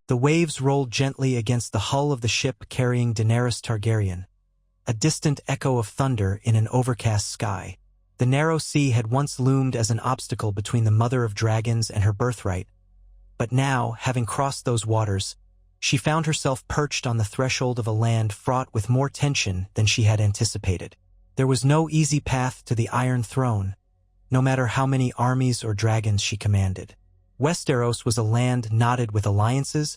The waves rolled gently against the hull of the ship carrying Daenerys Targaryen, a distant echo of thunder in an overcast sky. The narrow sea had once loomed as an obstacle between the mother of dragons and her birthright, but now, having crossed those waters, she found herself perched on the threshold of a land fraught with more tension than she had anticipated. There was no easy path to the Iron Throne, no matter how many armies or dragons she commanded. Westeros was a land knotted with alliances,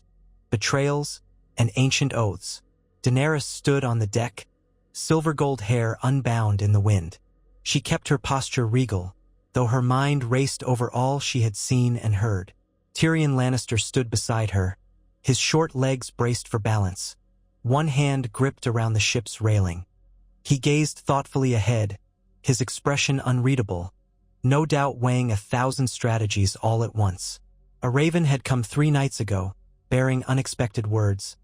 betrayals, and ancient oaths. Daenerys stood on the deck, silver-gold hair unbound in the wind. She kept her posture regal, though her mind raced over all she had seen and heard. Tyrion Lannister stood beside her, his short legs braced for balance, one hand gripped around the ship's railing. He gazed thoughtfully ahead, his expression unreadable, no doubt weighing 1,000 strategies all at once. A raven had come 3 nights ago, bearing unexpected words.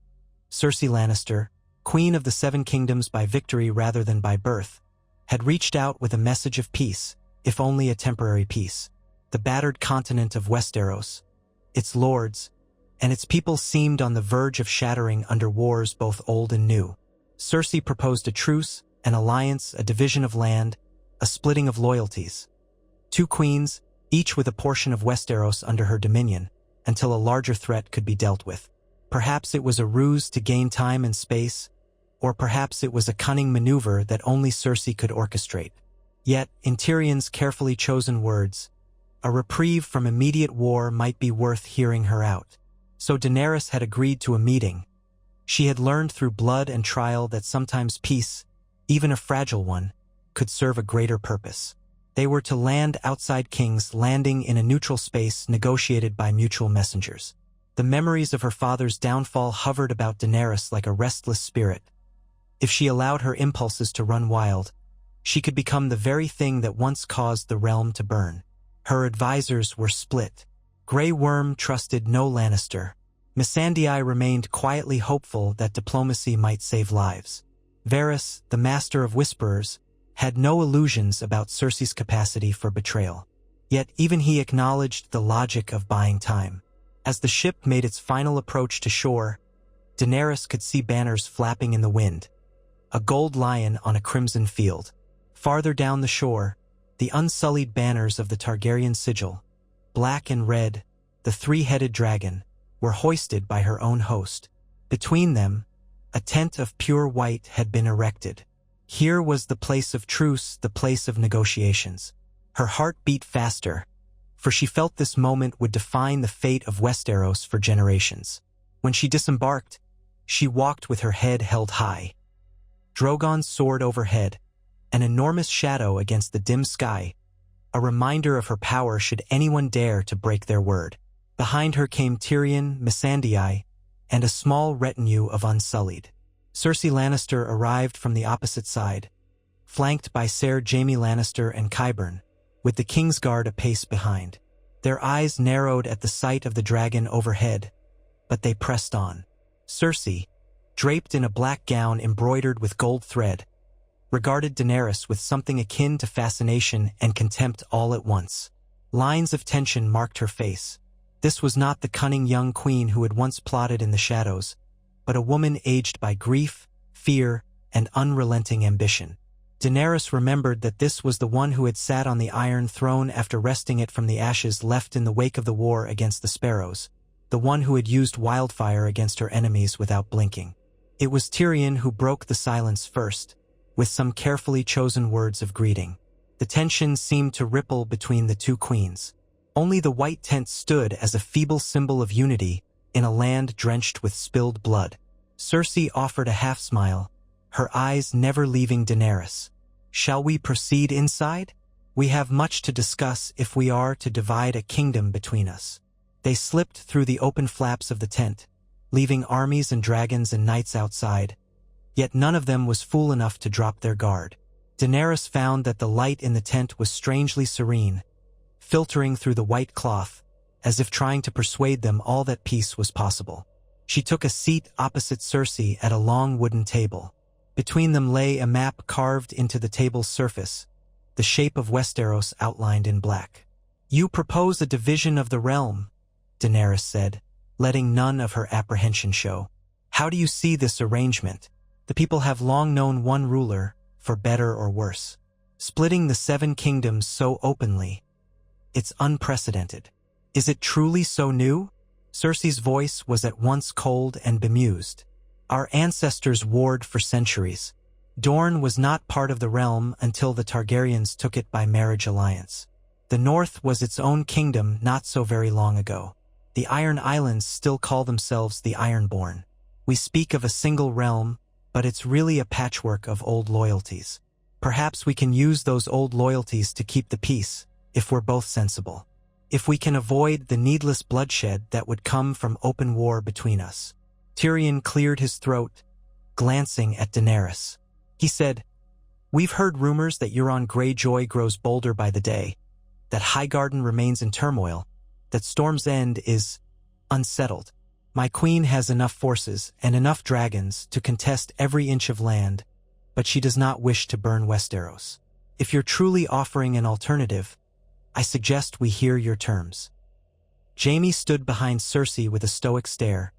Cersei Lannister, Queen of the 7 Kingdoms by victory rather than by birth, had reached out with a message of peace, if only a temporary peace. The battered continent of Westeros, its lords, and its people seemed on the verge of shattering under wars both old and new. Cersei proposed a truce, an alliance, a division of land, a splitting of loyalties. 2 queens, each with a portion of Westeros under her dominion, until a larger threat could be dealt with. Perhaps it was a ruse to gain time and space, or perhaps it was a cunning maneuver that only Cersei could orchestrate. Yet, in Tyrion's carefully chosen words, a reprieve from immediate war might be worth hearing her out. So Daenerys had agreed to a meeting. She had learned through blood and trial that sometimes peace, even a fragile one, could serve a greater purpose. They were to land outside King's Landing in a neutral space negotiated by mutual messengers. The memories of her father's downfall hovered about Daenerys like a restless spirit. If she allowed her impulses to run wild, she could become the very thing that once caused the realm to burn. Her advisors were split. Grey Worm trusted no Lannister. Missandei remained quietly hopeful that diplomacy might save lives. Varys, the master of whisperers, had no illusions about Cersei's capacity for betrayal. Yet even he acknowledged the logic of buying time. As the ship made its final approach to shore, Daenerys could see banners flapping in the wind, a gold lion on a crimson field. Farther down the shore, the unsullied banners of the Targaryen sigil, black and red, the 3-headed dragon, were hoisted by her own host. Between them, a tent of pure white had been erected. Here was the place of truce, the place of negotiations. Her heart beat faster, for she felt this moment would define the fate of Westeros for generations. When she disembarked, she walked with her head held high. Drogon's sword overhead, an enormous shadow against the dim sky, a reminder of her power should anyone dare to break their word. Behind her came Tyrion, Missandei, and a small retinue of Unsullied. Cersei Lannister arrived from the opposite side, flanked by Ser Jaime Lannister and Qyburn, with the Kingsguard a pace behind. Their eyes narrowed at the sight of the dragon overhead, but they pressed on. Cersei, draped in a black gown embroidered with gold thread, regarded Daenerys with something akin to fascination and contempt all at once. Lines of tension marked her face. This was not the cunning young queen who had once plotted in the shadows, but a woman aged by grief, fear, and unrelenting ambition. Daenerys remembered that this was the one who had sat on the Iron Throne after wresting it from the ashes left in the wake of the war against the Sparrows, the one who had used wildfire against her enemies without blinking. It was Tyrion who broke the silence first, with some carefully chosen words of greeting. The tension seemed to ripple between the 2 queens. Only the white tent stood as a feeble symbol of unity in a land drenched with spilled blood. Cersei offered a half-smile, her eyes never leaving Daenerys. "Shall we proceed inside? We have much to discuss if we are to divide a kingdom between us." They slipped through the open flaps of the tent, leaving armies and dragons and knights outside, yet none of them was fool enough to drop their guard. Daenerys found that the light in the tent was strangely serene, filtering through the white cloth, as if trying to persuade them all that peace was possible. She took a seat opposite Cersei at a long wooden table. Between them lay a map carved into the table's surface, the shape of Westeros outlined in black. "You propose a division of the realm," Daenerys said, letting none of her apprehension show. "How do you see this arrangement? The people have long known one ruler, for better or worse. Splitting the 7 kingdoms so openly. It's unprecedented. Is it truly so new?" Cersei's voice was at once cold and bemused. "Our ancestors warred for centuries. Dorne was not part of the realm until the Targaryens took it by marriage alliance. The North was its own kingdom not so very long ago. The Iron Islands still call themselves the Ironborn. We speak of a single realm, but it's really a patchwork of old loyalties. Perhaps we can use those old loyalties to keep the peace, if we're both sensible. If we can avoid the needless bloodshed that would come from open war between us." Tyrion cleared his throat, glancing at Daenerys. He said, "We've heard rumors that Euron Greyjoy grows bolder by the day, that Highgarden remains in turmoil, that Storm's End is unsettled. My queen has enough forces and enough dragons to contest every inch of land, but she does not wish to burn Westeros. If you're truly offering an alternative, I suggest we hear your terms." Jaime stood behind Cersei with a stoic stare,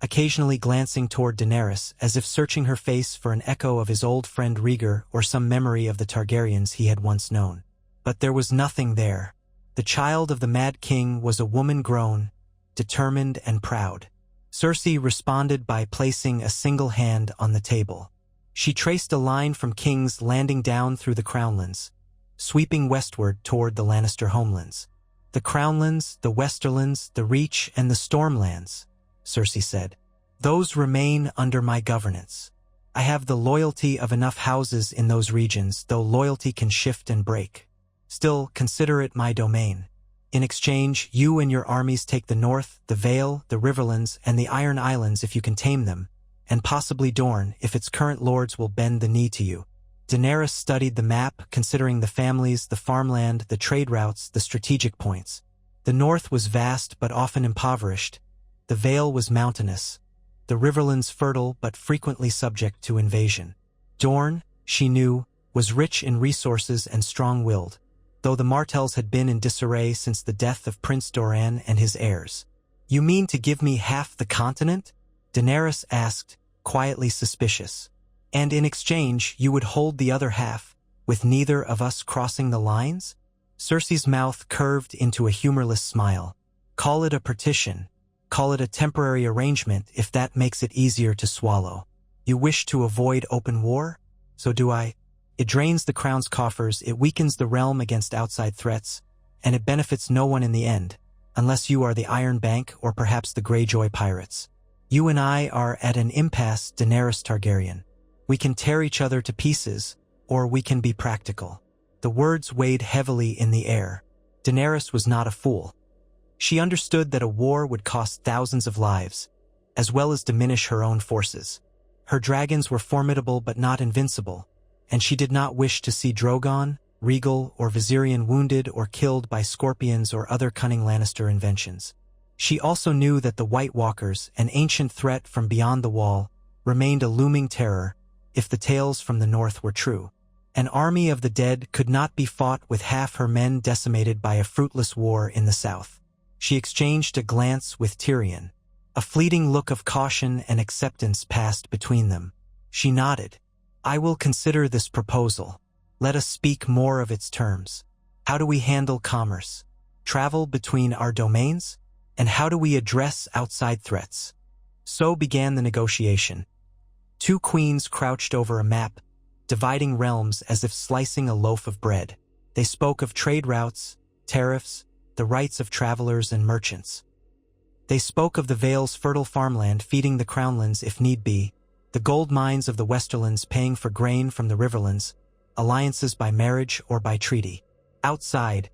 occasionally glancing toward Daenerys as if searching her face for an echo of his old friend Rhaegar or some memory of the Targaryens he had once known. But there was nothing there. The child of the Mad King was a woman grown, determined and proud. Cersei responded by placing a single hand on the table. She traced a line from King's Landing down through the Crownlands, sweeping westward toward the Lannister homelands. "The Crownlands, the Westerlands, the Reach, and the Stormlands," Cersei said. "Those remain under my governance. I have the loyalty of enough houses in those regions, though loyalty can shift and break. Still, consider it my domain. In exchange, you and your armies take the North, the Vale, the Riverlands, and the Iron Islands if you can tame them, and possibly Dorne if its current lords will bend the knee to you." Daenerys studied the map, considering the families, the farmland, the trade routes, the strategic points. The North was vast but often impoverished. The Vale was mountainous. The Riverlands fertile but frequently subject to invasion. Dorne, she knew, was rich in resources and strong-willed, though the Martells had been in disarray since the death of Prince Doran and his heirs. "You mean to give me half the continent?" Daenerys asked, quietly suspicious. "And in exchange, you would hold the other half, with neither of us crossing the lines?" Cersei's mouth curved into a humorless smile. "Call it a partition. Call it a temporary arrangement if that makes it easier to swallow. You wish to avoid open war? So do I. It drains the crown's coffers, it weakens the realm against outside threats, and it benefits no one in the end, unless you are the Iron Bank or perhaps the Greyjoy pirates. You and I are at an impasse, Daenerys Targaryen. We can tear each other to pieces, or we can be practical." The words weighed heavily in the air. Daenerys was not a fool. She understood that a war would cost thousands of lives, as well as diminish her own forces. Her dragons were formidable but not invincible, and she did not wish to see Drogon, Rhaegal, or Viserion wounded or killed by scorpions or other cunning Lannister inventions. She also knew that the White Walkers, an ancient threat from beyond the Wall, remained a looming terror, if the tales from the North were true. An army of the dead could not be fought with half her men decimated by a fruitless war in the South. She exchanged a glance with Tyrion. A fleeting look of caution and acceptance passed between them. She nodded. "I will consider this proposal. Let us speak more of its terms. How do we handle commerce? Travel between our domains? And how do we address outside threats?" So began the negotiation. Two queens crouched over a map, dividing realms as if slicing a loaf of bread. They spoke of trade routes, tariffs, the rights of travelers and merchants. They spoke of the Vale's fertile farmland feeding the Crownlands if need be, the gold mines of the Westerlands paying for grain from the Riverlands, alliances by marriage or by treaty. Outside,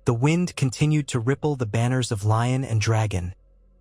the wind continued to ripple the banners of lion and dragon,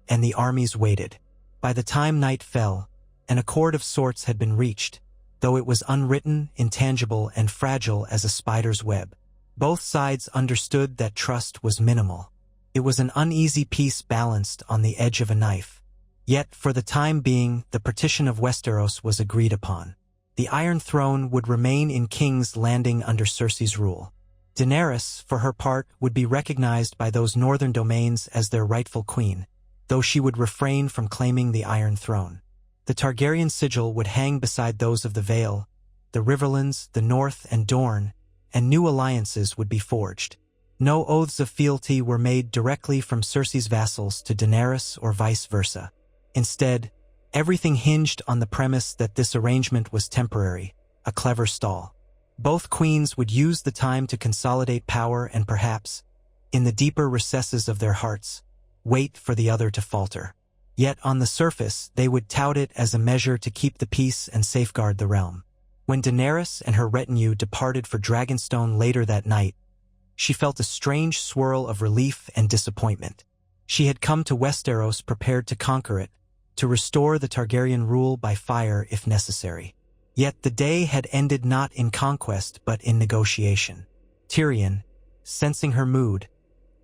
and the armies waited. By the time night fell, an accord of sorts had been reached, though it was unwritten, intangible, and fragile as a spider's web. Both sides understood that trust was minimal. It was an uneasy peace balanced on the edge of a knife. Yet, for the time being, the partition of Westeros was agreed upon. The Iron Throne would remain in King's Landing under Cersei's rule. Daenerys, for her part, would be recognized by those northern domains as their rightful queen. though she would refrain from claiming the Iron Throne. The Targaryen sigil would hang beside those of the Vale, the Riverlands, the North, and Dorne, and new alliances would be forged. No oaths of fealty were made directly from Cersei's vassals to Daenerys or vice versa. Instead, everything hinged on the premise that this arrangement was temporary, a clever stall. Both queens would use the time to consolidate power and perhaps, in the deeper recesses of their hearts, wait for the other to falter. Yet on the surface, they would tout it as a measure to keep the peace and safeguard the realm. When Daenerys and her retinue departed for Dragonstone later that night, she felt a strange swirl of relief and disappointment. She had come to Westeros prepared to conquer it, to restore the Targaryen rule by fire if necessary. Yet the day had ended not in conquest but in negotiation. Tyrion, sensing her mood,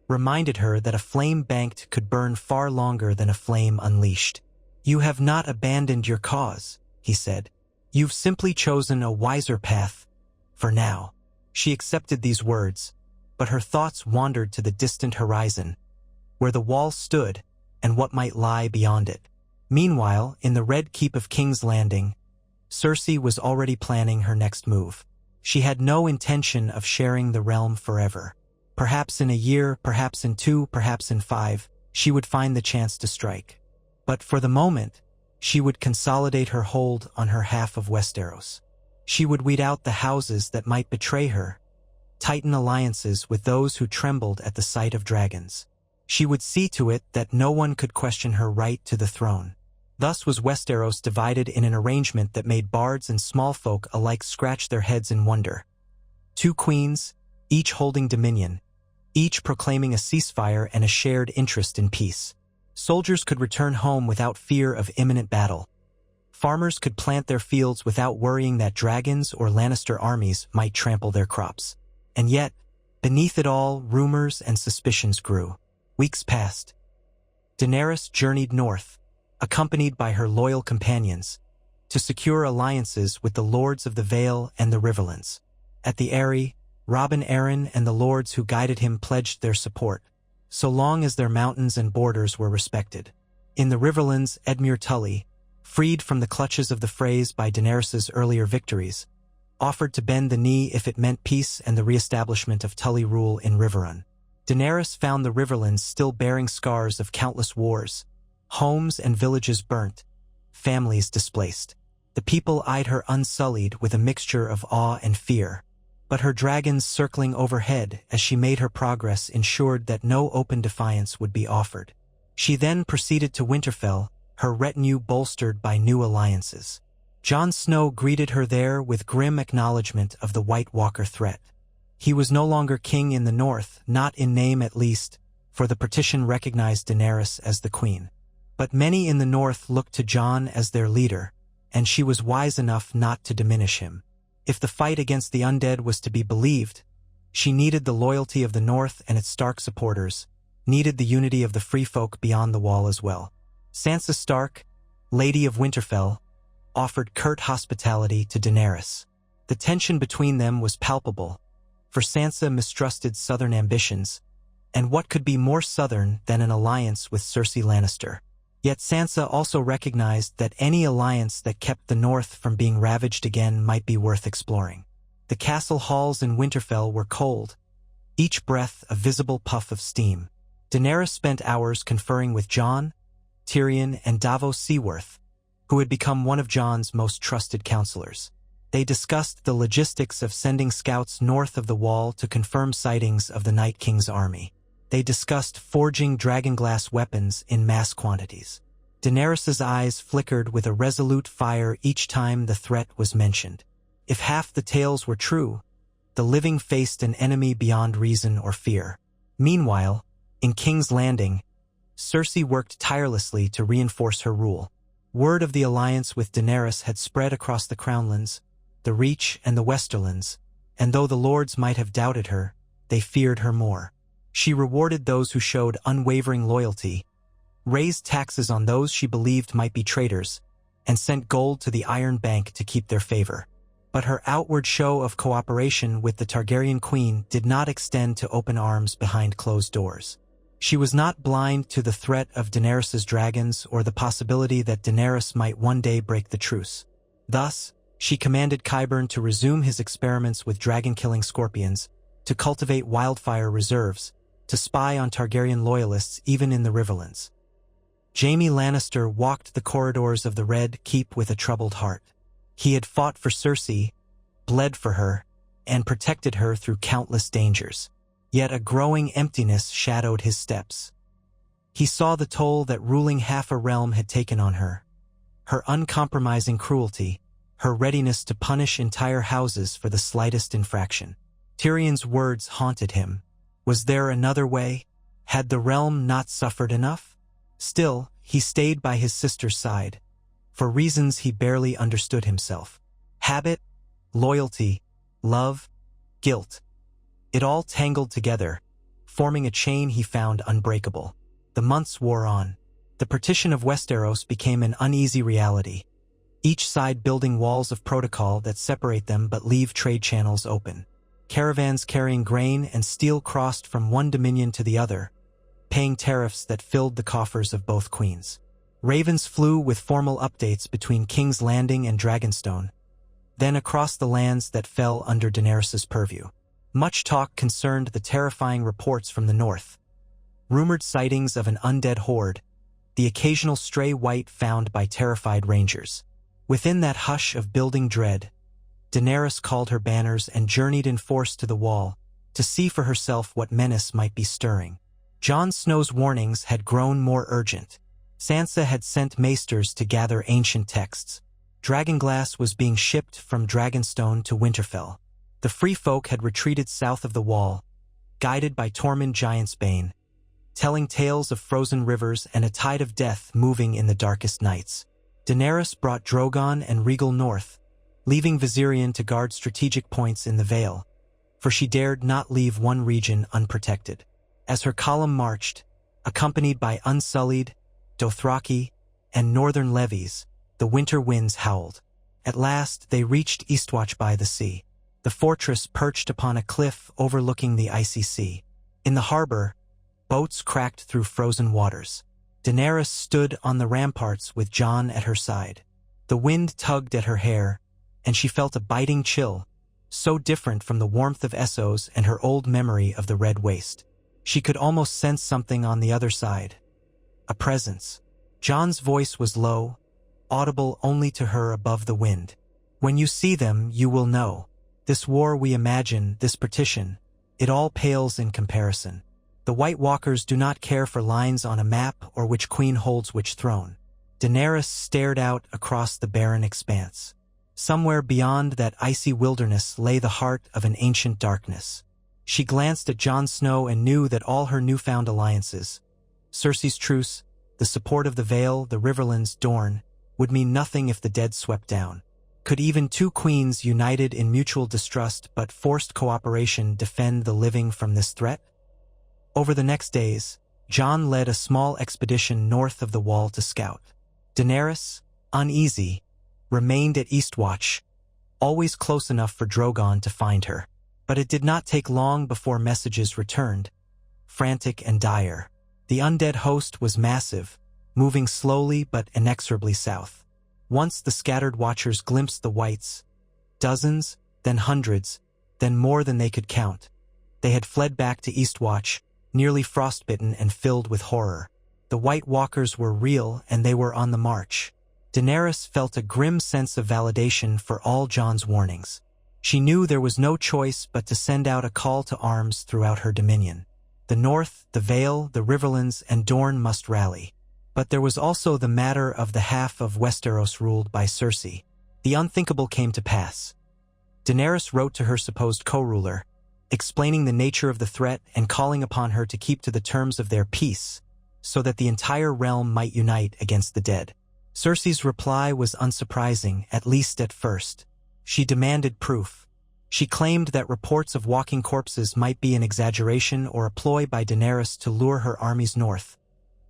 reminded her that a flame banked could burn far longer than a flame unleashed. "You have not abandoned your cause," he said. "You've simply chosen a wiser path, for now." She accepted these words, but her thoughts wandered to the distant horizon, where the wall stood and what might lie beyond it. Meanwhile, in the Red Keep of King's Landing, Cersei was already planning her next move. She had no intention of sharing the realm forever. Perhaps in a year, perhaps in 2, perhaps in 5, she would find the chance to strike. But for the moment, she would consolidate her hold on her half of Westeros. She would weed out the houses that might betray her, tighten alliances with those who trembled at the sight of dragons. She would see to it that no one could question her right to the throne. Thus was Westeros divided in an arrangement that made bards and small folk alike scratch their heads in wonder. 2 queens, each holding dominion, each proclaiming a ceasefire and a shared interest in peace. Soldiers could return home without fear of imminent battle. Farmers could plant their fields without worrying that dragons or Lannister armies might trample their crops. And yet, beneath it all, rumors and suspicions grew. Weeks passed. Daenerys journeyed north, accompanied by her loyal companions, to secure alliances with the lords of the Vale and the Riverlands. At the Eyrie, Robin Arryn and the lords who guided him pledged their support, so long as their mountains and borders were respected. In the Riverlands, Edmure Tully, freed from the clutches of the Freys by Daenerys' earlier victories, offered to bend the knee if it meant peace and the re-establishment of Tully rule in Riverrun. Daenerys found the Riverlands still bearing scars of countless wars, homes and villages burnt, families displaced. The people eyed her unsullied with a mixture of awe and fear. But her dragons circling overhead as she made her progress ensured that no open defiance would be offered. She then proceeded to Winterfell, her retinue bolstered by new alliances. Jon Snow greeted her there with grim acknowledgement of the White Walker threat. He was no longer king in the north, not in name at least, for the partition recognized Daenerys as the queen. But many in the north looked to Jon as their leader, and she was wise enough not to diminish him. If the fight against the undead was to be believed, she needed the loyalty of the North and its Stark supporters, needed the unity of the free folk beyond the wall as well. Sansa Stark, Lady of Winterfell, offered curt hospitality to Daenerys. The tension between them was palpable, for Sansa mistrusted southern ambitions, and what could be more southern than an alliance with Cersei Lannister? Yet Sansa also recognized that any alliance that kept the North from being ravaged again might be worth exploring. The castle halls in Winterfell were cold, each breath a visible puff of steam. Daenerys spent hours conferring with Jon, Tyrion, and Davos Seaworth, who had become one of Jon's most trusted counselors. They discussed the logistics of sending scouts north of the wall to confirm sightings of the Night King's army. They discussed forging dragonglass weapons in mass quantities. Daenerys' eyes flickered with a resolute fire each time the threat was mentioned. If half the tales were true, the living faced an enemy beyond reason or fear. Meanwhile, in King's Landing, Cersei worked tirelessly to reinforce her rule. Word of the alliance with Daenerys had spread across the Crownlands, the Reach, and the Westerlands, and though the lords might have doubted her, they feared her more. She rewarded those who showed unwavering loyalty, raised taxes on those she believed might be traitors, and sent gold to the Iron Bank to keep their favor. But her outward show of cooperation with the Targaryen queen did not extend to open arms behind closed doors. She was not blind to the threat of Daenerys's dragons or the possibility that Daenerys might one day break the truce. Thus, she commanded Qyburn to resume his experiments with dragon-killing scorpions, to cultivate wildfire reserves, to spy on Targaryen loyalists even in the Riverlands. Jaime Lannister walked the corridors of the Red Keep with a troubled heart. He had fought for Cersei, bled for her, and protected her through countless dangers. Yet a growing emptiness shadowed his steps. He saw the toll that ruling half a realm had taken on her. Her uncompromising cruelty, her readiness to punish entire houses for the slightest infraction. Tyrion's words haunted him. Was there another way? Had the realm not suffered enough? Still, he stayed by his sister's side, for reasons he barely understood himself. Habit, loyalty, love, guilt. It all tangled together, forming a chain he found unbreakable. The months wore on. The partition of Westeros became an uneasy reality, each side building walls of protocol that separate them but leave trade channels open. Caravans carrying grain and steel crossed from one dominion to the other, paying tariffs that filled the coffers of both queens. Ravens flew with formal updates between King's Landing and Dragonstone, then across the lands that fell under Daenerys' purview. Much talk concerned the terrifying reports from the north. Rumored sightings of an undead horde, the occasional stray wight found by terrified rangers. Within that hush of building dread, Daenerys called her banners and journeyed in force to the wall, to see for herself what menace might be stirring. Jon Snow's warnings had grown more urgent. Sansa had sent maesters to gather ancient texts. Dragonglass was being shipped from Dragonstone to Winterfell. The Free Folk had retreated south of the wall, guided by Tormund Giantsbane, telling tales of frozen rivers and a tide of death moving in the darkest nights. Daenerys brought Drogon and Regal north, leaving Viserion to guard strategic points in the Vale, for she dared not leave one region unprotected. As her column marched, accompanied by Unsullied, Dothraki, and northern levies, the winter winds howled. At last they reached Eastwatch by the sea. The fortress perched upon a cliff overlooking the icy sea. In the harbor, boats cracked through frozen waters. Daenerys stood on the ramparts with Jon at her side. The wind tugged at her hair, and she felt a biting chill, so different from the warmth of Essos and her old memory of the Red Waste. She could almost sense something on the other side. A presence. Jon's voice was low, audible only to her above the wind. When you see them, you will know. This war we imagine, this partition, it all pales in comparison. The White Walkers do not care for lines on a map or which queen holds which throne. Daenerys stared out across the barren expanse. Somewhere beyond that icy wilderness lay the heart of an ancient darkness. She glanced at Jon Snow and knew that all her newfound alliances, Cersei's truce, the support of the Vale, the Riverlands, Dorne, would mean nothing if the dead swept down. Could even two queens united in mutual distrust but forced cooperation defend the living from this threat? Over the next days, Jon led a small expedition north of the wall to scout. Daenerys, uneasy, remained at Eastwatch, always close enough for Drogon to find her. But it did not take long before messages returned, frantic and dire. The undead host was massive, moving slowly but inexorably south. Once the scattered watchers glimpsed the whites, dozens, then hundreds, then more than they could count. They had fled back to Eastwatch, nearly frostbitten and filled with horror. The White Walkers were real and they were on the march. Daenerys felt a grim sense of validation for all Jon's warnings. She knew there was no choice but to send out a call to arms throughout her dominion. The North, the Vale, the Riverlands, and Dorne must rally. But there was also the matter of the half of Westeros ruled by Cersei. The unthinkable came to pass. Daenerys wrote to her supposed co-ruler, explaining the nature of the threat and calling upon her to keep to the terms of their peace, so that the entire realm might unite against the dead. Cersei's reply was unsurprising, at least at first. She demanded proof. She claimed that reports of walking corpses might be an exaggeration or a ploy by Daenerys to lure her armies north,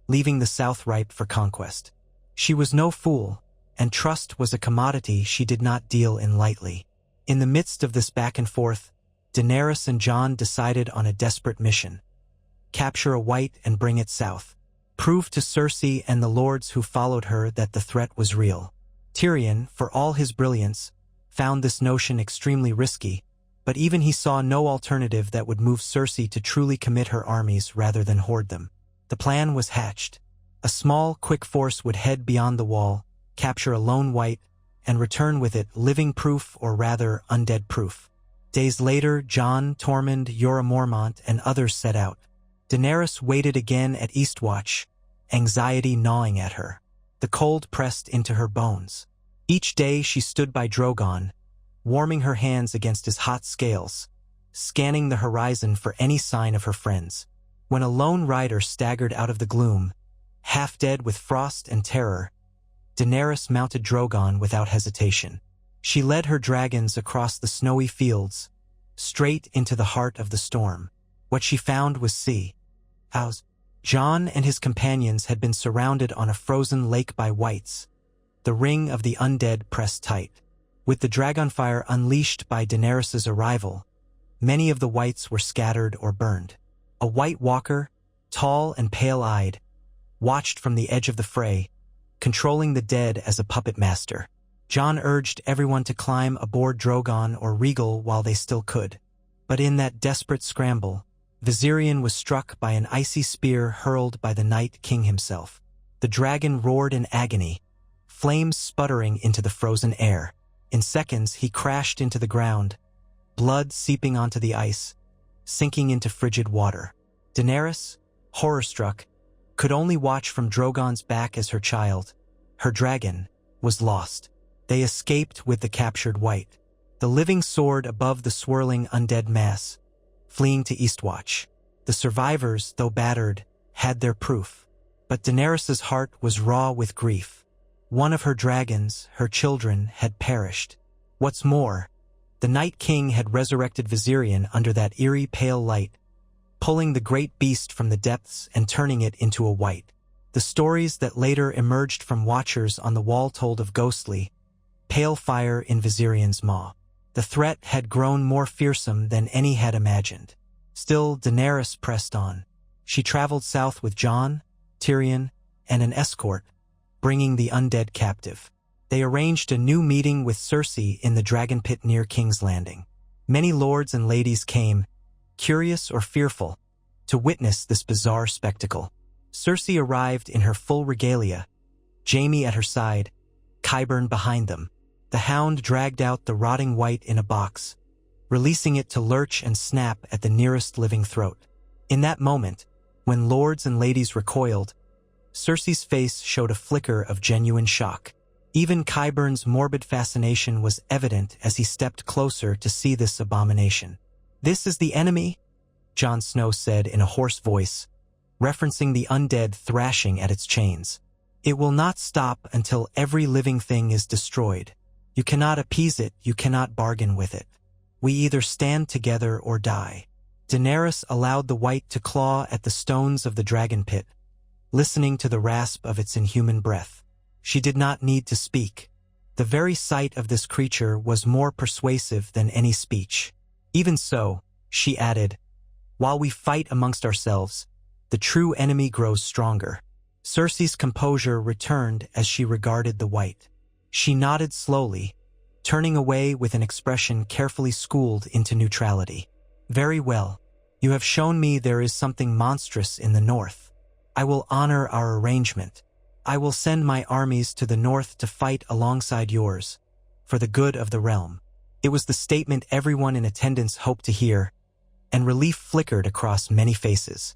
leaving the south ripe for conquest. She was no fool, and trust was a commodity she did not deal in lightly. In the midst of this back and forth, Daenerys and Jon decided on a desperate mission. capture a white and bring it south. Prove to Cersei and the lords who followed her that the threat was real. Tyrion, for all his brilliance, found this notion extremely risky, but even he saw no alternative that would move Cersei to truly commit her armies rather than hoard them. The plan was hatched. A small, quick force would head beyond the wall, capture a lone white, and return with it living proof, or rather undead proof. Days later, Jon, Tormund, Jorah Mormont, and others set out. Daenerys waited again at Eastwatch, anxiety gnawing at her. The cold pressed into her bones. Each day she stood by Drogon, warming her hands against his hot scales, scanning the horizon for any sign of her friends. When a lone rider staggered out of the gloom, half dead with frost and terror, Daenerys mounted Drogon without hesitation. She led her dragons across the snowy fields, straight into the heart of the storm. What she found was House. Jon and his companions had been surrounded on a frozen lake by whites. The ring of the undead pressed tight. With the dragonfire unleashed by Daenerys' arrival, many of the whites were scattered or burned. A white walker, tall and pale-eyed, watched from the edge of the fray, controlling the dead as a puppet master. Jon urged everyone to climb aboard Drogon or Regal while they still could. But in that desperate scramble, Viserion was struck by an icy spear hurled by the Night King himself. The dragon roared in agony, flames sputtering into the frozen air. In seconds, he crashed into the ground, blood seeping onto the ice, sinking into frigid water. Daenerys, horror-struck, could only watch from Drogon's back as her child, her dragon, was lost. They escaped with the captured white, the living sword above the swirling undead mass, fleeing to Eastwatch. The survivors, though battered, had their proof. But Daenerys' heart was raw with grief. One of her dragons, her children, had perished. What's more, the Night King had resurrected Viserion under that eerie pale light, pulling the great beast from the depths and turning it into a white. The stories that later emerged from watchers on the wall told of ghostly, pale fire in Viserion's maw. The threat had grown more fearsome than any had imagined. Still, Daenerys pressed on. She traveled south with Jon, Tyrion, and an escort, bringing the undead captive. They arranged a new meeting with Cersei in the dragon pit near King's Landing. Many lords and ladies came, curious or fearful, to witness this bizarre spectacle. Cersei arrived in her full regalia, Jaime at her side, Qyburn behind them. The hound dragged out the rotting white in a box, releasing it to lurch and snap at the nearest living throat. In that moment, when lords and ladies recoiled, Cersei's face showed a flicker of genuine shock. Even Qyburn's morbid fascination was evident as he stepped closer to see this abomination. "This is the enemy?" Jon Snow said in a hoarse voice, referencing the undead thrashing at its chains. "It will not stop until every living thing is destroyed. You cannot appease it, you cannot bargain with it. We either stand together or die." Daenerys allowed the white to claw at the stones of the dragon pit, listening to the rasp of its inhuman breath. She did not need to speak. The very sight of this creature was more persuasive than any speech. "Even so," she added, "while we fight amongst ourselves, the true enemy grows stronger." Cersei's composure returned as she regarded the white. She nodded slowly, turning away with an expression carefully schooled into neutrality. "Very well. You have shown me there is something monstrous in the north. I will honor our arrangement. I will send my armies to the north to fight alongside yours, for the good of the realm." It was the statement everyone in attendance hoped to hear, and relief flickered across many faces.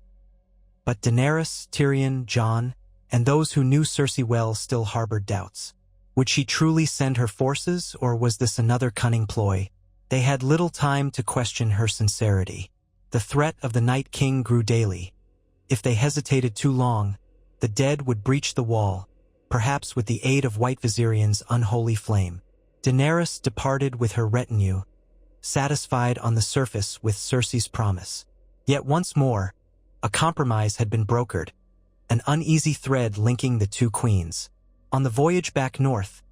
But Daenerys, Tyrion, Jon, and those who knew Cersei well still harbored doubts. Would she truly send her forces, or was this another cunning ploy? They had little time to question her sincerity. The threat of the Night King grew daily. If they hesitated too long, the dead would breach the wall, perhaps with the aid of White Viserion's unholy flame. Daenerys departed with her retinue, satisfied on the surface with Cersei's promise. Yet once more, a compromise had been brokered, an uneasy thread linking the two queens. On the voyage back north,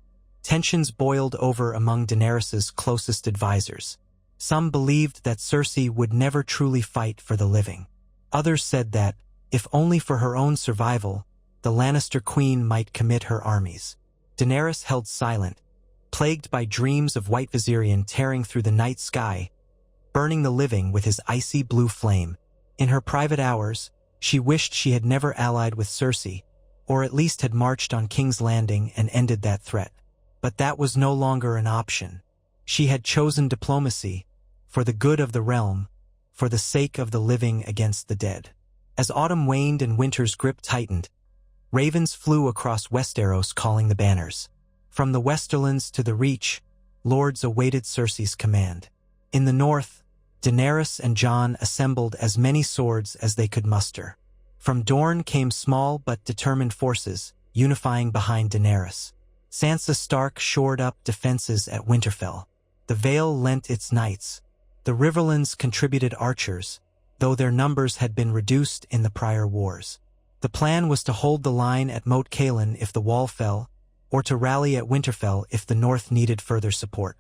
tensions boiled over among Daenerys' closest advisors. Some believed that Cersei would never truly fight for the living. Others said that, if only for her own survival, the Lannister queen might commit her armies. Daenerys held silent, plagued by dreams of White Viserion tearing through the night sky, burning the living with his icy blue flame. In her private hours, she wished she had never allied with Cersei, or at least had marched on King's Landing and ended that threat. But that was no longer an option. She had chosen diplomacy, for the good of the realm, for the sake of the living against the dead. As autumn waned and winter's grip tightened, ravens flew across Westeros calling the banners. From the Westerlands to the Reach, lords awaited Cersei's command. In the north, Daenerys and Jon assembled as many swords as they could muster. From Dorne came small but determined forces, unifying behind Daenerys. Sansa Stark shored up defenses at Winterfell. The Vale lent its knights. The Riverlands contributed archers, though their numbers had been reduced in the prior wars. The plan was to hold the line at Moat Cailin if the wall fell, or to rally at Winterfell if the north needed further support.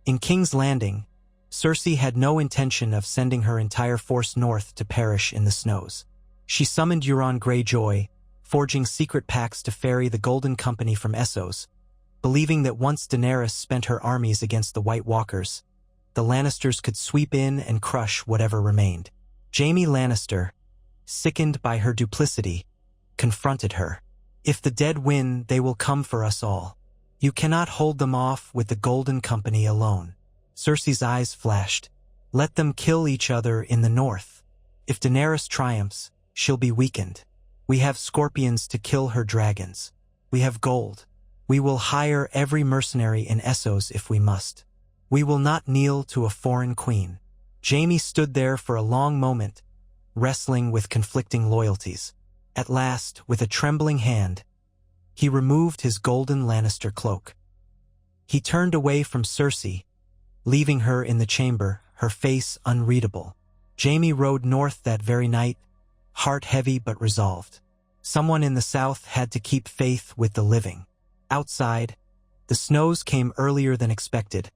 In King's Landing, Cersei had no intention of sending her entire force north to perish in the snows. She summoned Euron Greyjoy, forging secret pacts to ferry the Golden Company from Essos, believing that once Daenerys spent her armies against the White Walkers, the Lannisters could sweep in and crush whatever remained. Jaime Lannister, sickened by her duplicity, confronted her. "If the dead win, they will come for us all. You cannot hold them off with the Golden Company alone." Cersei's eyes flashed. "Let them kill each other in the north. If Daenerys triumphs, she'll be weakened. We have scorpions to kill her dragons. We have gold. We will hire every mercenary in Essos if we must. We will not kneel to a foreign queen." Jaime stood there for a long moment, wrestling with conflicting loyalties. At last, with a trembling hand, he removed his golden Lannister cloak. He turned away from Cersei, leaving her in the chamber, her face unreadable. Jaime rode north that very night, heart heavy but resolved. Someone in the south had to keep faith with the living. Outside, the snows came earlier than expected,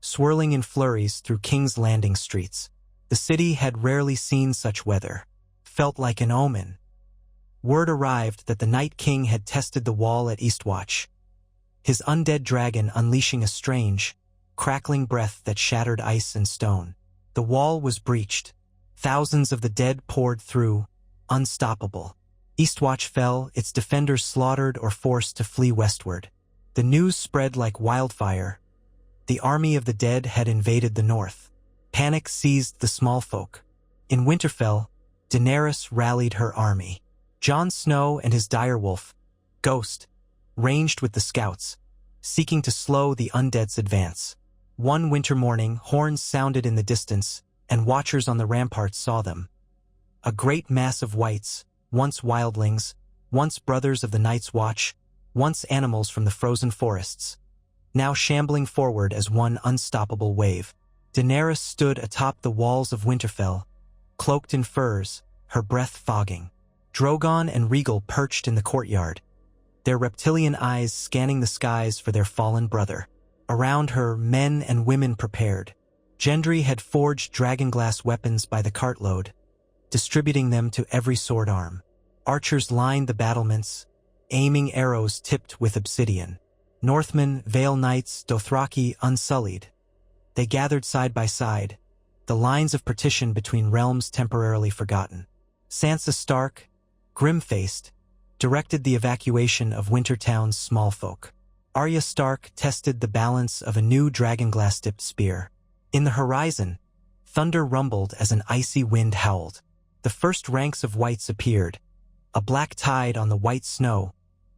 swirling in flurries through King's Landing streets. The city had rarely seen such weather. Felt like an omen. Word arrived that the Night King had tested the wall at Eastwatch, his undead dragon unleashing a strange, crackling breath that shattered ice and stone. The wall was breached. Thousands of the dead poured through, unstoppable. Eastwatch fell, its defenders slaughtered or forced to flee westward. The news spread like wildfire. The army of the dead had invaded the north. Panic seized the small folk. In Winterfell, Daenerys rallied her army. Jon Snow and his direwolf, Ghost, ranged with the scouts, seeking to slow the undead's advance. One winter morning, horns sounded in the distance, and watchers on the ramparts saw them. A great mass of whites, once wildlings, once brothers of the Night's Watch, once animals from the frozen forests, now shambling forward as one unstoppable wave. Daenerys stood atop the walls of Winterfell, cloaked in furs, her breath fogging. Drogon and Rhaegal perched in the courtyard, their reptilian eyes scanning the skies for their fallen brother. Around her, men and women prepared. Gendry had forged dragonglass weapons by the cartload, distributing them to every sword arm. Archers lined the battlements, aiming arrows tipped with obsidian. Northmen, Vale Knights, Dothraki unsullied. They gathered side by side, the lines of partition between realms temporarily forgotten. Sansa Stark, grim-faced, directed the evacuation of Wintertown's small folk. Arya Stark tested the balance of a new dragonglass-dipped spear. In the horizon, thunder rumbled as an icy wind howled. The first ranks of whites appeared, a black tide on the white snow,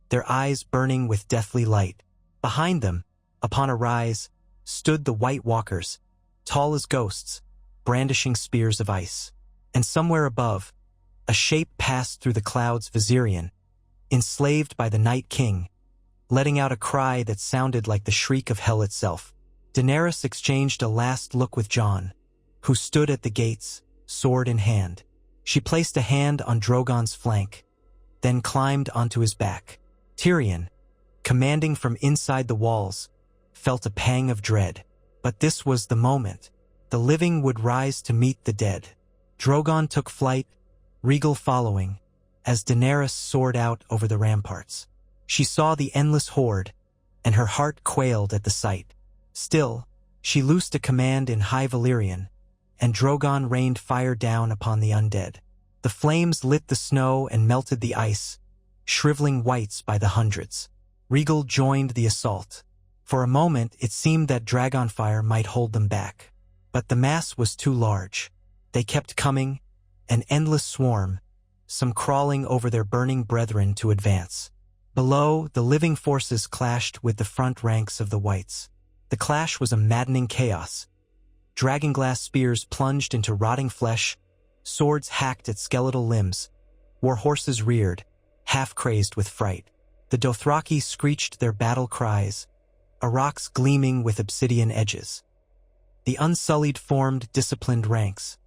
their eyes burning with deathly light. Behind them, upon a rise, stood the White Walkers, tall as ghosts, brandishing spears of ice. And somewhere above, a shape passed through the clouds Viserion, enslaved by the Night King, letting out a cry that sounded like the shriek of hell itself. Daenerys exchanged a last look with Jon, who stood at the gates, sword in hand. She placed a hand on Drogon's flank, then climbed onto his back. Tyrion, commanding from inside the walls, felt a pang of dread. But this was the moment. The living would rise to meet the dead. Drogon took flight, Regal following, as Daenerys soared out over the ramparts. She saw the endless horde, and her heart quailed at the sight. Still, she loosed a command in High Valyrian, and Drogon rained fire down upon the undead. The flames lit the snow and melted the ice, shriveling whites by the hundreds. Regal joined the assault. For a moment it seemed that dragonfire might hold them back. But the mass was too large. They kept coming, an endless swarm, some crawling over their burning brethren to advance. Below, the living forces clashed with the front ranks of the whites. The clash was a maddening chaos. Dragonglass spears plunged into rotting flesh, swords hacked at skeletal limbs, war horses reared, half-crazed with fright. The Dothraki screeched their battle cries, rocks gleaming with obsidian edges. The Unsullied formed disciplined ranks,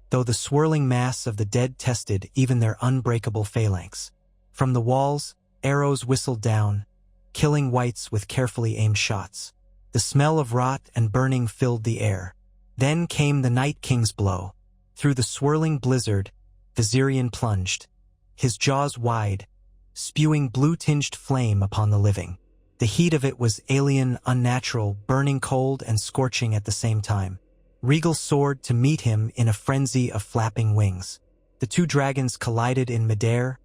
though the swirling mass of the dead tested even their unbreakable phalanx. From the walls, arrows whistled down, killing whites with carefully aimed shots. The smell of rot and burning filled the air. Then came the Night King's blow. Through the swirling blizzard, Viserion plunged, his jaws wide, spewing blue-tinged flame upon the living. The heat of it was alien, unnatural, burning cold and scorching at the same time. Regal soared to meet him in a frenzy of flapping wings. The two dragons collided in midair,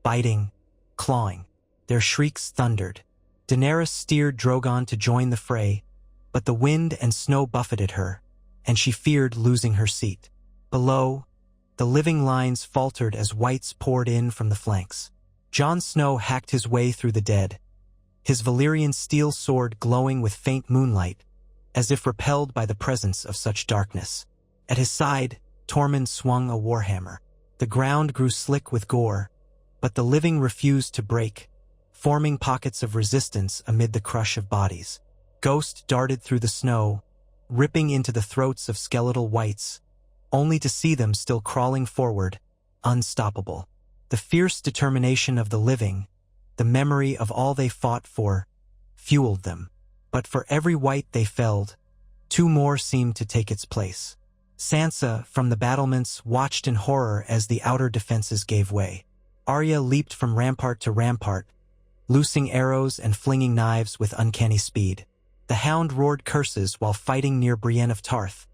biting, clawing. Their shrieks thundered. Daenerys steered Drogon to join the fray, but the wind and snow buffeted her, and she feared losing her seat. Below, the living lines faltered as whites poured in from the flanks. Jon Snow hacked his way through the dead, his Valyrian steel sword glowing with faint moonlight, as if repelled by the presence of such darkness. At his side, Tormund swung a warhammer. The ground grew slick with gore, but the living refused to break, forming pockets of resistance amid the crush of bodies. Ghost darted through the snow, ripping into the throats of skeletal whites, only to see them still crawling forward, unstoppable. The fierce determination of the living, the memory of all they fought for, fueled them. But for every white they felled, two more seemed to take its place. Sansa, from the battlements, watched in horror as the outer defenses gave way. Arya leaped from rampart to rampart, loosing arrows and flinging knives with uncanny speed. The Hound roared curses while fighting near Brienne of Tarth,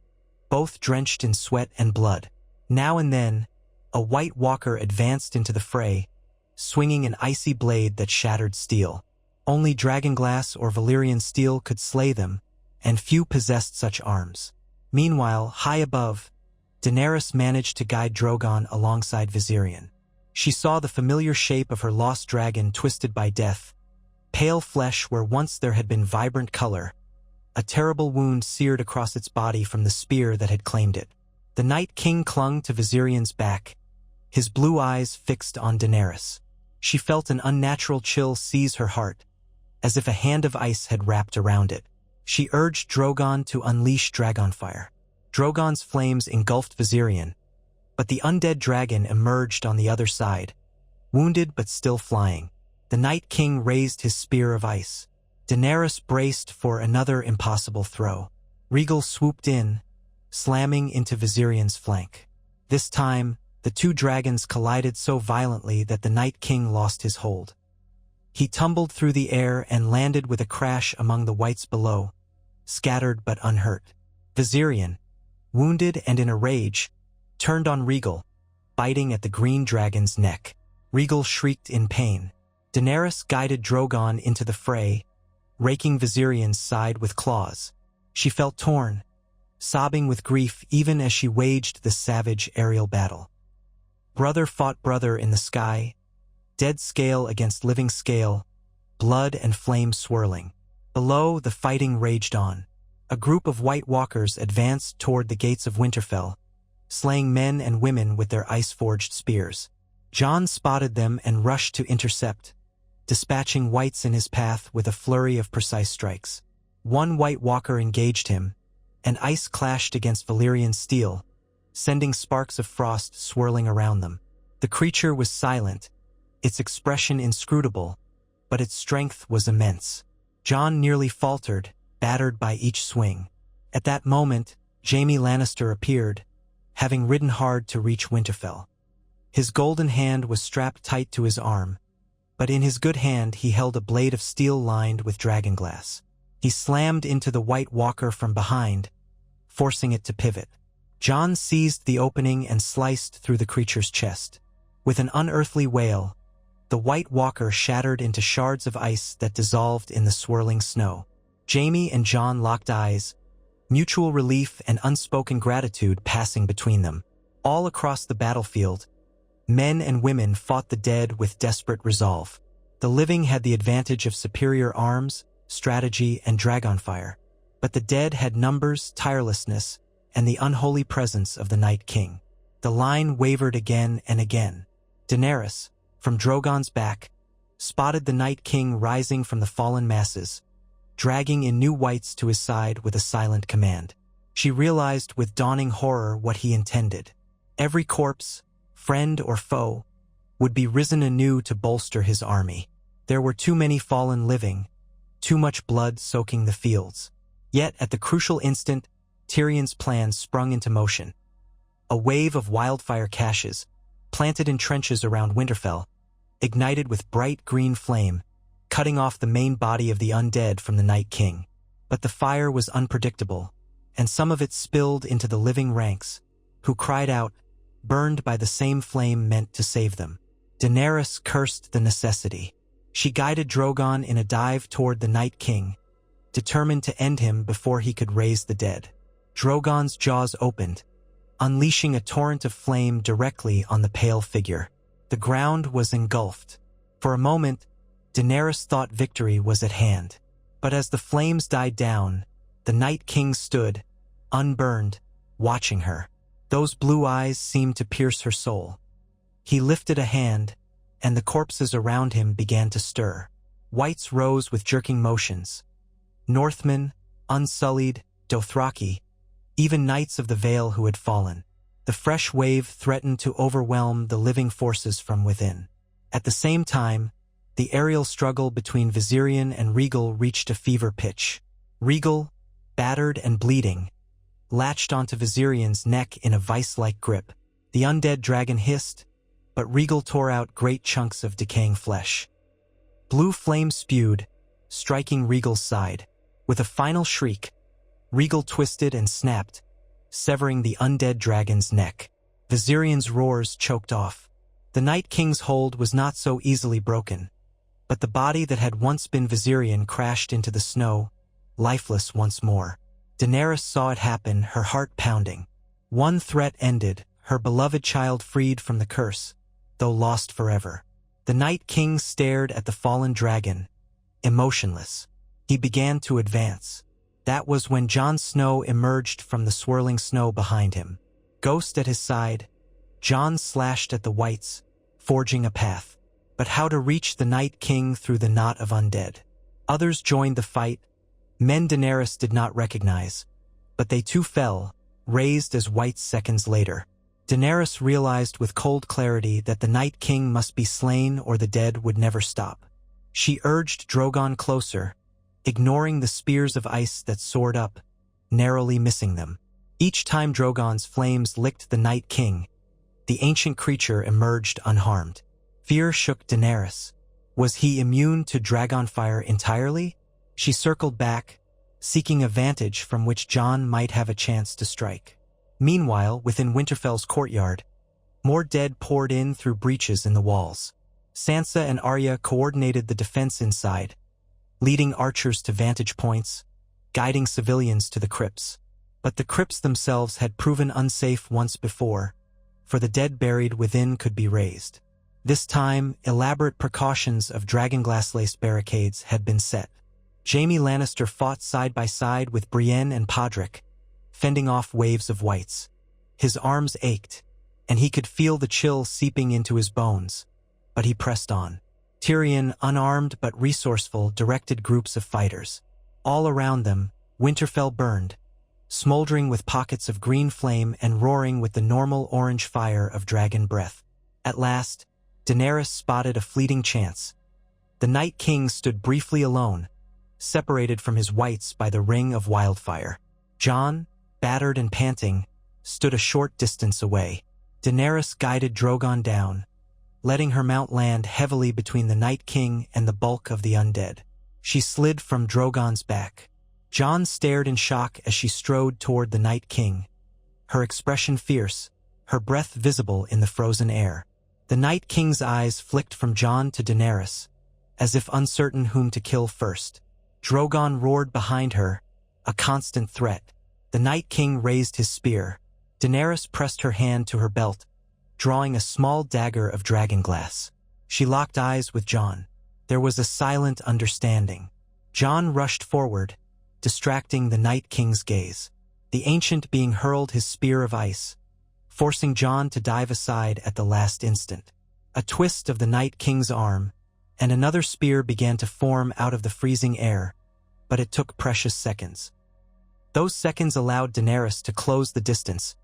both drenched in sweat and blood. Now and then, a White Walker advanced into the fray, swinging an icy blade that shattered steel. Only dragonglass or Valyrian steel could slay them, and few possessed such arms. Meanwhile, high above, Daenerys managed to guide Drogon alongside Viserion. She saw the familiar shape of her lost dragon twisted by death, pale flesh where once there had been vibrant color, a terrible wound seared across its body from the spear that had claimed it. The Night King clung to Viserion's back, his blue eyes fixed on Daenerys. She felt an unnatural chill seize her heart, as if a hand of ice had wrapped around it. She urged Drogon to unleash dragonfire. Drogon's flames engulfed Viserion, but the undead dragon emerged on the other side, wounded but still flying. The Night King raised his spear of ice. Daenerys braced for another impossible throw. Regal swooped in, slamming into Viserion's flank. This time, the two dragons collided so violently that the Night King lost his hold. He tumbled through the air and landed with a crash among the whites below, scattered but unhurt. Viserion, wounded and in a rage, turned on Regal, biting at the green dragon's neck. Regal shrieked in pain. Daenerys guided Drogon into the fray, raking Viserion's side with claws. She felt torn, sobbing with grief even as she waged the savage aerial battle. Brother fought brother in the sky, dead scale against living scale, blood and flame swirling. Below, the fighting raged on. A group of White Walkers advanced toward the gates of Winterfell, slaying men and women with their ice-forged spears. Jon spotted them and rushed to intercept, dispatching whites in his path with a flurry of precise strikes. One White Walker engaged him, and ice clashed against Valyrian steel, sending sparks of frost swirling around them. The creature was silent, its expression inscrutable, but its strength was immense. Jon nearly faltered, battered by each swing. At that moment, Jaime Lannister appeared, having ridden hard to reach Winterfell. His golden hand was strapped tight to his arm, but in his good hand he held a blade of steel lined with dragonglass. He slammed into the White Walker from behind, forcing it to pivot. Jon seized the opening and sliced through the creature's chest. With an unearthly wail, the White Walker shattered into shards of ice that dissolved in the swirling snow. Jaime and Jon locked eyes, mutual relief and unspoken gratitude passing between them. All across the battlefield, men and women fought the dead with desperate resolve. The living had the advantage of superior arms, strategy, and dragonfire, but the dead had numbers, tirelessness, and the unholy presence of the Night King. The line wavered again and again. Daenerys, from Drogon's back, spotted the Night King rising from the fallen masses, dragging in new whites to his side with a silent command. She realized with dawning horror what he intended. Every corpse, friend or foe, would be risen anew to bolster his army. There were too many fallen living, too much blood soaking the fields. Yet at the crucial instant, Tyrion's plan sprung into motion. A wave of wildfire caches, planted in trenches around Winterfell, ignited with bright green flame, cutting off the main body of the undead from the Night King. But the fire was unpredictable, and some of it spilled into the living ranks, who cried out, burned by the same flame meant to save them. Daenerys cursed the necessity. She guided Drogon in a dive toward the Night King, determined to end him before he could raise the dead. Drogon's jaws opened, unleashing a torrent of flame directly on the pale figure. The ground was engulfed. For a moment, Daenerys thought victory was at hand. But as the flames died down, the Night King stood, unburned, watching her. Those blue eyes seemed to pierce her soul. He lifted a hand, and the corpses around him began to stir. Whites rose with jerking motions. Northmen, Unsullied, Dothraki, even knights of the Vale who had fallen. The fresh wave threatened to overwhelm the living forces from within. At the same time, the aerial struggle between Viserion and Rhaegal reached a fever pitch. Rhaegal, battered and bleeding, latched onto Viserion's neck in a vice-like grip. The undead dragon hissed, but Rhaegal tore out great chunks of decaying flesh. Blue flame spewed, striking Rhaegal's side. With a final shriek, Rhaegal twisted and snapped, severing the undead dragon's neck. Viserion's roars choked off. The Night King's hold was not so easily broken, but the body that had once been Viserion crashed into the snow, lifeless once more. Daenerys saw it happen, her heart pounding. One threat ended, her beloved child freed from the curse, though lost forever. The Night King stared at the fallen dragon, emotionless. He began to advance. That was when Jon Snow emerged from the swirling snow behind him. Ghost at his side, Jon slashed at the whites, forging a path. But how to reach the Night King through the knot of undead? Others joined the fight, men Daenerys did not recognize, but they too fell, raised as whites seconds later. Daenerys realized with cold clarity that the Night King must be slain or the dead would never stop. She urged Drogon closer, ignoring the spears of ice that soared up, narrowly missing them. Each time Drogon's flames licked the Night King, the ancient creature emerged unharmed. Fear shook Daenerys. Was he immune to dragonfire entirely? She circled back, seeking a vantage from which Jon might have a chance to strike. Meanwhile, within Winterfell's courtyard, more dead poured in through breaches in the walls. Sansa and Arya coordinated the defense inside, leading archers to vantage points, guiding civilians to the crypts. But the crypts themselves had proven unsafe once before, for the dead buried within could be raised. This time, elaborate precautions of dragonglass-laced barricades had been set. Jaime Lannister fought side by side with Brienne and Podrick, fending off waves of whites. His arms ached, and he could feel the chill seeping into his bones, but he pressed on. Tyrion, unarmed but resourceful, directed groups of fighters. All around them, Winterfell burned, smoldering with pockets of green flame and roaring with the normal orange fire of dragon breath. At last, Daenerys spotted a fleeting chance. The Night King stood briefly alone, separated from his whites by the ring of wildfire. Jon, battered and panting, stood a short distance away. Daenerys guided Drogon down, letting her mount land heavily between the Night King and the bulk of the undead. She slid from Drogon's back. Jon stared in shock as she strode toward the Night King, her expression fierce, her breath visible in the frozen air. The Night King's eyes flicked from Jon to Daenerys, as if uncertain whom to kill first. Drogon roared behind her, a constant threat. The Night King raised his spear. Daenerys pressed her hand to her belt, drawing a small dagger of dragonglass. She locked eyes with Jon. There was a silent understanding. Jon rushed forward, distracting the Night King's gaze. The ancient being hurled his spear of ice, forcing Jon to dive aside at the last instant. A twist of the Night King's arm, and another spear began to form out of the freezing air, but it took precious seconds. Those seconds allowed Daenerys to close the distance,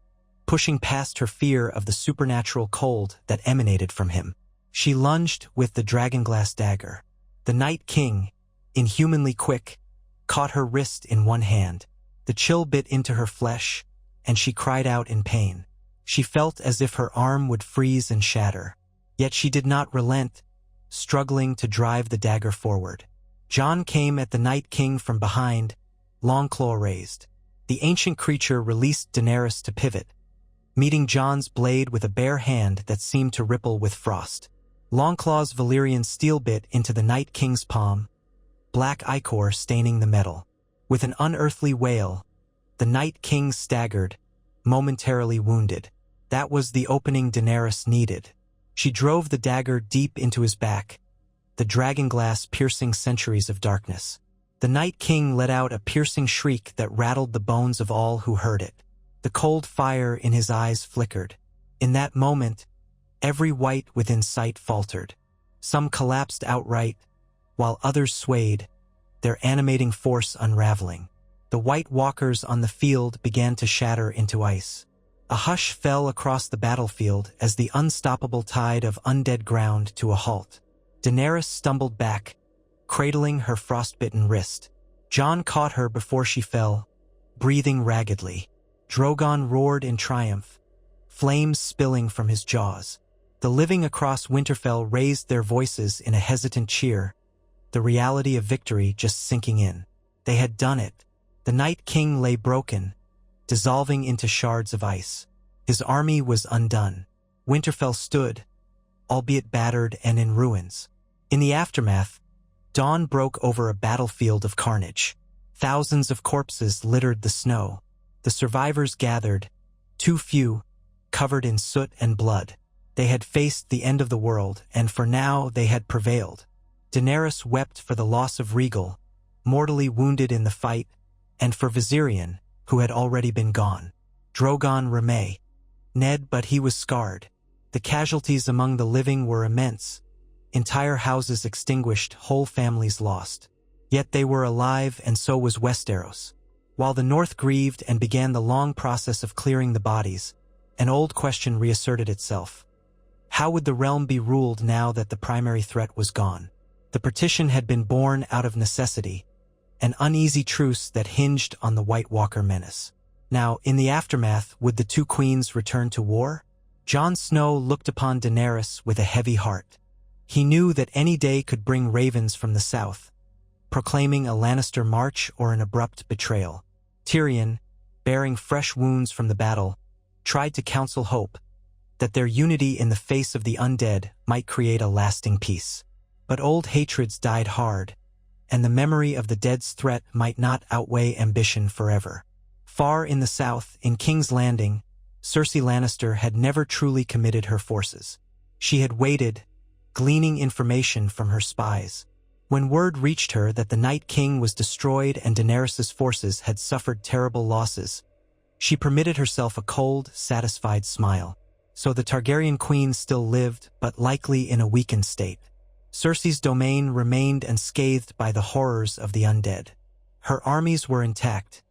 pushing past her fear of the supernatural cold that emanated from him. She lunged with the dragonglass dagger. The Night King, inhumanly quick, caught her wrist in one hand. The chill bit into her flesh, and she cried out in pain. She felt as if her arm would freeze and shatter. Yet she did not relent, struggling to drive the dagger forward. Jon came at the Night King from behind, long claw raised. The ancient creature released Daenerys to pivot, meeting Jon's blade with a bare hand that seemed to ripple with frost. Longclaw's Valyrian steel bit into the Night King's palm, black ichor staining the metal. With an unearthly wail, the Night King staggered, momentarily wounded. That was the opening Daenerys needed. She drove the dagger deep into his back, the dragonglass piercing centuries of darkness. The Night King let out a piercing shriek that rattled the bones of all who heard it. The cold fire in his eyes flickered. In that moment, every wight within sight faltered. Some collapsed outright, while others swayed, their animating force unraveling. The White Walkers on the field began to shatter into ice. A hush fell across the battlefield as the unstoppable tide of undead ground to a halt. Daenerys stumbled back, cradling her frostbitten wrist. Jon caught her before she fell, breathing raggedly. Drogon roared in triumph, flames spilling from his jaws. The living across Winterfell raised their voices in a hesitant cheer, the reality of victory just sinking in. They had done it. The Night King lay broken, dissolving into shards of ice. His army was undone. Winterfell stood, albeit battered and in ruins. In the aftermath, dawn broke over a battlefield of carnage. Thousands of corpses littered the snow. The survivors gathered, too few, covered in soot and blood. They had faced the end of the world, and for now they had prevailed. Daenerys wept for the loss of Rhaegal, mortally wounded in the fight, and for Viserion, who had already been gone. Drogon remained. Ned, but he was scarred. The casualties among the living were immense. Entire houses extinguished, whole families lost. Yet they were alive, and so was Westeros. While the North grieved and began the long process of clearing the bodies, an old question reasserted itself. How would the realm be ruled now that the primary threat was gone? The partition had been born out of necessity, an uneasy truce that hinged on the White Walker menace. Now, in the aftermath, would the two queens return to war? Jon Snow looked upon Daenerys with a heavy heart. He knew that any day could bring ravens from the south, proclaiming a Lannister march or an abrupt betrayal. Tyrion, bearing fresh wounds from the battle, tried to counsel hope that their unity in the face of the undead might create a lasting peace. But old hatreds died hard, and the memory of the dead's threat might not outweigh ambition forever. Far in the south, in King's Landing, Cersei Lannister had never truly committed her forces. She had waited, gleaning information from her spies. When word reached her that the Night King was destroyed and Daenerys' forces had suffered terrible losses, she permitted herself a cold, satisfied smile. So the Targaryen queen still lived, but likely in a weakened state. Cersei's domain remained unscathed by the horrors of the undead. Her armies were intact,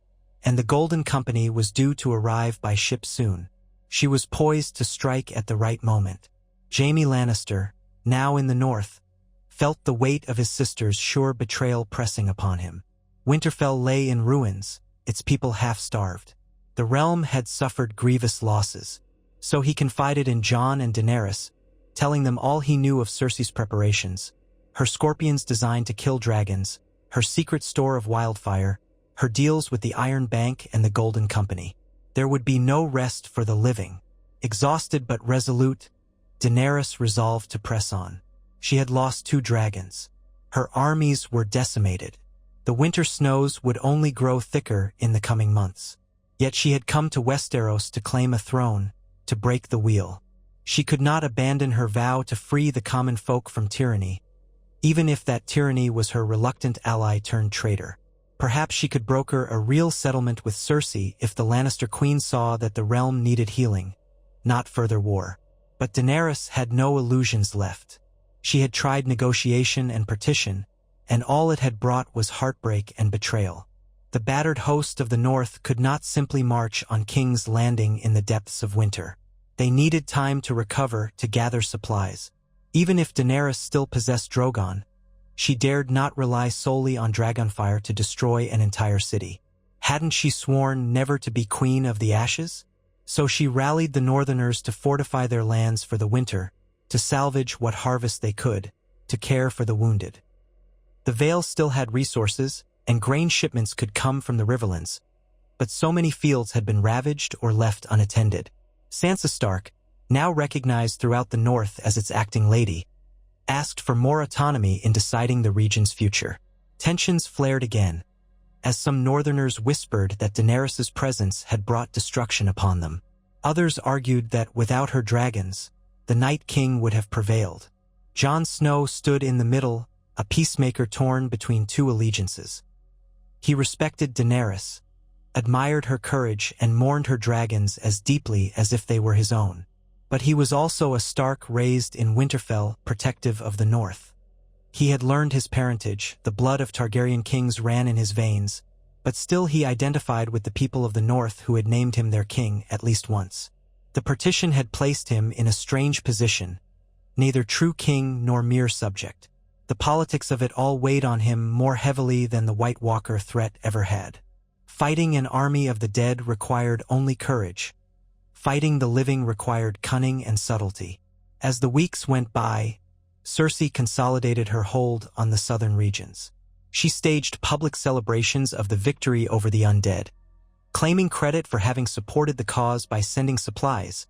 and the Golden Company was due to arrive by ship soon. She was poised to strike at the right moment. Jaime Lannister, now in the north, felt the weight of his sister's sure betrayal pressing upon him. Winterfell lay in ruins, its people half-starved. The realm had suffered grievous losses. So he confided in Jon and Daenerys, telling them all he knew of Cersei's preparations, her scorpions designed to kill dragons, her secret store of wildfire, her deals with the Iron Bank and the Golden Company. There would be no rest for the living. Exhausted but resolute, Daenerys resolved to press on. She had lost 2 dragons. Her armies were decimated. The winter snows would only grow thicker in the coming months. Yet she had come to Westeros to claim a throne, to break the wheel. She could not abandon her vow to free the common folk from tyranny, even if that tyranny was her reluctant ally turned traitor. Perhaps she could broker a real settlement with Cersei if the Lannister queen saw that the realm needed healing, not further war. But Daenerys had no illusions left. She had tried negotiation and partition, and all it had brought was heartbreak and betrayal. The battered host of the North could not simply march on King's Landing in the depths of winter. They needed time to recover, to gather supplies. Even if Daenerys still possessed Drogon, she dared not rely solely on dragonfire to destroy an entire city. Hadn't she sworn never to be Queen of the Ashes? So she rallied the Northerners to fortify their lands for the winter, to salvage what harvest they could, to care for the wounded. The Vale still had resources, and grain shipments could come from the riverlands, but so many fields had been ravaged or left unattended. Sansa Stark, now recognized throughout the North as its acting lady, asked for more autonomy in deciding the region's future. Tensions flared again, as some Northerners whispered that Daenerys' presence had brought destruction upon them. Others argued that without her dragons, the Night King would have prevailed. Jon Snow stood in the middle, a peacemaker torn between 2 allegiances. He respected Daenerys, admired her courage, and mourned her dragons as deeply as if they were his own. But he was also a Stark raised in Winterfell, protective of the North. He had learned his parentage, the blood of Targaryen kings ran in his veins, but still he identified with the people of the North who had named him their king at least once. The partition had placed him in a strange position, neither true king nor mere subject. The politics of it all weighed on him more heavily than the White Walker threat ever had. Fighting an army of the dead required only courage. Fighting the living required cunning and subtlety. As the weeks went by, Cersei consolidated her hold on the southern regions. She staged public celebrations of the victory over the undead, claiming credit for having supported the cause by sending supplies,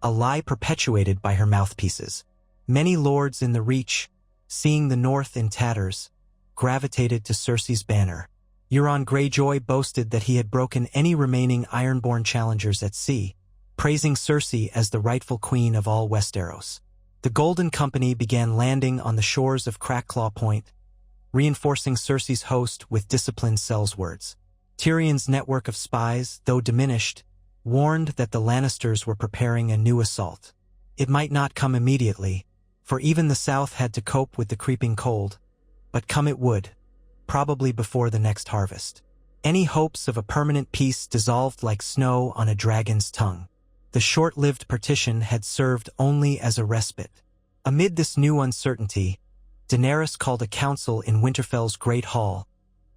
a lie perpetuated by her mouthpieces. Many lords in the Reach, seeing the North in tatters, gravitated to Cersei's banner. Euron Greyjoy boasted that he had broken any remaining Ironborn challengers at sea, praising Cersei as the rightful queen of all Westeros. The Golden Company began landing on the shores of Crackclaw Point, reinforcing Cersei's host with disciplined sellswords. Tyrion's network of spies, though diminished, warned that the Lannisters were preparing a new assault. It might not come immediately, for even the South had to cope with the creeping cold, but come it would, probably before the next harvest. Any hopes of a permanent peace dissolved like snow on a dragon's tongue. The short-lived partition had served only as a respite. Amid this new uncertainty, Daenerys called a council in Winterfell's great hall,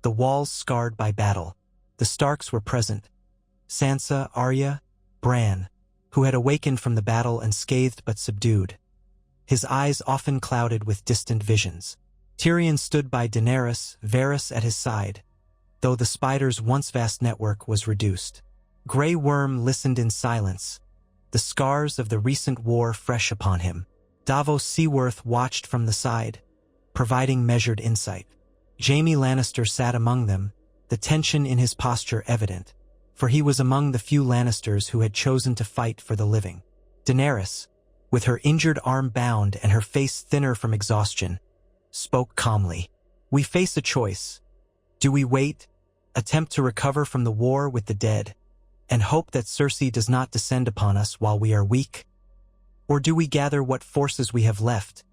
the walls scarred by battle. The Starks were present. Sansa, Arya, Bran, who had awakened from the battle unscathed but subdued, his eyes often clouded with distant visions. Tyrion stood by Daenerys, Varys at his side, though the spider's once vast network was reduced. Grey Worm listened in silence, the scars of the recent war fresh upon him. Davos Seaworth watched from the side, providing measured insight. Jaime Lannister sat among them, the tension in his posture evident, for he was among the few Lannisters who had chosen to fight for the living. Daenerys, with her injured arm bound and her face thinner from exhaustion, spoke calmly. "We face a choice. Do we wait, attempt to recover from the war with the dead, and hope that Cersei does not descend upon us while we are weak? Or do we gather what forces we have left,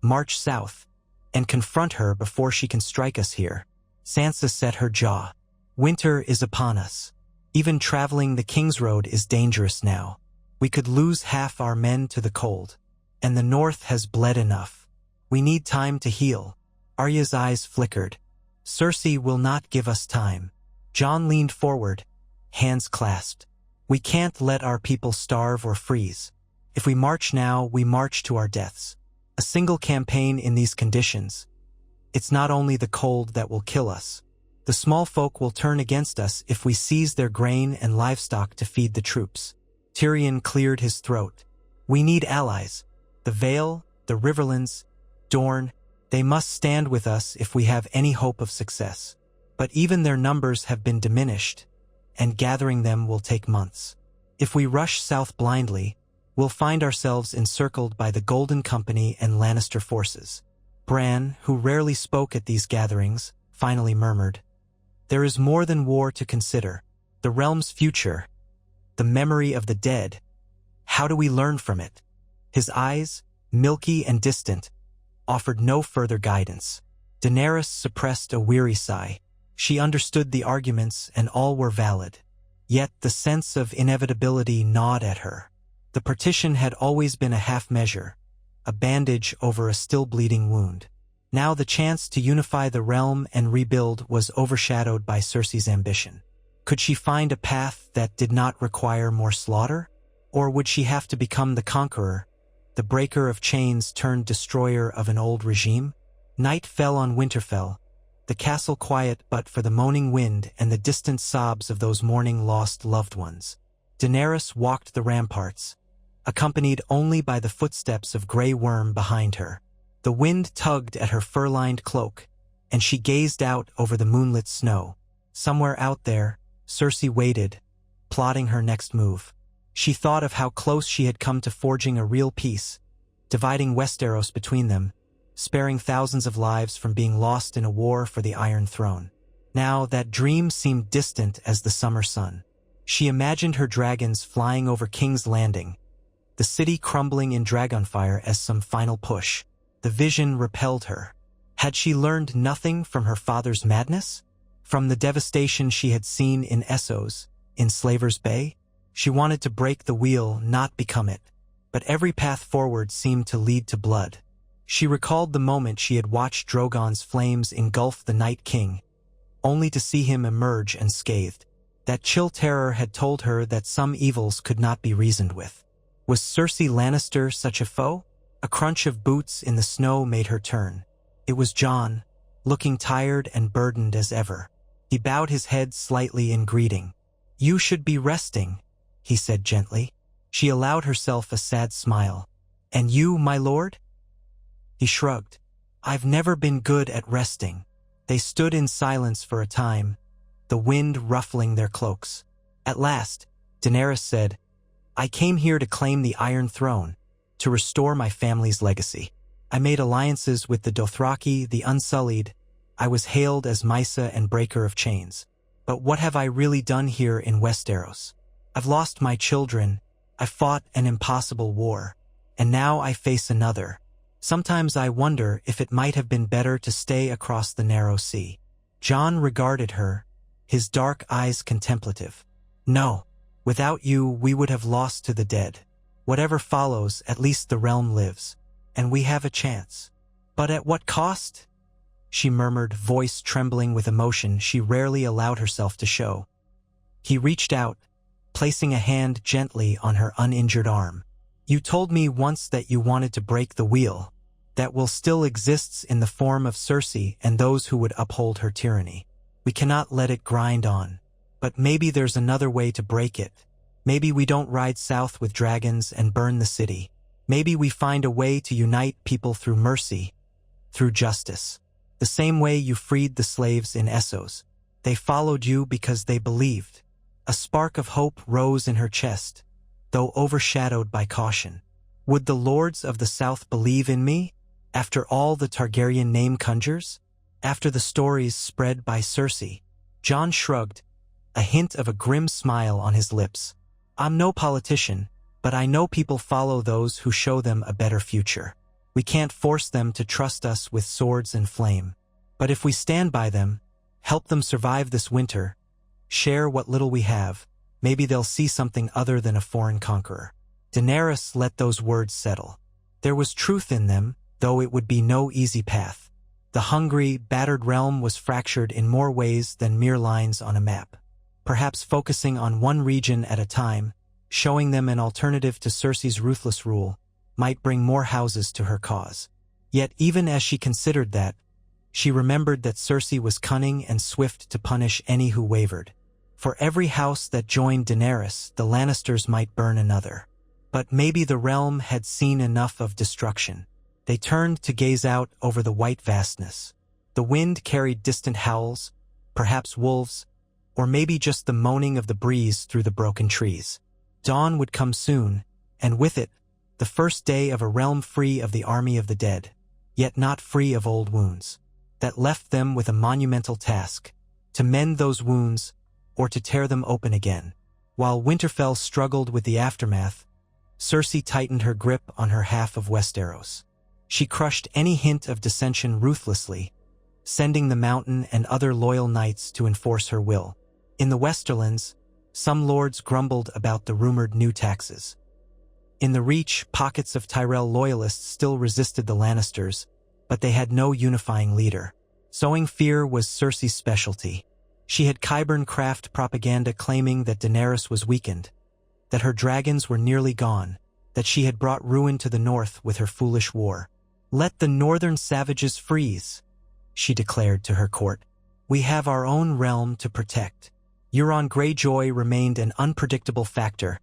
march south, and confront her before she can strike us here?" Sansa set her jaw. "Winter is upon us. Even traveling the King's Road is dangerous now. We could lose half our men to the cold, and the North has bled enough. We need time to heal." Arya's eyes flickered. "Cersei will not give us time." Jon leaned forward, hands clasped. We can't let our people starve or freeze. If we march now, we march to our deaths. A single campaign in these conditions. It's not only the cold that will kill us. The small folk will turn against us if we seize their grain and livestock to feed the troops. Tyrion cleared his throat. We need allies. The Vale, the Riverlands, Dorne, they must stand with us if we have any hope of success. But even their numbers have been diminished, and gathering them will take months. If we rush south blindly, we'll find ourselves encircled by the Golden Company and Lannister forces. Bran, who rarely spoke at these gatherings, finally murmured, "There is more than war to consider. The realm's future, the memory of the dead. How do we learn from it?" His eyes, milky and distant, offered no further guidance. Daenerys suppressed a weary sigh. She understood the arguments and all were valid. Yet the sense of inevitability gnawed at her. The partition had always been a half measure, a bandage over a still bleeding wound. Now the chance to unify the realm and rebuild was overshadowed by Cersei's ambition. Could she find a path that did not require more slaughter? Or would she have to become the conqueror, the breaker of chains turned destroyer of an old regime? Night fell on Winterfell, the castle quiet but for the moaning wind and the distant sobs of those mourning lost loved ones. Daenerys walked the ramparts, accompanied only by the footsteps of Grey Worm behind her. The wind tugged at her fur-lined cloak, and she gazed out over the moonlit snow. Somewhere out there, Cersei waited, plotting her next move. She thought of how close she had come to forging a real peace, dividing Westeros between them, sparing thousands of lives from being lost in a war for the Iron Throne. Now that dream seemed distant as the summer sun. She imagined her dragons flying over King's Landing, the city crumbling in dragonfire as some final push. The vision repelled her. Had she learned nothing from her father's madness? From the devastation she had seen in Essos, in Slaver's Bay? She wanted to break the wheel, not become it. But every path forward seemed to lead to blood. She recalled the moment she had watched Drogon's flames engulf the Night King, only to see him emerge unscathed. That chill terror had told her that some evils could not be reasoned with. Was Cersei Lannister such a foe? A crunch of boots in the snow made her turn. It was Jon, looking tired and burdened as ever. He bowed his head slightly in greeting. "You should be resting," he said gently. She allowed herself a sad smile. "And you, my lord?" He shrugged. "I've never been good at resting." They stood in silence for a time, the wind ruffling their cloaks. At last, Daenerys said, "I came here to claim the Iron Throne, to restore my family's legacy. I made alliances with the Dothraki, the Unsullied. I was hailed as Mysa and Breaker of Chains. But what have I really done here in Westeros? I've lost my children, I fought an impossible war, and now I face another. Sometimes I wonder if it might have been better to stay across the narrow sea." Jon regarded her, his dark eyes contemplative. "No, without you we would have lost to the dead. Whatever follows, at least the realm lives, and we have a chance. But at what cost?" she murmured, voice trembling with emotion she rarely allowed herself to show. He reached out, placing a hand gently on her uninjured arm. "You told me once that you wanted to break the wheel, that will still exists in the form of Cersei and those who would uphold her tyranny. We cannot let it grind on. But maybe there's another way to break it. Maybe we don't ride south with dragons and burn the city. Maybe we find a way to unite people through mercy, through justice. The same way you freed the slaves in Essos. They followed you because they believed." A spark of hope rose in her chest, though overshadowed by caution. "Would the lords of the South believe in me? After all the Targaryen name conjures? After the stories spread by Cersei?" Jon shrugged, a hint of a grim smile on his lips. "I'm no politician, but I know people follow those who show them a better future. We can't force them to trust us with swords and flame. But if we stand by them, help them survive this winter, share what little we have, maybe they'll see something other than a foreign conqueror." Daenerys let those words settle. There was truth in them, though it would be no easy path. The hungry, battered realm was fractured in more ways than mere lines on a map. perhaps focusing on one region at a time, showing them an alternative to Cersei's ruthless rule, might bring more houses to her cause. Yet even as she considered that, she remembered that Cersei was cunning and swift to punish any who wavered. For every house that joined Daenerys, the Lannisters might burn another. But maybe the realm had seen enough of destruction. They turned to gaze out over the white vastness. The wind carried distant howls, perhaps wolves, or maybe just the moaning of the breeze through the broken trees. Dawn would come soon, and with it, the first day of a realm free of the army of the dead, yet not free of old wounds. That left them with a monumental task, to mend those wounds, or to tear them open again. While Winterfell struggled with the aftermath, Cersei tightened her grip on her half of Westeros. She crushed any hint of dissension ruthlessly, sending the Mountain and other loyal knights to enforce her will. In the Westerlands, some lords grumbled about the rumored new taxes. In the Reach, pockets of Tyrell loyalists still resisted the Lannisters, but they had no unifying leader. Sowing fear was Cersei's specialty. She had Qyburn craft propaganda claiming that Daenerys was weakened, that her dragons were nearly gone, that she had brought ruin to the north with her foolish war. "Let the northern savages freeze," she declared to her court. "We have our own realm to protect." Euron Greyjoy remained an unpredictable factor,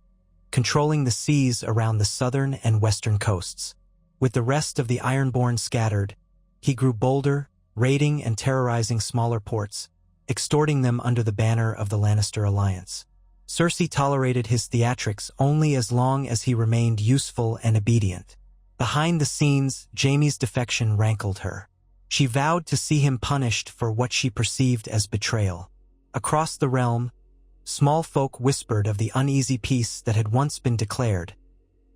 controlling the seas around the southern and western coasts. With the rest of the Ironborn scattered, he grew bolder, raiding and terrorizing smaller ports, extorting them under the banner of the Lannister alliance. Cersei tolerated his theatrics only as long as he remained useful and obedient. Behind the scenes, Jaime's defection rankled her. She vowed to see him punished for what she perceived as betrayal. Across the realm, small folk whispered of the uneasy peace that had once been declared,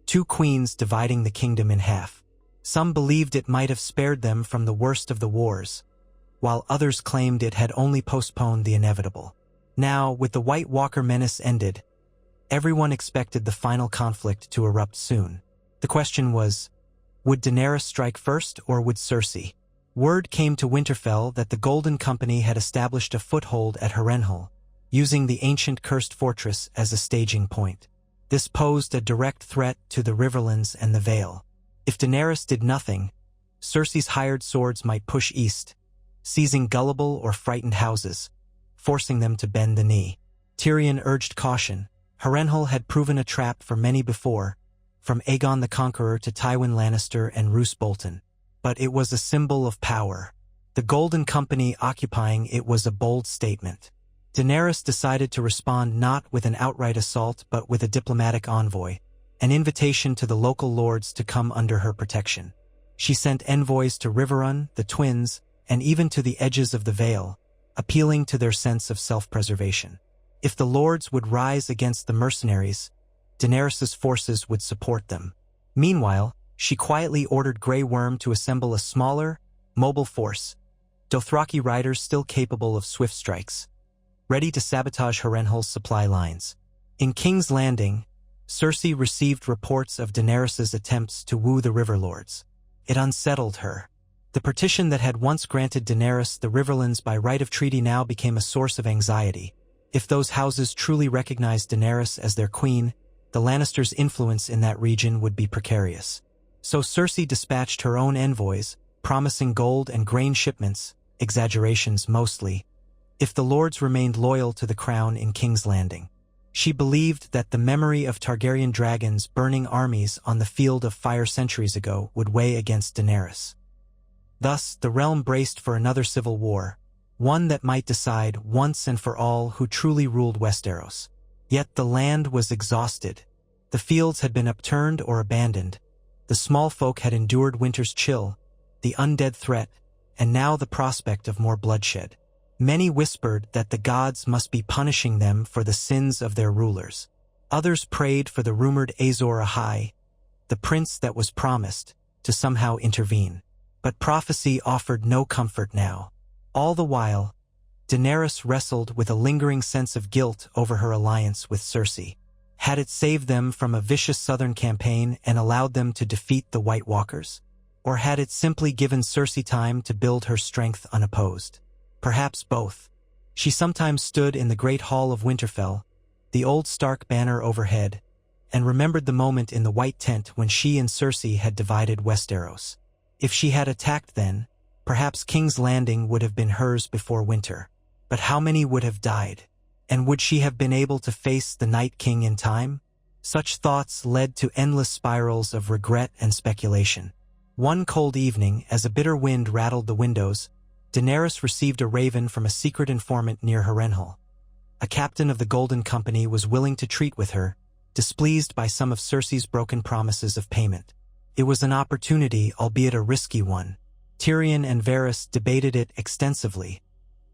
two queens dividing the kingdom in half. Some believed it might have spared them from the worst of the wars, while others claimed it had only postponed the inevitable. Now, with the White Walker menace ended, everyone expected the final conflict to erupt soon. The question was, would Daenerys strike first or would Cersei? Word came to Winterfell that the Golden Company had established a foothold at Harrenhal, using the ancient cursed fortress as a staging point. This posed a direct threat to the Riverlands and the Vale. If Daenerys did nothing, Cersei's hired swords might push east, seizing gullible or frightened houses, forcing them to bend the knee. Tyrion urged caution. Harrenhal had proven a trap for many before, from Aegon the Conqueror to Tywin Lannister and Roose Bolton. But it was a symbol of power. The Golden Company occupying it was a bold statement. Daenerys decided to respond not with an outright assault but with a diplomatic envoy, an invitation to the local lords to come under her protection. She sent envoys to Riverrun, the Twins, and even to the edges of the Vale, appealing to their sense of self-preservation. If the lords would rise against the mercenaries, Daenerys' forces would support them. Meanwhile, she quietly ordered Grey Worm to assemble a smaller, mobile force, Dothraki riders still capable of swift strikes, ready to sabotage Harrenhal's supply lines. In King's Landing, Cersei received reports of Daenerys' attempts to woo the River Lords. It unsettled her. The partition that had once granted Daenerys the Riverlands by right of treaty now became a source of anxiety. If those houses truly recognized Daenerys as their queen, the Lannisters' influence in that region would be precarious. So Cersei dispatched her own envoys, promising gold and grain shipments, exaggerations mostly, if the lords remained loyal to the crown in King's Landing. She believed that the memory of Targaryen dragons burning armies on the field of fire centuries ago would weigh against Daenerys. Thus, the realm braced for another civil war, one that might decide once and for all who truly ruled Westeros. Yet the land was exhausted. The fields had been upturned or abandoned. The small folk had endured winter's chill, the undead threat, and now the prospect of more bloodshed. Many whispered that the gods must be punishing them for the sins of their rulers. Others prayed for the rumored Azor Ahai, the prince that was promised, to somehow intervene. But prophecy offered no comfort now. All the while, Daenerys wrestled with a lingering sense of guilt over her alliance with Cersei. Had it saved them from a vicious southern campaign and allowed them to defeat the White Walkers? Or had it simply given Cersei time to build her strength unopposed? Perhaps both. She sometimes stood in the great hall of Winterfell, the old Stark banner overhead, and remembered the moment in the white tent when she and Cersei had divided Westeros. If she had attacked then, perhaps King's Landing would have been hers before winter. But how many would have died? And would she have been able to face the Night King in time? Such thoughts led to endless spirals of regret and speculation. One cold evening, as a bitter wind rattled the windows, Daenerys received a raven from a secret informant near Harrenhal. A captain of the Golden Company was willing to treat with her, displeased by some of Cersei's broken promises of payment. It was an opportunity, albeit a risky one. Tyrion and Varys debated it extensively,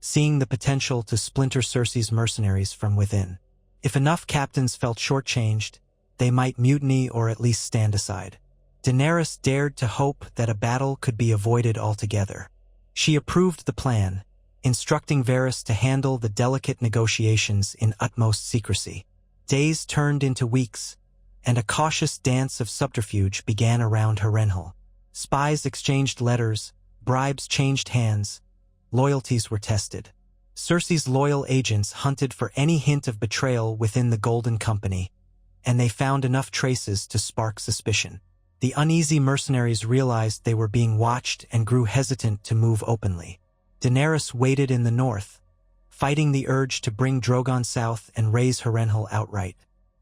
seeing the potential to splinter Cersei's mercenaries from within. If enough captains felt shortchanged, they might mutiny or at least stand aside. Daenerys dared to hope that a battle could be avoided altogether. She approved the plan, instructing Varys to handle the delicate negotiations in utmost secrecy. Days turned into weeks, and a cautious dance of subterfuge began around Harrenhal. Spies exchanged letters, bribes changed hands, loyalties were tested. Cersei's loyal agents hunted for any hint of betrayal within the Golden Company, and they found enough traces to spark suspicion. The uneasy mercenaries realized they were being watched and grew hesitant to move openly. Daenerys waited in the north, fighting the urge to bring Drogon south and raise Harrenhal outright.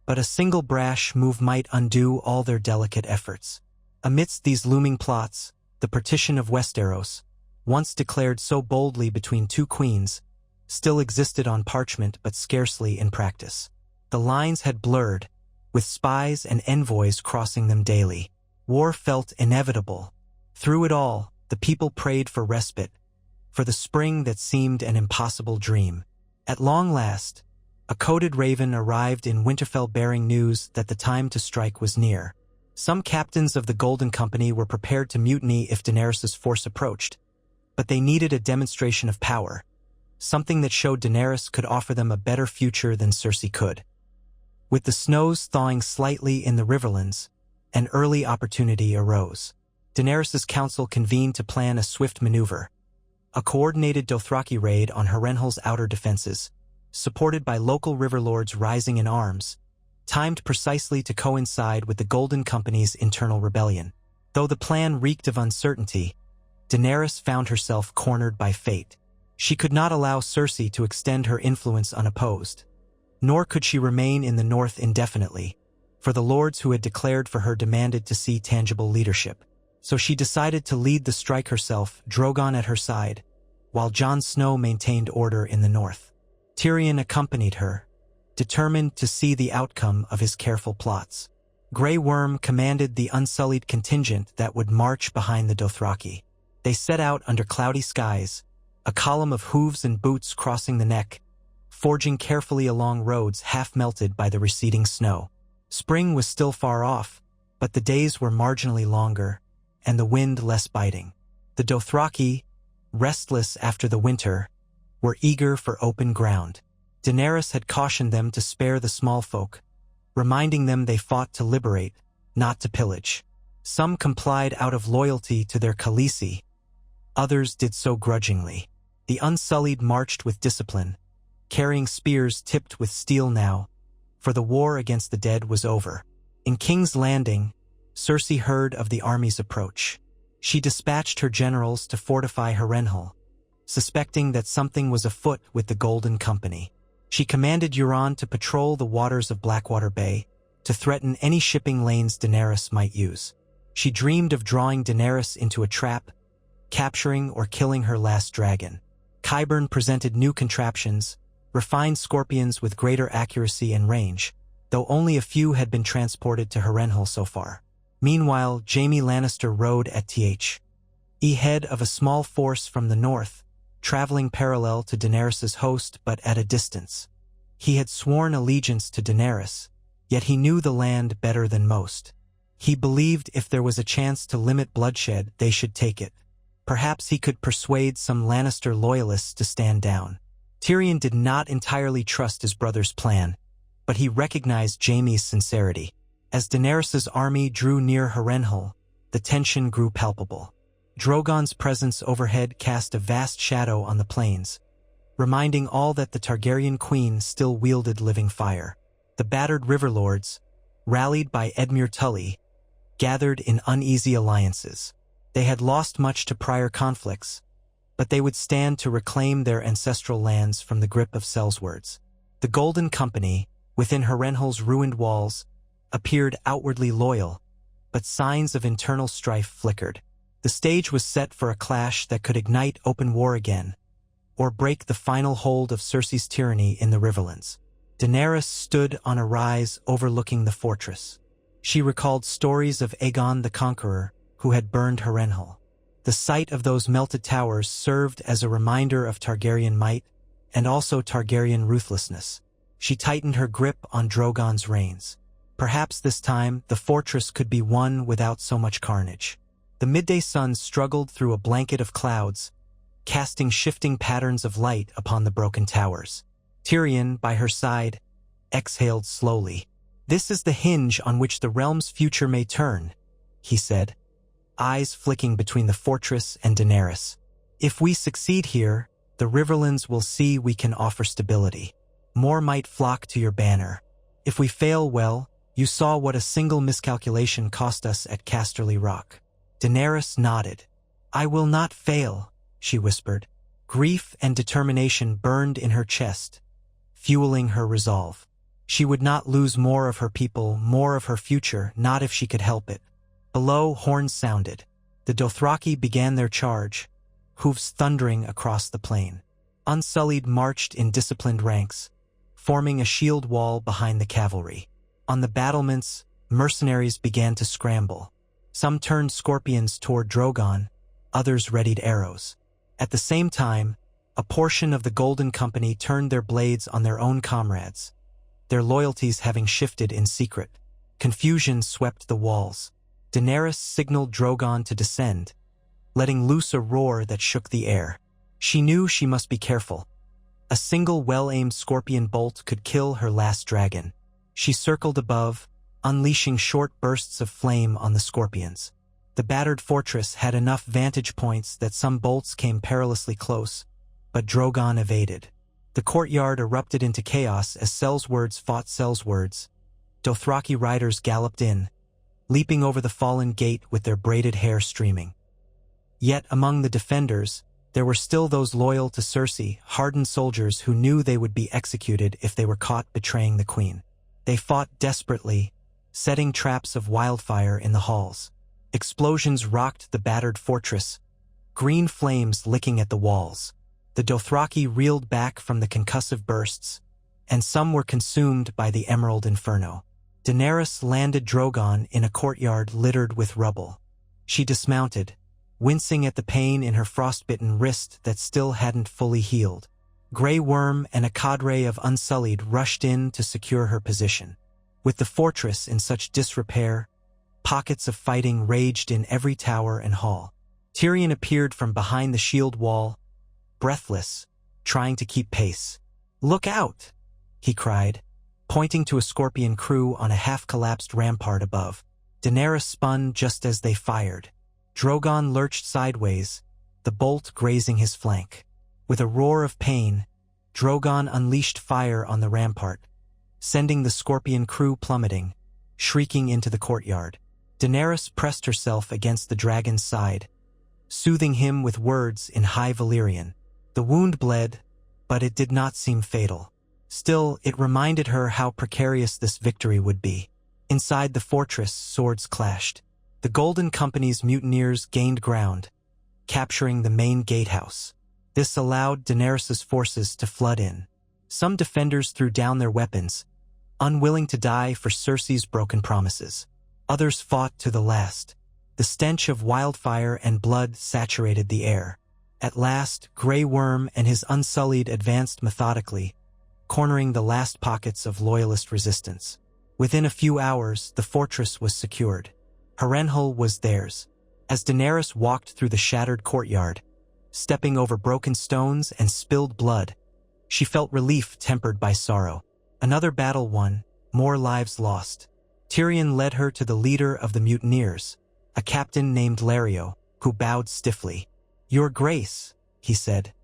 But a single brash move might undo all their delicate efforts. Amidst these looming plots, the partition of Westeros, once declared so boldly between two queens, still existed on parchment but scarcely in practice. The lines had blurred, with spies and envoys crossing them daily. War felt inevitable. Through it all, the people prayed for respite, for the spring that seemed an impossible dream. At long last, a coated raven arrived in Winterfell bearing news that the time to strike was near. Some captains of the Golden Company were prepared to mutiny if Daenerys' force approached, but they needed a demonstration of power, something that showed Daenerys could offer them a better future than Cersei could. With the snows thawing slightly in the Riverlands, an early opportunity arose. Daenerys' council convened to plan a swift maneuver, a coordinated Dothraki raid on Harrenhal's outer defenses, supported by local river lords rising in arms, timed precisely to coincide with the Golden Company's internal rebellion. Though the plan reeked of uncertainty, Daenerys found herself cornered by fate. She could not allow Cersei to extend her influence unopposed, nor could she remain in the north indefinitely, for the lords who had declared for her demanded to see tangible leadership. So she decided to lead the strike herself, Drogon at her side, while Jon Snow maintained order in the north. Tyrion accompanied her, determined to see the outcome of his careful plots. Grey Worm commanded the unsullied contingent that would march behind the Dothraki. They set out under cloudy skies, a column of hooves and boots crossing the neck, forging carefully along roads half-melted by the receding snow. Spring was still far off, but the days were marginally longer, and the wind less biting. The Dothraki, restless after the winter, were eager for open ground. Daenerys had cautioned them to spare the small folk, reminding them they fought to liberate, not to pillage. Some complied out of loyalty to their Khaleesi, others did so grudgingly. The unsullied marched with discipline, carrying spears tipped with steel now, for the war against the dead was over. In King's Landing, Cersei heard of the army's approach. She dispatched her generals to fortify Harrenhal, suspecting that something was afoot with the Golden Company. She commanded Euron to patrol the waters of Blackwater Bay, to threaten any shipping lanes Daenerys might use. She dreamed of drawing Daenerys into a trap, capturing or killing her last dragon. Qyburn presented new contraptions, refined scorpions with greater accuracy and range, though only a few had been transported to Harrenhal so far. Meanwhile, Jaime Lannister rode at the head of a small force from the north, traveling parallel to Daenerys' host but at a distance. He had sworn allegiance to Daenerys, yet he knew the land better than most. He believed if there was a chance to limit bloodshed, they should take it. Perhaps he could persuade some Lannister loyalists to stand down. Tyrion did not entirely trust his brother's plan, but he recognized Jaime's sincerity. As Daenerys' army drew near Harrenhal, the tension grew palpable. Drogon's presence overhead cast a vast shadow on the plains, reminding all that the Targaryen queen still wielded living fire. The battered river lords, rallied by Edmure Tully, gathered in uneasy alliances. They had lost much to prior conflicts, but they would stand to reclaim their ancestral lands from the grip of Sellswords. The Golden Company, within Harrenhal's ruined walls, appeared outwardly loyal, but signs of internal strife flickered. The stage was set for a clash that could ignite open war again, or break the final hold of Cersei's tyranny in the Riverlands. Daenerys stood on a rise overlooking the fortress. She recalled stories of Aegon the Conqueror, who had burned Harrenhal. The sight of those melted towers served as a reminder of Targaryen might and also Targaryen ruthlessness. She tightened her grip on Drogon's reins. Perhaps this time the fortress could be won without so much carnage. The midday sun struggled through a blanket of clouds, casting shifting patterns of light upon the broken towers. Tyrion, by her side, exhaled slowly. "This is the hinge on which the realm's future may turn," he said, eyes flicking between the fortress and Daenerys. "If we succeed here, the Riverlands will see we can offer stability. More might flock to your banner. If we fail, well, you saw what a single miscalculation cost us at Casterly Rock." Daenerys nodded. "I will not fail," she whispered. Grief and determination burned in her chest, fueling her resolve. She would not lose more of her people, more of her future, not if she could help it. Below, horns sounded. The Dothraki began their charge, hoofs thundering across the plain. Unsullied marched in disciplined ranks, forming a shield wall behind the cavalry. On the battlements, mercenaries began to scramble. Some turned scorpions toward Drogon, others readied arrows. At the same time, a portion of the Golden Company turned their blades on their own comrades, their loyalties having shifted in secret. Confusion swept the walls. Daenerys signaled Drogon to descend, letting loose a roar that shook the air. She knew she must be careful. A single well-aimed scorpion bolt could kill her last dragon. She circled above, unleashing short bursts of flame on the scorpions. The battered fortress had enough vantage points that some bolts came perilously close, but Drogon evaded. The courtyard erupted into chaos as Sellswords fought Sellswords. Dothraki riders galloped in, leaping over the fallen gate with their braided hair streaming. Yet among the defenders, there were still those loyal to Cersei, hardened soldiers who knew they would be executed if they were caught betraying the queen. They fought desperately, setting traps of wildfire in the halls. Explosions rocked the battered fortress, green flames licking at the walls. The Dothraki reeled back from the concussive bursts, and some were consumed by the Emerald Inferno. Daenerys landed Drogon in a courtyard littered with rubble. She dismounted, wincing at the pain in her frostbitten wrist that still hadn't fully healed. Grey Worm and a cadre of Unsullied rushed in to secure her position. With the fortress in such disrepair, pockets of fighting raged in every tower and hall. Tyrion appeared from behind the shield wall, breathless, trying to keep pace. "Look out!" he cried, pointing to a scorpion crew on a half-collapsed rampart above. Daenerys spun just as they fired. Drogon lurched sideways, the bolt grazing his flank. With a roar of pain, Drogon unleashed fire on the rampart, sending the scorpion crew plummeting, shrieking into the courtyard. Daenerys pressed herself against the dragon's side, soothing him with words in High Valyrian. The wound bled, but it did not seem fatal. Still, it reminded her how precarious this victory would be. Inside the fortress, swords clashed. The Golden Company's mutineers gained ground, capturing the main gatehouse. This allowed Daenerys' forces to flood in. Some defenders threw down their weapons, unwilling to die for Cersei's broken promises. Others fought to the last. The stench of wildfire and blood saturated the air. At last, Grey Worm and his Unsullied advanced methodically, cornering the last pockets of loyalist resistance. Within a few hours, the fortress was secured. Harrenhal was theirs. As Daenerys walked through the shattered courtyard, stepping over broken stones and spilled blood, she felt relief tempered by sorrow. Another battle won, more lives lost. Tyrion led her to the leader of the mutineers, a captain named Lario, who bowed stiffly. "Your Grace," he said,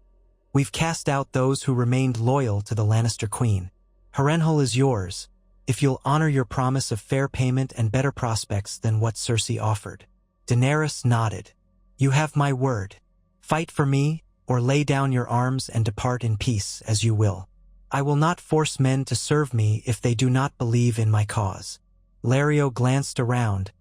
We've cast out those who remained loyal to the Lannister queen. Harrenhal is yours, if you'll honor your promise of fair payment and better prospects than what Cersei offered." Daenerys nodded. "You have my word. Fight for me, or lay down your arms and depart in peace, as you will. I will not force men to serve me if they do not believe in my cause." Lario glanced around,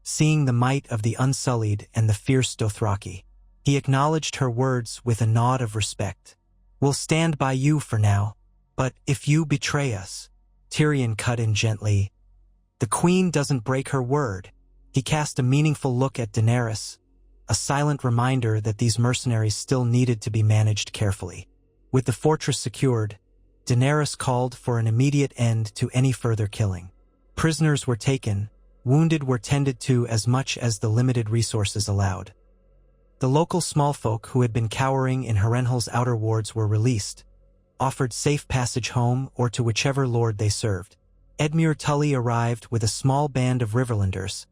seeing the might of the Unsullied and the fierce Dothraki. He acknowledged her words with a nod of respect. "We'll stand by you for now, but if you betray us," Tyrion cut in gently. "The queen doesn't break her word." He cast a meaningful look at Daenerys, a silent reminder that these mercenaries still needed to be managed carefully. With the fortress secured, Daenerys called for an immediate end to any further killing. Prisoners were taken, wounded were tended to as much as the limited resources allowed. The local smallfolk who had been cowering in Harrenhal's outer wards were released, offered safe passage home or to whichever lord they served. Edmure Tully arrived with a small band of Riverlanders,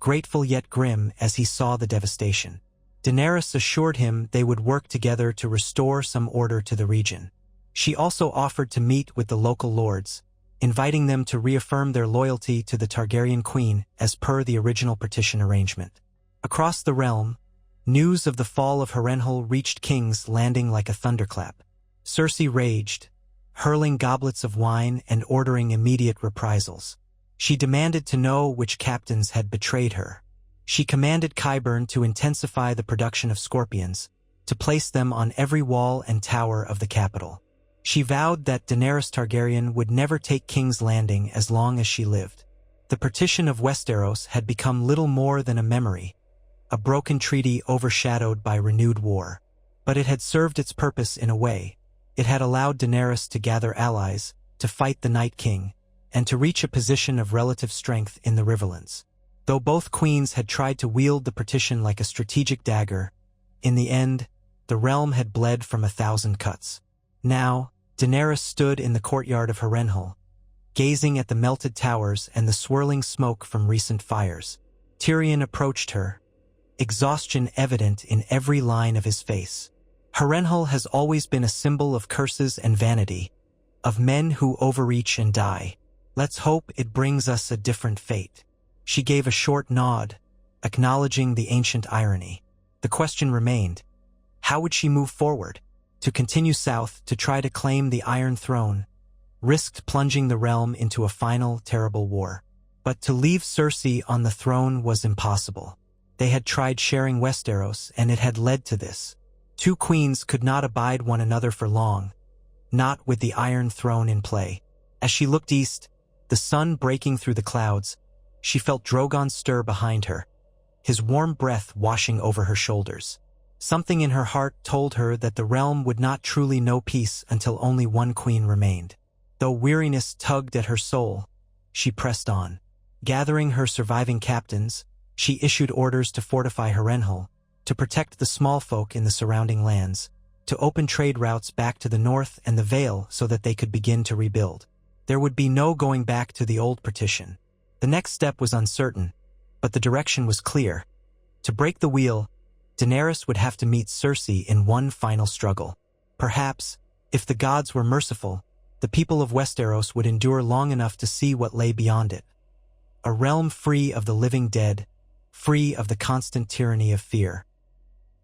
grateful yet grim as he saw the devastation. Daenerys assured him they would work together to restore some order to the region. She also offered to meet with the local lords, inviting them to reaffirm their loyalty to the Targaryen queen as per the original partition arrangement. Across the realm, news of the fall of Harrenhal reached King's Landing like a thunderclap. Cersei raged, hurling goblets of wine and ordering immediate reprisals. She demanded to know which captains had betrayed her. She commanded Qyburn to intensify the production of scorpions, to place them on every wall and tower of the capital. She vowed that Daenerys Targaryen would never take King's Landing as long as she lived. The partition of Westeros had become little more than a memory, a broken treaty overshadowed by renewed war. But it had served its purpose in a way. It had allowed Daenerys to gather allies, to fight the Night King, and to reach a position of relative strength in the Riverlands. Though both queens had tried to wield the partition like a strategic dagger, in the end, the realm had bled from 1,000 cuts. Now, Daenerys stood in the courtyard of Harrenhal, gazing at the melted towers and the swirling smoke from recent fires. Tyrion approached her, exhaustion evident in every line of his face. Harrenhal has always been a symbol of curses and vanity, of men who overreach and die. Let's hope it brings us a different fate. She gave a short nod, acknowledging the ancient irony. The question remained, how would she move forward? To continue south to try to claim the Iron Throne, risked plunging the realm into a final, terrible war. But to leave Cersei on the throne was impossible. They had tried sharing Westeros, and it had led to this. Two queens could not abide one another for long, not with the Iron Throne in play. As she looked east, the sun breaking through the clouds, she felt Drogon stir behind her, his warm breath washing over her shoulders. Something in her heart told her that the realm would not truly know peace until only one queen remained. Though weariness tugged at her soul, she pressed on. Gathering her surviving captains, she issued orders to fortify Harrenhal, to protect the small folk in the surrounding lands, to open trade routes back to the north and the Vale so that they could begin to rebuild. There would be no going back to the old partition. The next step was uncertain, but the direction was clear. To break the wheel, Daenerys would have to meet Cersei in one final struggle. Perhaps, if the gods were merciful, the people of Westeros would endure long enough to see what lay beyond it. A realm free of the living dead, free of the constant tyranny of fear.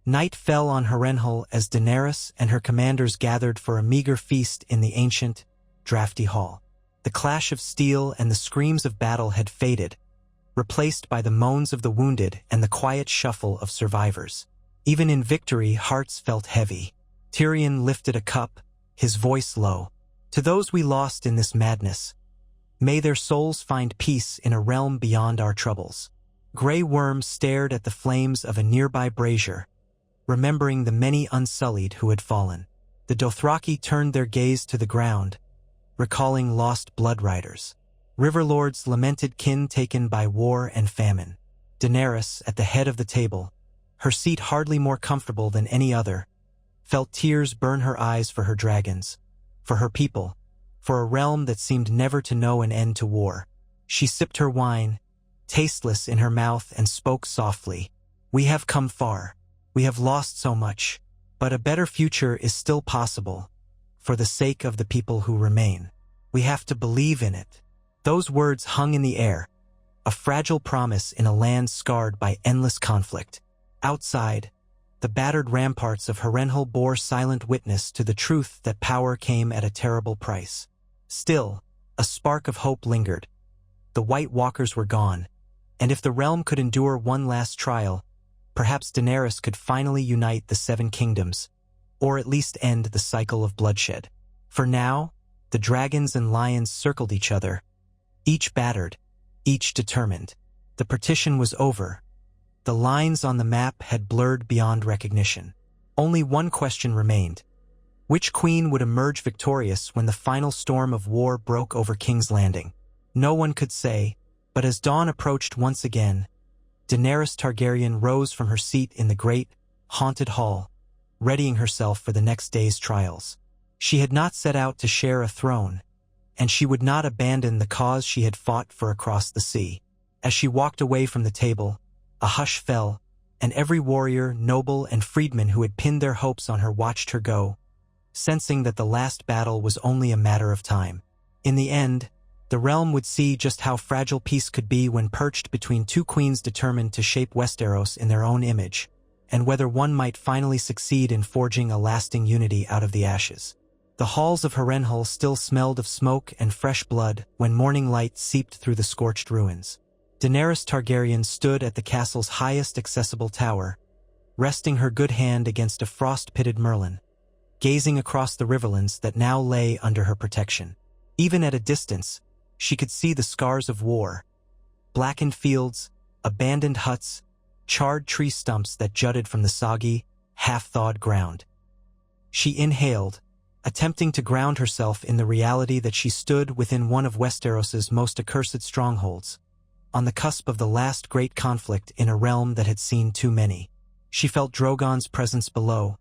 Night fell on Harrenhal as Daenerys and her commanders gathered for a meager feast in the ancient, drafty hall. The clash of steel and the screams of battle had faded, replaced by the moans of the wounded and the quiet shuffle of survivors. Even in victory, hearts felt heavy. Tyrion lifted a cup, his voice low. To those we lost in this madness, may their souls find peace in a realm beyond our troubles. Grey Worm stared at the flames of a nearby brazier, remembering the many unsullied who had fallen. The Dothraki turned their gaze to the ground, recalling lost blood riders. Riverlords lamented kin taken by war and famine. Daenerys, at the head of the table, her seat hardly more comfortable than any other, felt tears burn her eyes for her dragons, for her people, for a realm that seemed never to know an end to war. She sipped her wine, tasteless in her mouth, and spoke softly. "We have come far. We have lost so much. But a better future is still possible, for the sake of the people who remain. We have to believe in it." Those words hung in the air, a fragile promise in a land scarred by endless conflict. Outside, the battered ramparts of Harrenhal bore silent witness to the truth that power came at a terrible price. Still, a spark of hope lingered. The White Walkers were gone, and if the realm could endure one last trial, perhaps Daenerys could finally unite the Seven Kingdoms, or at least end the cycle of bloodshed. For now, the dragons and lions circled each other, each battered, each determined. The partition was over. The lines on the map had blurred beyond recognition. Only one question remained. Which queen would emerge victorious when the final storm of war broke over King's Landing? No one could say, but as dawn approached once again, Daenerys Targaryen rose from her seat in the great, haunted hall, readying herself for the next day's trials. She had not set out to share a throne, and she would not abandon the cause she had fought for across the sea. As she walked away from the table, a hush fell, and every warrior, noble, and freedman who had pinned their hopes on her watched her go, sensing that the last battle was only a matter of time. In the end, the realm would see just how fragile peace could be when perched between two queens determined to shape Westeros in their own image, and whether one might finally succeed in forging a lasting unity out of the ashes. The halls of Harrenhal still smelled of smoke and fresh blood when morning light seeped through the scorched ruins. Daenerys Targaryen stood at the castle's highest accessible tower, resting her good hand against a frost-pitted merlin, gazing across the riverlands that now lay under her protection. Even at a distance, she could see the scars of war, blackened fields, abandoned huts, charred tree stumps that jutted from the soggy, half-thawed ground. She inhaled, attempting to ground herself in the reality that she stood within one of Westeros's most accursed strongholds, on the cusp of the last great conflict in a realm that had seen too many. She felt Drogon's presence below,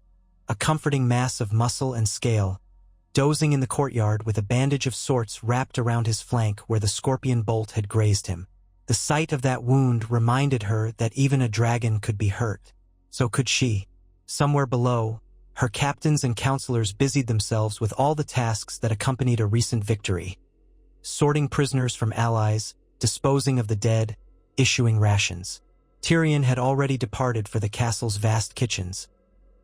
a comforting mass of muscle and scale, dozing in the courtyard with a bandage of sorts wrapped around his flank where the scorpion bolt had grazed him. The sight of that wound reminded her that even a dragon could be hurt. So could she. Somewhere below, her captains and counselors busied themselves with all the tasks that accompanied a recent victory: sorting prisoners from allies, disposing of the dead, issuing rations. Tyrion had already departed for the castle's vast kitchens,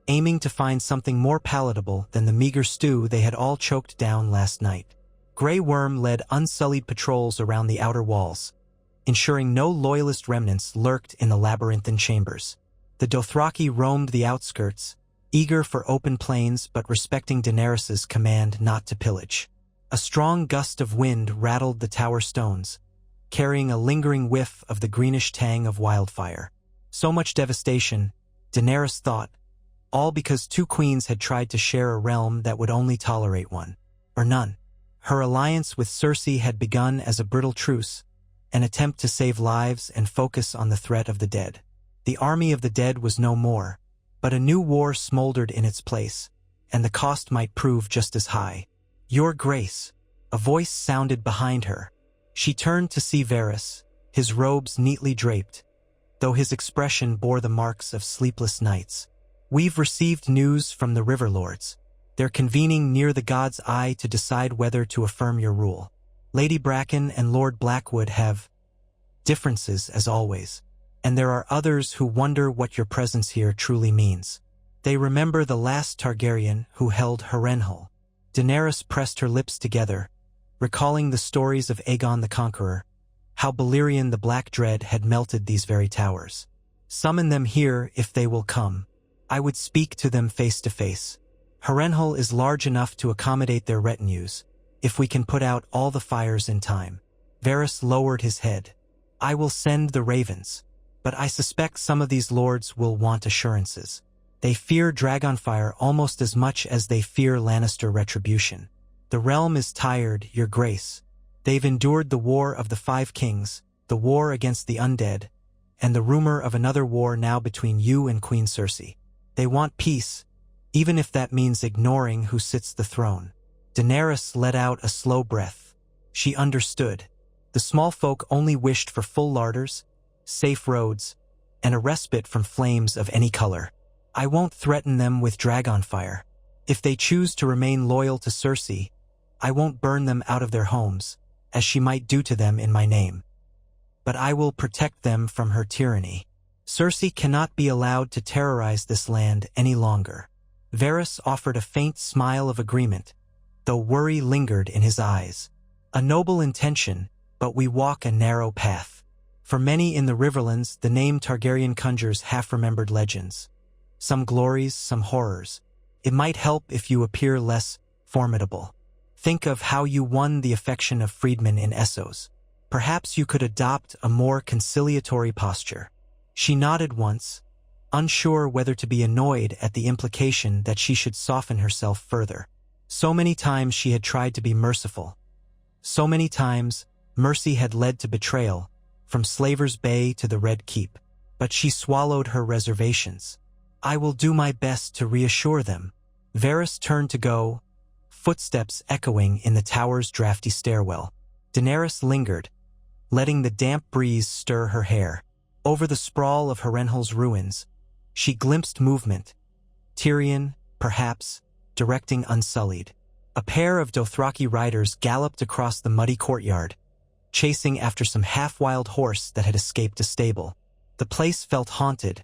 aiming to find something more palatable than the meager stew they had all choked down last night. Grey Worm led unsullied patrols around the outer walls, ensuring no loyalist remnants lurked in the labyrinthine chambers. The Dothraki roamed the outskirts, eager for open plains but respecting Daenerys's command not to pillage. A strong gust of wind rattled the tower stones, carrying a lingering whiff of the greenish tang of wildfire. So much devastation, Daenerys thought, all because two queens had tried to share a realm that would only tolerate one, or none. Her alliance with Cersei had begun as a brittle truce, an attempt to save lives and focus on the threat of the dead. The army of the dead was no more, but a new war smoldered in its place, and the cost might prove just as high. "Your Grace," a voice sounded behind her. She turned to see Varys, his robes neatly draped, though his expression bore the marks of sleepless nights. "We've received news from the River Lords. They're convening near the God's Eye to decide whether to affirm your rule. Lady Bracken and Lord Blackwood have differences, as always, and there are others who wonder what your presence here truly means. They remember the last Targaryen who held Harrenhal." Daenerys pressed her lips together, recalling the stories of Aegon the Conqueror, how Balerion the Black Dread had melted these very towers. "Summon them here if they will come. I would speak to them face to face. Harrenhal is large enough to accommodate their retinues, if we can put out all the fires in time." Varys lowered his head. "I will send the ravens, but I suspect some of these lords will want assurances. They fear Dragonfire almost as much as they fear Lannister retribution. The realm is tired, Your Grace. They've endured the War of the Five Kings, the war against the undead, and the rumor of another war now between you and Queen Cersei. They want peace, even if that means ignoring who sits the throne." Daenerys let out a slow breath. She understood. The small folk only wished for full larders, safe roads, and a respite from flames of any color. I won't threaten them with dragonfire. If they choose to remain loyal to Cersei, I won't burn them out of their homes, as she might do to them in my name. But I will protect them from her tyranny. Cersei cannot be allowed to terrorize this land any longer. Varys offered a faint smile of agreement, though worry lingered in his eyes. A noble intention, but we walk a narrow path. For many in the Riverlands, the name Targaryen conjures half-remembered legends. Some glories, some horrors. It might help if you appear less formidable. Think of how you won the affection of freedmen in Essos. Perhaps you could adopt a more conciliatory posture. She nodded once, unsure whether to be annoyed at the implication that she should soften herself further. So many times she had tried to be merciful. So many times, mercy had led to betrayal, from Slaver's Bay to the Red Keep. But she swallowed her reservations. I will do my best to reassure them. Varys turned to go, footsteps echoing in the tower's drafty stairwell. Daenerys lingered, letting the damp breeze stir her hair. Over the sprawl of Harrenhal's ruins, she glimpsed movement. Tyrion, perhaps, directing Unsullied. A pair of Dothraki riders galloped across the muddy courtyard, chasing after some half-wild horse that had escaped a stable. The place felt haunted,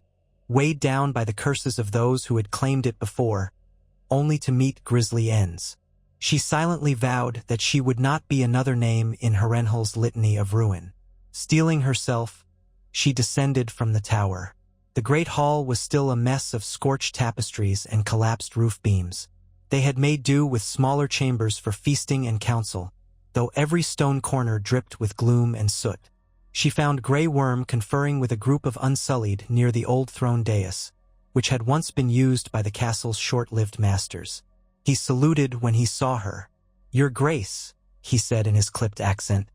weighed down by the curses of those who had claimed it before, only to meet grisly ends. She silently vowed that she would not be another name in Harrenhal's litany of ruin. Steeling herself, she descended from the tower. The great hall was still a mess of scorched tapestries and collapsed roof beams. They had made do with smaller chambers for feasting and council, though every stone corner dripped with gloom and soot. She found Grey Worm conferring with a group of Unsullied near the old throne dais, which had once been used by the castle's short-lived masters. He saluted when he saw her. "Your Grace," he said in his clipped accent.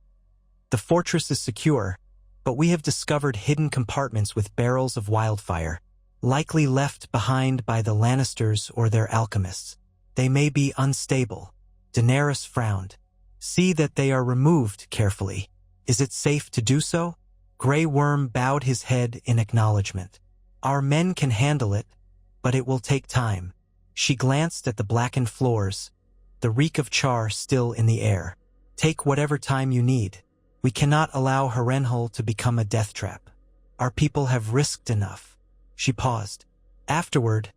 "The fortress is secure, but we have discovered hidden compartments with barrels of wildfire, likely left behind by the Lannisters or their alchemists. They may be unstable." Daenerys frowned. "See that they are removed carefully. Is it safe to do so?" Grey Worm bowed his head in acknowledgement. "Our men can handle it, but it will take time." She glanced at the blackened floors, the reek of char still in the air. "Take whatever time you need. We cannot allow Harrenhal to become a death trap. Our people have risked enough." She paused. "Afterward,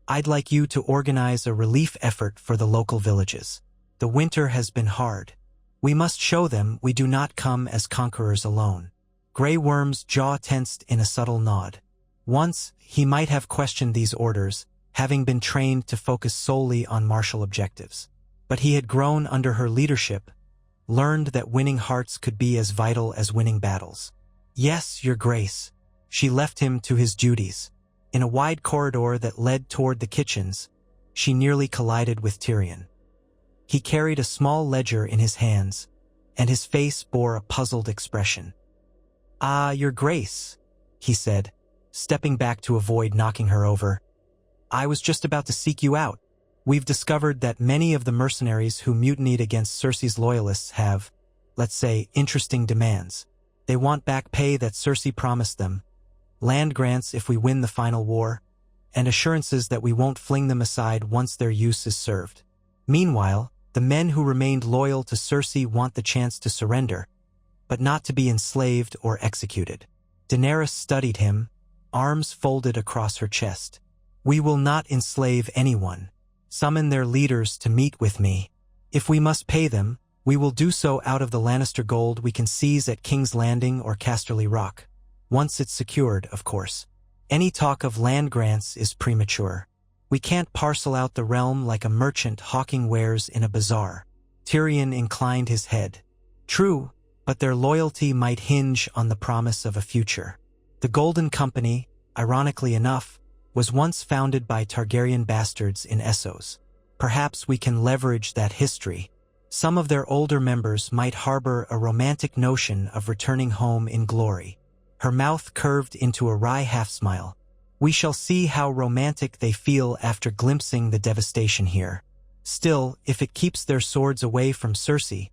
I'd like you to organize a relief effort for the local villages. The winter has been hard. We must show them we do not come as conquerors alone." Grey Worm's jaw tensed in a subtle nod. Once, he might have questioned these orders, having been trained to focus solely on martial objectives. But he had grown under her leadership, learned that winning hearts could be as vital as winning battles. "Yes, Your Grace." She left him to his duties. In a wide corridor that led toward the kitchens, she nearly collided with Tyrion. He carried a small ledger in his hands, and his face bore a puzzled expression. "Ah, Your Grace," he said, stepping back to avoid knocking her over. "I was just about to seek you out. We've discovered that many of the mercenaries who mutinied against Cersei's loyalists have, let's say, interesting demands. They want back pay that Cersei promised them, land grants if we win the final war, and assurances that we won't fling them aside once their use is served. Meanwhile, the men who remained loyal to Cersei want the chance to surrender, but not to be enslaved or executed." Daenerys studied him, arms folded across her chest. "We will not enslave anyone. Summon their leaders to meet with me. If we must pay them, we will do so out of the Lannister gold we can seize at King's Landing or Casterly Rock. Once it's secured, of course. Any talk of land grants is premature. We can't parcel out the realm like a merchant hawking wares in a bazaar." Tyrion inclined his head. "True, but their loyalty might hinge on the promise of a future. The Golden Company, ironically enough, was once founded by Targaryen bastards in Essos. Perhaps we can leverage that history. Some of their older members might harbor a romantic notion of returning home in glory." Her mouth curved into a wry half-smile. "We shall see how romantic they feel after glimpsing the devastation here. Still, if it keeps their swords away from Cersei,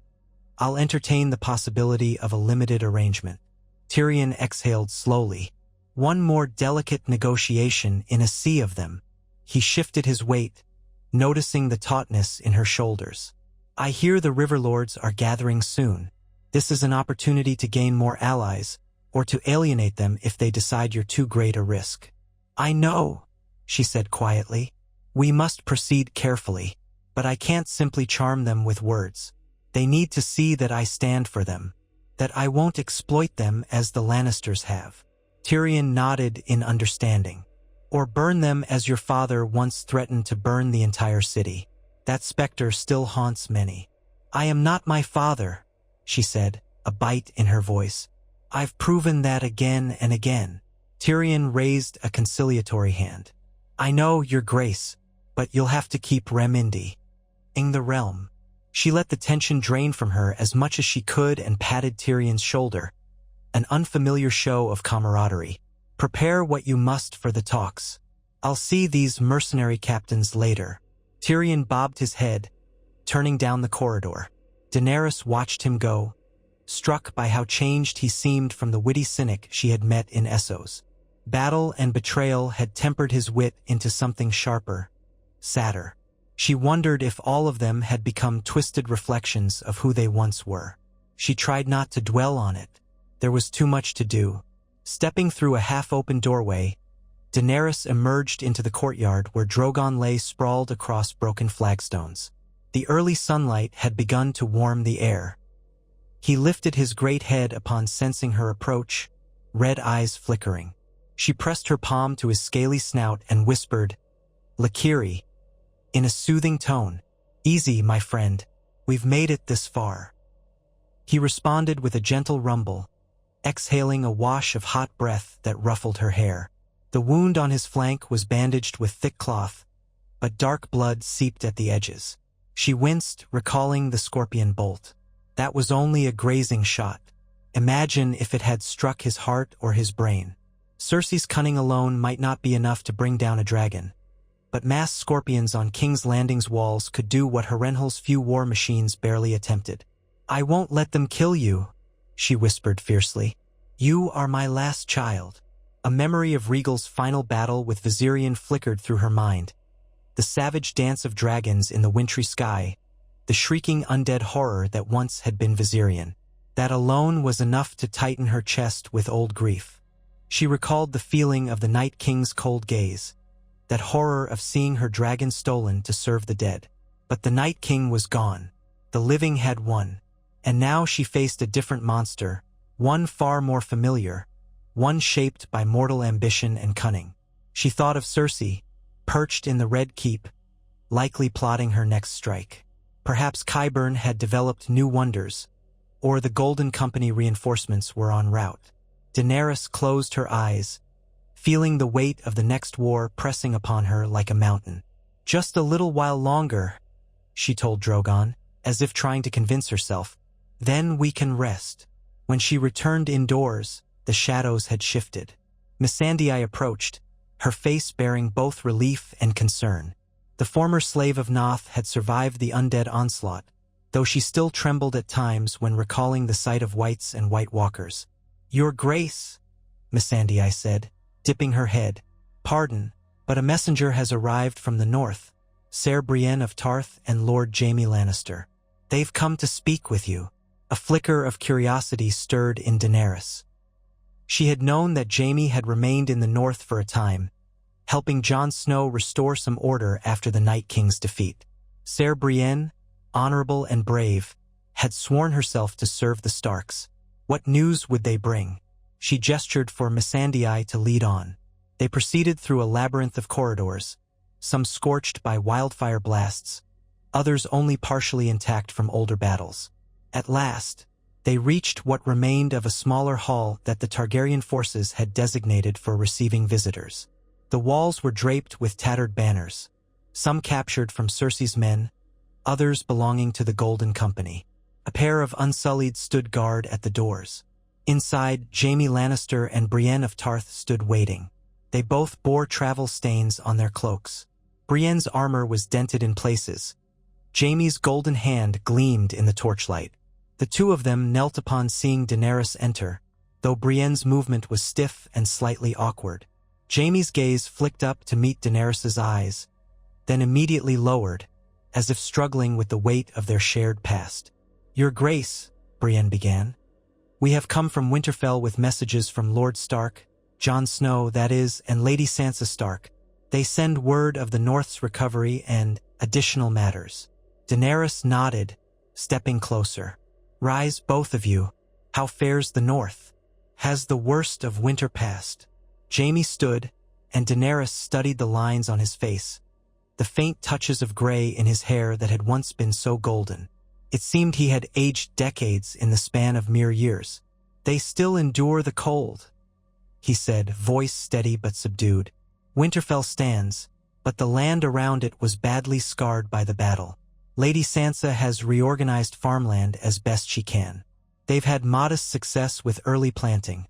I'll entertain the possibility of a limited arrangement." Tyrion exhaled slowly. One more delicate negotiation in a sea of them. He shifted his weight, noticing the tautness in her shoulders. I hear the River Lords are gathering soon. This is an opportunity to gain more allies, or to alienate them if they decide you're too great a risk. I know, she said quietly. We must proceed carefully, but I can't simply charm them with words. They need to see that I stand for them, that I won't exploit them as the Lannisters have. Tyrion nodded in understanding. Or burn them as your father once threatened to burn the entire city. That specter still haunts many. I am not my father, she said, a bite in her voice. I've proven that again and again. Tyrion raised a conciliatory hand. I know, your grace, but you'll have to keep Remindi in the realm. She let the tension drain from her as much as she could and patted Tyrion's shoulder, an unfamiliar show of camaraderie. Prepare what you must for the talks. I'll see these mercenary captains later. Tyrion bobbed his head, turning down the corridor. Daenerys watched him go, struck by how changed he seemed from the witty cynic she had met in Essos. Battle and betrayal had tempered his wit into something sharper, sadder. She wondered if all of them had become twisted reflections of who they once were. She tried not to dwell on it. There was too much to do. Stepping through a half-open doorway, Daenerys emerged into the courtyard where Drogon lay sprawled across broken flagstones. The early sunlight had begun to warm the air. He lifted his great head upon sensing her approach, red eyes flickering. She pressed her palm to his scaly snout and whispered, "Lakiri," in a soothing tone. "Easy, my friend. We've made it this far." He responded with a gentle rumble, exhaling a wash of hot breath that ruffled her hair. The wound on his flank was bandaged with thick cloth, but dark blood seeped at the edges. She winced, recalling the scorpion bolt. That was only a grazing shot. Imagine if it had struck his heart or his brain. Cersei's cunning alone might not be enough to bring down a dragon, but mass scorpions on King's Landing's walls could do what Harrenhal's few war machines barely attempted. "I won't let them kill you," she whispered fiercely. "You are my last child." A memory of Rhaegal's final battle with Viserion flickered through her mind. The savage dance of dragons in the wintry sky, the shrieking undead horror that once had been Viserion. That alone was enough to tighten her chest with old grief. She recalled the feeling of the Night King's cold gaze, that horror of seeing her dragon stolen to serve the dead. But the Night King was gone. The living had won. And now she faced a different monster, one far more familiar, one shaped by mortal ambition and cunning. She thought of Cersei, perched in the Red Keep, likely plotting her next strike. Perhaps Qyburn had developed new wonders, or the Golden Company reinforcements were en route. Daenerys closed her eyes, feeling the weight of the next war pressing upon her like a mountain. "Just a little while longer," she told Drogon, as if trying to convince herself. "Then we can rest." When she returned indoors, the shadows had shifted. Missandei approached, her face bearing both relief and concern. The former slave of Noth had survived the undead onslaught, though she still trembled at times when recalling the sight of whites and White Walkers. "Your Grace," Missandei said, dipping her head. "Pardon, but a messenger has arrived from the north, Ser Brienne of Tarth and Lord Jaime Lannister. They've come to speak with you." A flicker of curiosity stirred in Daenerys. She had known that Jaime had remained in the north for a time, helping Jon Snow restore some order after the Night King's defeat. Ser Brienne, honorable and brave, had sworn herself to serve the Starks. What news would they bring? She gestured for Missandei to lead on. They proceeded through a labyrinth of corridors, some scorched by wildfire blasts, others only partially intact from older battles. At last, they reached what remained of a smaller hall that the Targaryen forces had designated for receiving visitors. The walls were draped with tattered banners, some captured from Cersei's men, others belonging to the Golden Company. A pair of Unsullied stood guard at the doors. Inside, Jaime Lannister and Brienne of Tarth stood waiting. They both bore travel stains on their cloaks. Brienne's armor was dented in places. Jaime's golden hand gleamed in the torchlight. The two of them knelt upon seeing Daenerys enter, though Brienne's movement was stiff and slightly awkward. Jaime's gaze flicked up to meet Daenerys's eyes, then immediately lowered, as if struggling with the weight of their shared past. "Your Grace," Brienne began, "we have come from Winterfell with messages from Lord Stark, Jon Snow, that is, and Lady Sansa Stark. They send word of the North's recovery and additional matters." Daenerys nodded, stepping closer. "Rise, both of you. How fares the North? Has the worst of winter passed?" Jaime stood, and Daenerys studied the lines on his face, the faint touches of gray in his hair that had once been so golden. It seemed he had aged decades in the span of mere years. "They still endure the cold," he said, voice steady but subdued. "Winterfell stands, but the land around it was badly scarred by the battle. Lady Sansa has reorganized farmland as best she can. They've had modest success with early planting.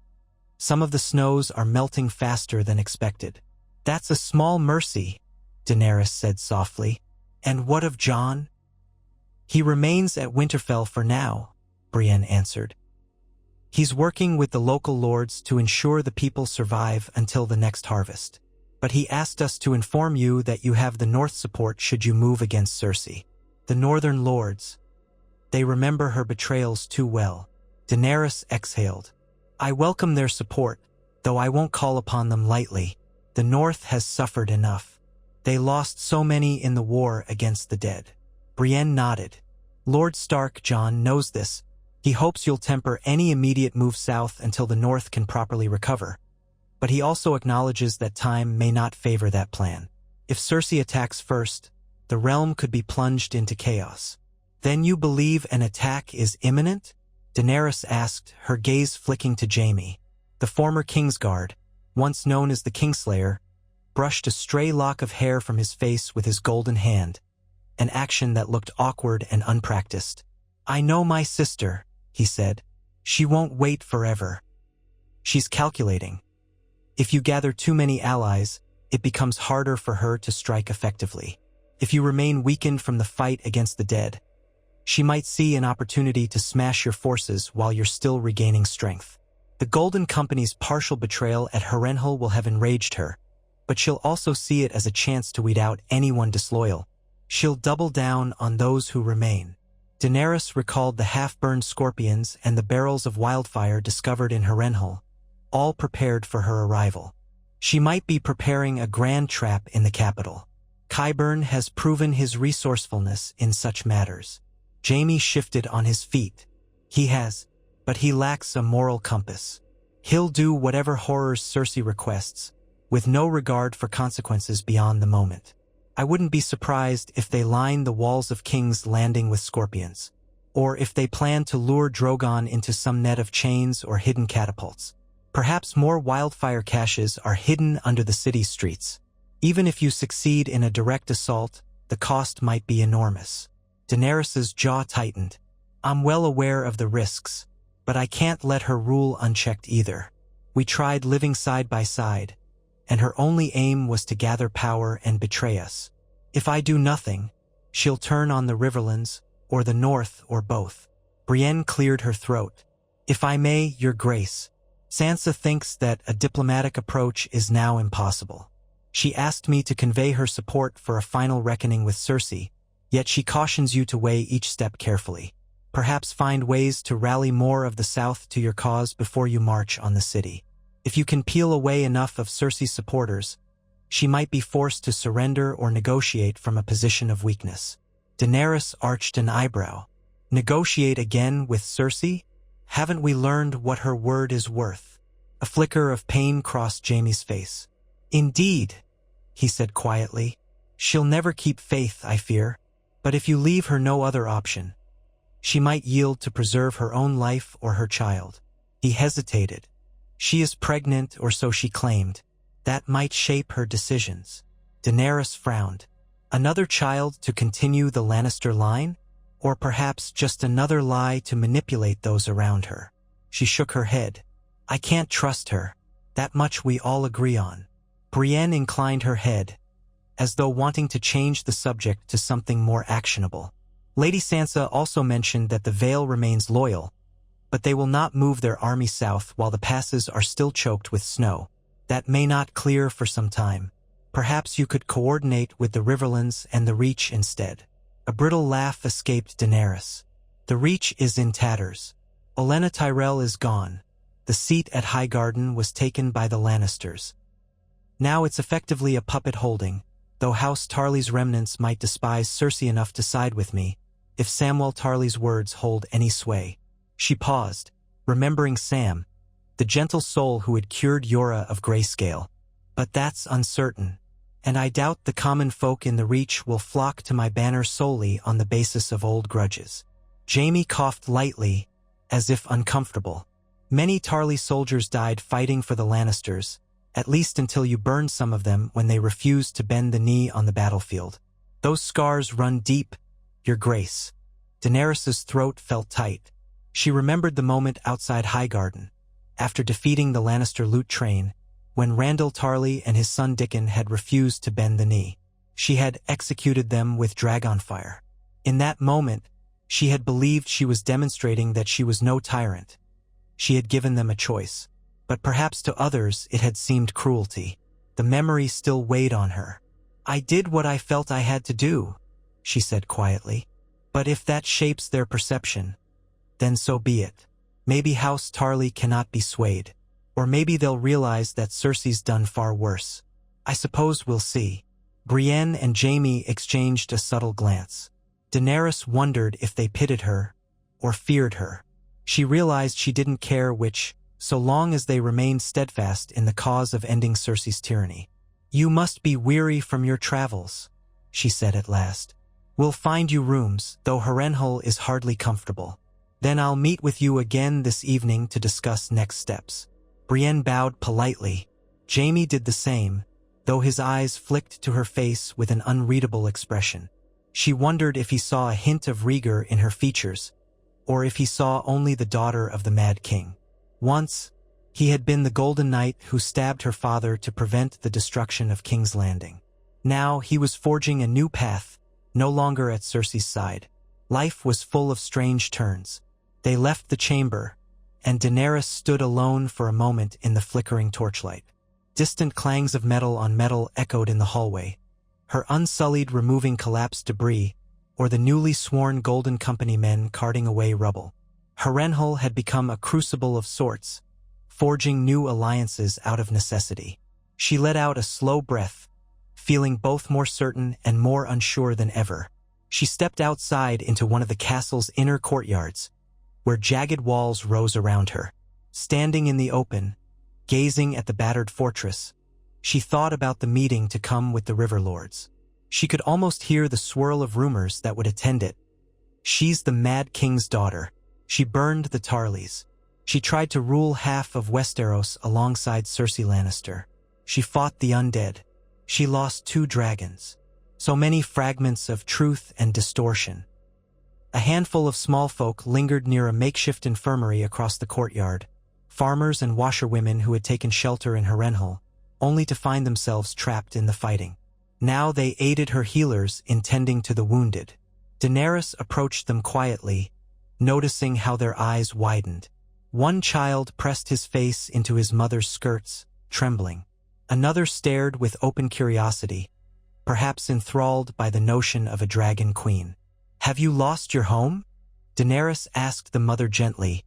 Some of the snows are melting faster than expected." "That's a small mercy," Daenerys said softly. "And what of Jon?" "He remains at Winterfell for now," Brienne answered. "He's working with the local lords to ensure the people survive until the next harvest. But he asked us to inform you that you have the North's support should you move against Cersei. The Northern lords. They remember her betrayals too well." Daenerys exhaled. "I welcome their support, though I won't call upon them lightly. The North has suffered enough. They lost so many in the war against the dead." Brienne nodded. "Lord Stark, Jon, knows this. He hopes you'll temper any immediate move south until the North can properly recover. But he also acknowledges that time may not favor that plan. If Cersei attacks first, the realm could be plunged into chaos." "Then you believe an attack is imminent?" Daenerys asked, her gaze flicking to Jaime. The former Kingsguard, once known as the Kingslayer, brushed a stray lock of hair from his face with his golden hand, an action that looked awkward and unpracticed. "I know my sister," he said. "She won't wait forever. She's calculating. If you gather too many allies, it becomes harder for her to strike effectively. If you remain weakened from the fight against the dead, she might see an opportunity to smash your forces while you're still regaining strength. The Golden Company's partial betrayal at Harrenhal will have enraged her, but she'll also see it as a chance to weed out anyone disloyal. She'll double down on those who remain." Daenerys recalled the half-burned scorpions and the barrels of wildfire discovered in Harrenhal, all prepared for her arrival. She might be preparing a grand trap in the capital. Qyburn has proven his resourcefulness in such matters. Jaime shifted on his feet. "He has, but he lacks a moral compass. He'll do whatever horrors Cersei requests, with no regard for consequences beyond the moment. I wouldn't be surprised if they line the walls of King's Landing with scorpions, or if they plan to lure Drogon into some net of chains or hidden catapults. Perhaps more wildfire caches are hidden under the city streets. Even if you succeed in a direct assault, the cost might be enormous." Daenerys's jaw tightened. "I'm well aware of the risks, but I can't let her rule unchecked either. We tried living side by side, and her only aim was to gather power and betray us. If I do nothing, she'll turn on the Riverlands, or the North, or both." Brienne cleared her throat. "If I may, Your Grace, Sansa thinks that a diplomatic approach is now impossible. She asked me to convey her support for a final reckoning with Cersei, yet she cautions you to weigh each step carefully. Perhaps find ways to rally more of the South to your cause before you march on the city. If you can peel away enough of Cersei's supporters, she might be forced to surrender or negotiate from a position of weakness." Daenerys arched an eyebrow. "Negotiate again with Cersei? Haven't we learned what her word is worth?" A flicker of pain crossed Jaime's face. "Indeed," he said quietly. "She'll never keep faith, I fear. But if you leave her no other option, she might yield to preserve her own life or her child." He hesitated. "She is pregnant, or so she claimed. That might shape her decisions." Daenerys frowned. "Another child to continue the Lannister line? Or perhaps just another lie to manipulate those around her?" She shook her head. "I can't trust her. That much we all agree on." Brienne inclined her head, as though wanting to change the subject to something more actionable. "Lady Sansa also mentioned that the Vale remains loyal, but they will not move their army south while the passes are still choked with snow. That may not clear for some time. Perhaps you could coordinate with the Riverlands and the Reach instead." A brittle laugh escaped Daenerys. "The Reach is in tatters. Olenna Tyrell is gone. The seat at Highgarden was taken by the Lannisters. Now it's effectively a puppet holding, though House Tarly's remnants might despise Cersei enough to side with me, if Samwell Tarly's words hold any sway." She paused, remembering Sam, the gentle soul who had cured Yora of grayscale. "But that's uncertain, and I doubt the common folk in the Reach will flock to my banner solely on the basis of old grudges." Jaime coughed lightly, as if uncomfortable. "Many Tarly soldiers died fighting for the Lannisters, at least until you burned some of them when they refused to bend the knee on the battlefield. Those scars run deep, Your Grace." Daenerys's throat felt tight. She remembered the moment outside Highgarden, after defeating the Lannister loot train, when Randall Tarly and his son Dickon had refused to bend the knee. She had executed them with dragonfire. In that moment, she had believed she was demonstrating that she was no tyrant. She had given them a choice, but perhaps to others it had seemed cruelty. The memory still weighed on her. "I did what I felt I had to do," she said quietly. "But if that shapes their perception, then so be it. Maybe House Tarly cannot be swayed. Or maybe they'll realize that Cersei's done far worse. I suppose we'll see." Brienne and Jaime exchanged a subtle glance. Daenerys wondered if they pitied her or feared her. She realized she didn't care which, so long as they remained steadfast in the cause of ending Cersei's tyranny. "You must be weary from your travels," she said at last. "We'll find you rooms, though Harrenhal is hardly comfortable. Then I'll meet with you again this evening to discuss next steps." Brienne bowed politely. Jaime did the same, though his eyes flicked to her face with an unreadable expression. She wondered if he saw a hint of rigor in her features, or if he saw only the daughter of the Mad King. Once, he had been the Golden Knight who stabbed her father to prevent the destruction of King's Landing. Now he was forging a new path, no longer at Cersei's side. Life was full of strange turns. They left the chamber, and Daenerys stood alone for a moment in the flickering torchlight. Distant clangs of metal on metal echoed in the hallway. Her unsullied removing collapsed debris, or the newly sworn Golden Company men carting away rubble. Harrenhal had become a crucible of sorts, forging new alliances out of necessity. She let out a slow breath, feeling both more certain and more unsure than ever. She stepped outside into one of the castle's inner courtyards, where jagged walls rose around her. Standing in the open, gazing at the battered fortress, she thought about the meeting to come with the River Lords. She could almost hear the swirl of rumors that would attend it. She's the Mad King's daughter. She burned the Tarlys. She tried to rule half of Westeros alongside Cersei Lannister. She fought the undead. She lost 2 dragons. So many fragments of truth and distortion. A handful of small folk lingered near a makeshift infirmary across the courtyard, farmers and washerwomen who had taken shelter in Harrenhal, only to find themselves trapped in the fighting. Now they aided her healers in tending to the wounded. Daenerys approached them quietly, noticing how their eyes widened. One child pressed his face into his mother's skirts, trembling. Another stared with open curiosity, perhaps enthralled by the notion of a dragon queen. "Have you lost your home?" Daenerys asked the mother gently,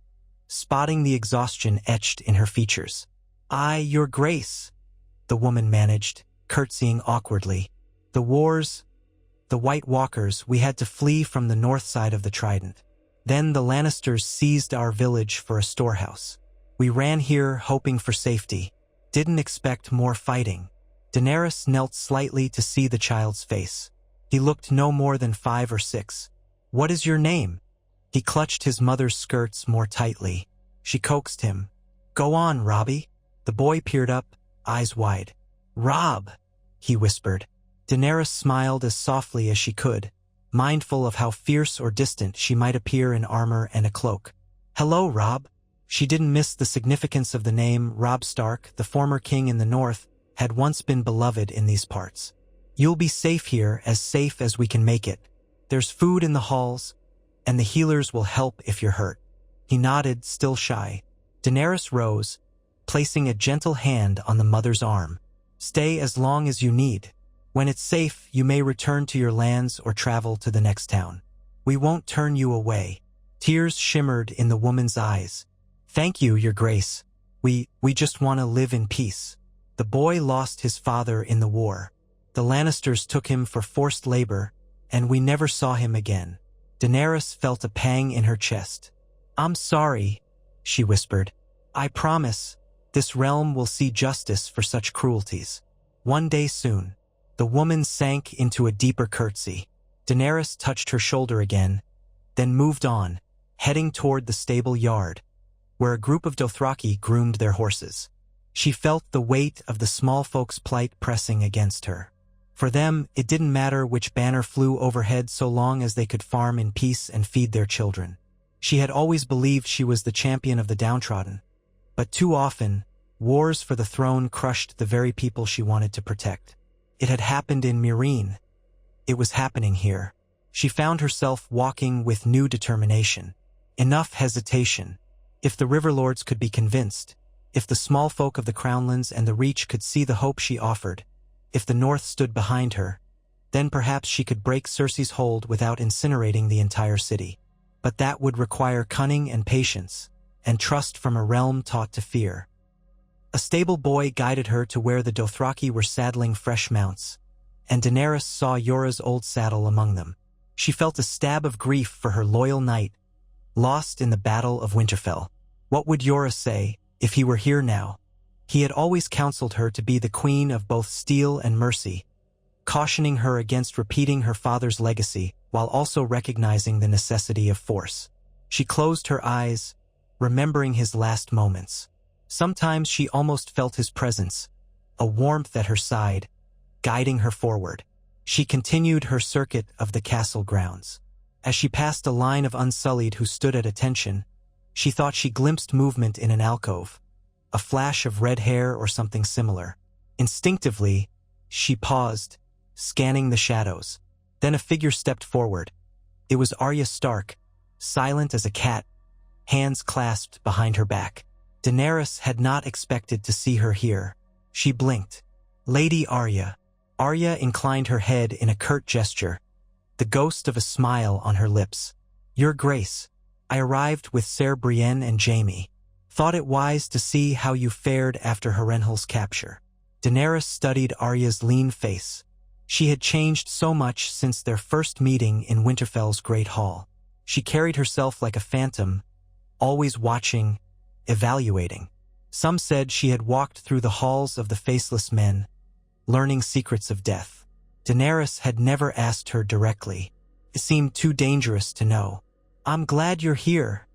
spotting the exhaustion etched in her features. "Aye, Your Grace," the woman managed, curtsying awkwardly. "The wars, the White Walkers, we had to flee from the north side of the Trident. Then the Lannisters seized our village for a storehouse. We ran here hoping for safety. Didn't expect more fighting." Daenerys knelt slightly to see the child's face. He looked no more than 5 or 6. "What is your name?" He clutched his mother's skirts more tightly. She coaxed him. "Go on, Robbie." The boy peered up, eyes wide. "Robb," he whispered. Daenerys smiled as softly as she could, mindful of how fierce or distant she might appear in armor and a cloak. "Hello, Robb." She didn't miss the significance of the name. Robb Stark, the former king in the north, had once been beloved in these parts. "You'll be safe here, as safe as we can make it. There's food in the halls, and the healers will help if you're hurt." He nodded, still shy. Daenerys rose, placing a gentle hand on the mother's arm. Stay as long as you need. When it's safe, you may return to your lands or travel to the next town. We won't turn you away. Tears shimmered in the woman's eyes. Thank you, Your Grace. We just want to live in peace. The boy lost his father in the war. The Lannisters took him for forced labor, and we never saw him again. Daenerys felt a pang in her chest. I'm sorry, she whispered. I promise, this realm will see justice for such cruelties. One day soon. The woman sank into a deeper curtsy. Daenerys touched her shoulder again, then moved on, heading toward the stable yard, where a group of Dothraki groomed their horses. She felt the weight of the small folks' plight pressing against her. For them, it didn't matter which banner flew overhead so long as they could farm in peace and feed their children. She had always believed she was the champion of the downtrodden, but too often, wars for the throne crushed the very people she wanted to protect. It had happened in Meereen. It was happening here. She found herself walking with new determination. Enough hesitation. If the Riverlords could be convinced, if the small folk of the Crownlands and the Reach could see the hope she offered, if the North stood behind her, then perhaps she could break Cersei's hold without incinerating the entire city. But that would require cunning and patience, and trust from a realm taught to fear. A stable boy guided her to where the Dothraki were saddling fresh mounts, and Daenerys saw Yora's old saddle among them. She felt a stab of grief for her loyal knight, lost in the Battle of Winterfell. What would Yora say if he were here now? He had always counseled her to be the queen of both steel and mercy, cautioning her against repeating her father's legacy while also recognizing the necessity of force. She closed her eyes, remembering his last moments. Sometimes she almost felt his presence, a warmth at her side, guiding her forward. She continued her circuit of the castle grounds. As she passed a line of Unsullied who stood at attention, she thought she glimpsed movement in an alcove, a flash of red hair or something similar. Instinctively, she paused, scanning the shadows. Then a figure stepped forward. It was Arya Stark, silent as a cat, hands clasped behind her back. Daenerys had not expected to see her here. She blinked. Lady Arya. Arya inclined her head in a curt gesture, the ghost of a smile on her lips. Your Grace, I arrived with Ser Brienne and Jaime. Thought it wise to see how you fared after Harrenhal's capture. Daenerys studied Arya's lean face. She had changed so much since their first meeting in Winterfell's Great Hall. She carried herself like a phantom, always watching, evaluating. Some said she had walked through the halls of the faceless men, learning secrets of death. Daenerys had never asked her directly. It seemed too dangerous to know. I'm glad you're here,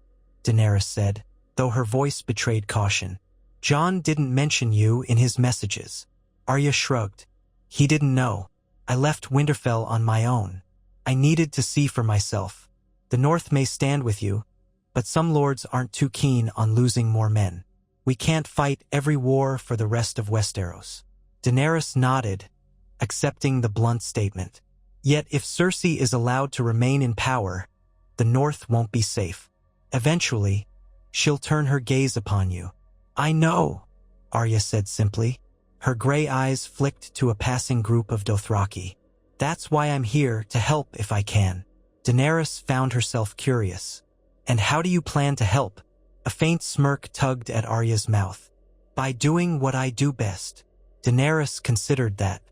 Daenerys said, though her voice betrayed caution. Jon didn't mention you in his messages. Arya shrugged. He didn't know. I left Winterfell on my own. I needed to see for myself. The North may stand with you, but some lords aren't too keen on losing more men. We can't fight every war for the rest of Westeros. Daenerys nodded, accepting the blunt statement. Yet if Cersei is allowed to remain in power, the North won't be safe. Eventually, she'll turn her gaze upon you. I know, Arya said simply. Her gray eyes flicked to a passing group of Dothraki. That's why I'm here, to help if I can. Daenerys found herself curious. And how do you plan to help? A faint smirk tugged at Arya's mouth. By doing what I do best. Daenerys considered that.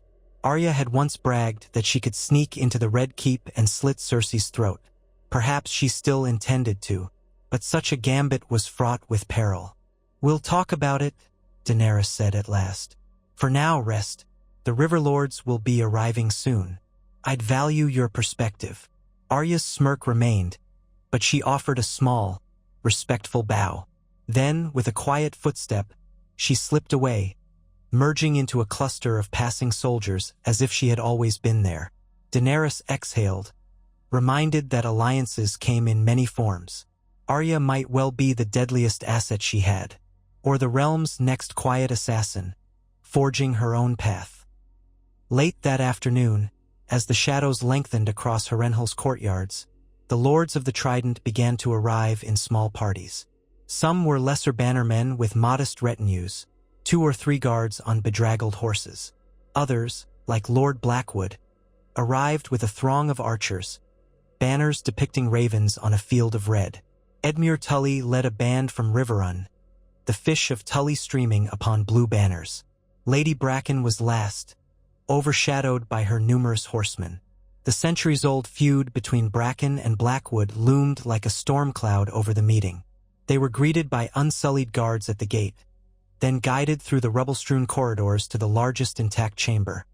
Arya had once bragged that she could sneak into the Red Keep and slit Cersei's throat. Perhaps she still intended to, but such a gambit was fraught with peril. We'll talk about it, Daenerys said at last. For now, rest. The Riverlords will be arriving soon. I'd value your perspective. Arya's smirk remained, but she offered a small, respectful bow. Then, with a quiet footstep, she slipped away, merging into a cluster of passing soldiers as if she had always been there. Daenerys exhaled, reminded that alliances came in many forms. Arya might well be the deadliest asset she had, or the realm's next quiet assassin, forging her own path. Late that afternoon, as the shadows lengthened across Harrenhal's courtyards, the lords of the Trident began to arrive in small parties. Some were lesser bannermen with modest retinues, 2 or 3 guards on bedraggled horses. Others, like Lord Blackwood, arrived with a throng of archers, banners depicting ravens on a field of red. Edmure Tully led a band from Riverrun, the fish of Tully streaming upon blue banners. Lady Bracken was last, overshadowed by her numerous horsemen. The centuries-old feud between Bracken and Blackwood loomed like a storm cloud over the meeting. They were greeted by unsullied guards at the gate, then guided through the rubble-strewn corridors to the largest intact chamber,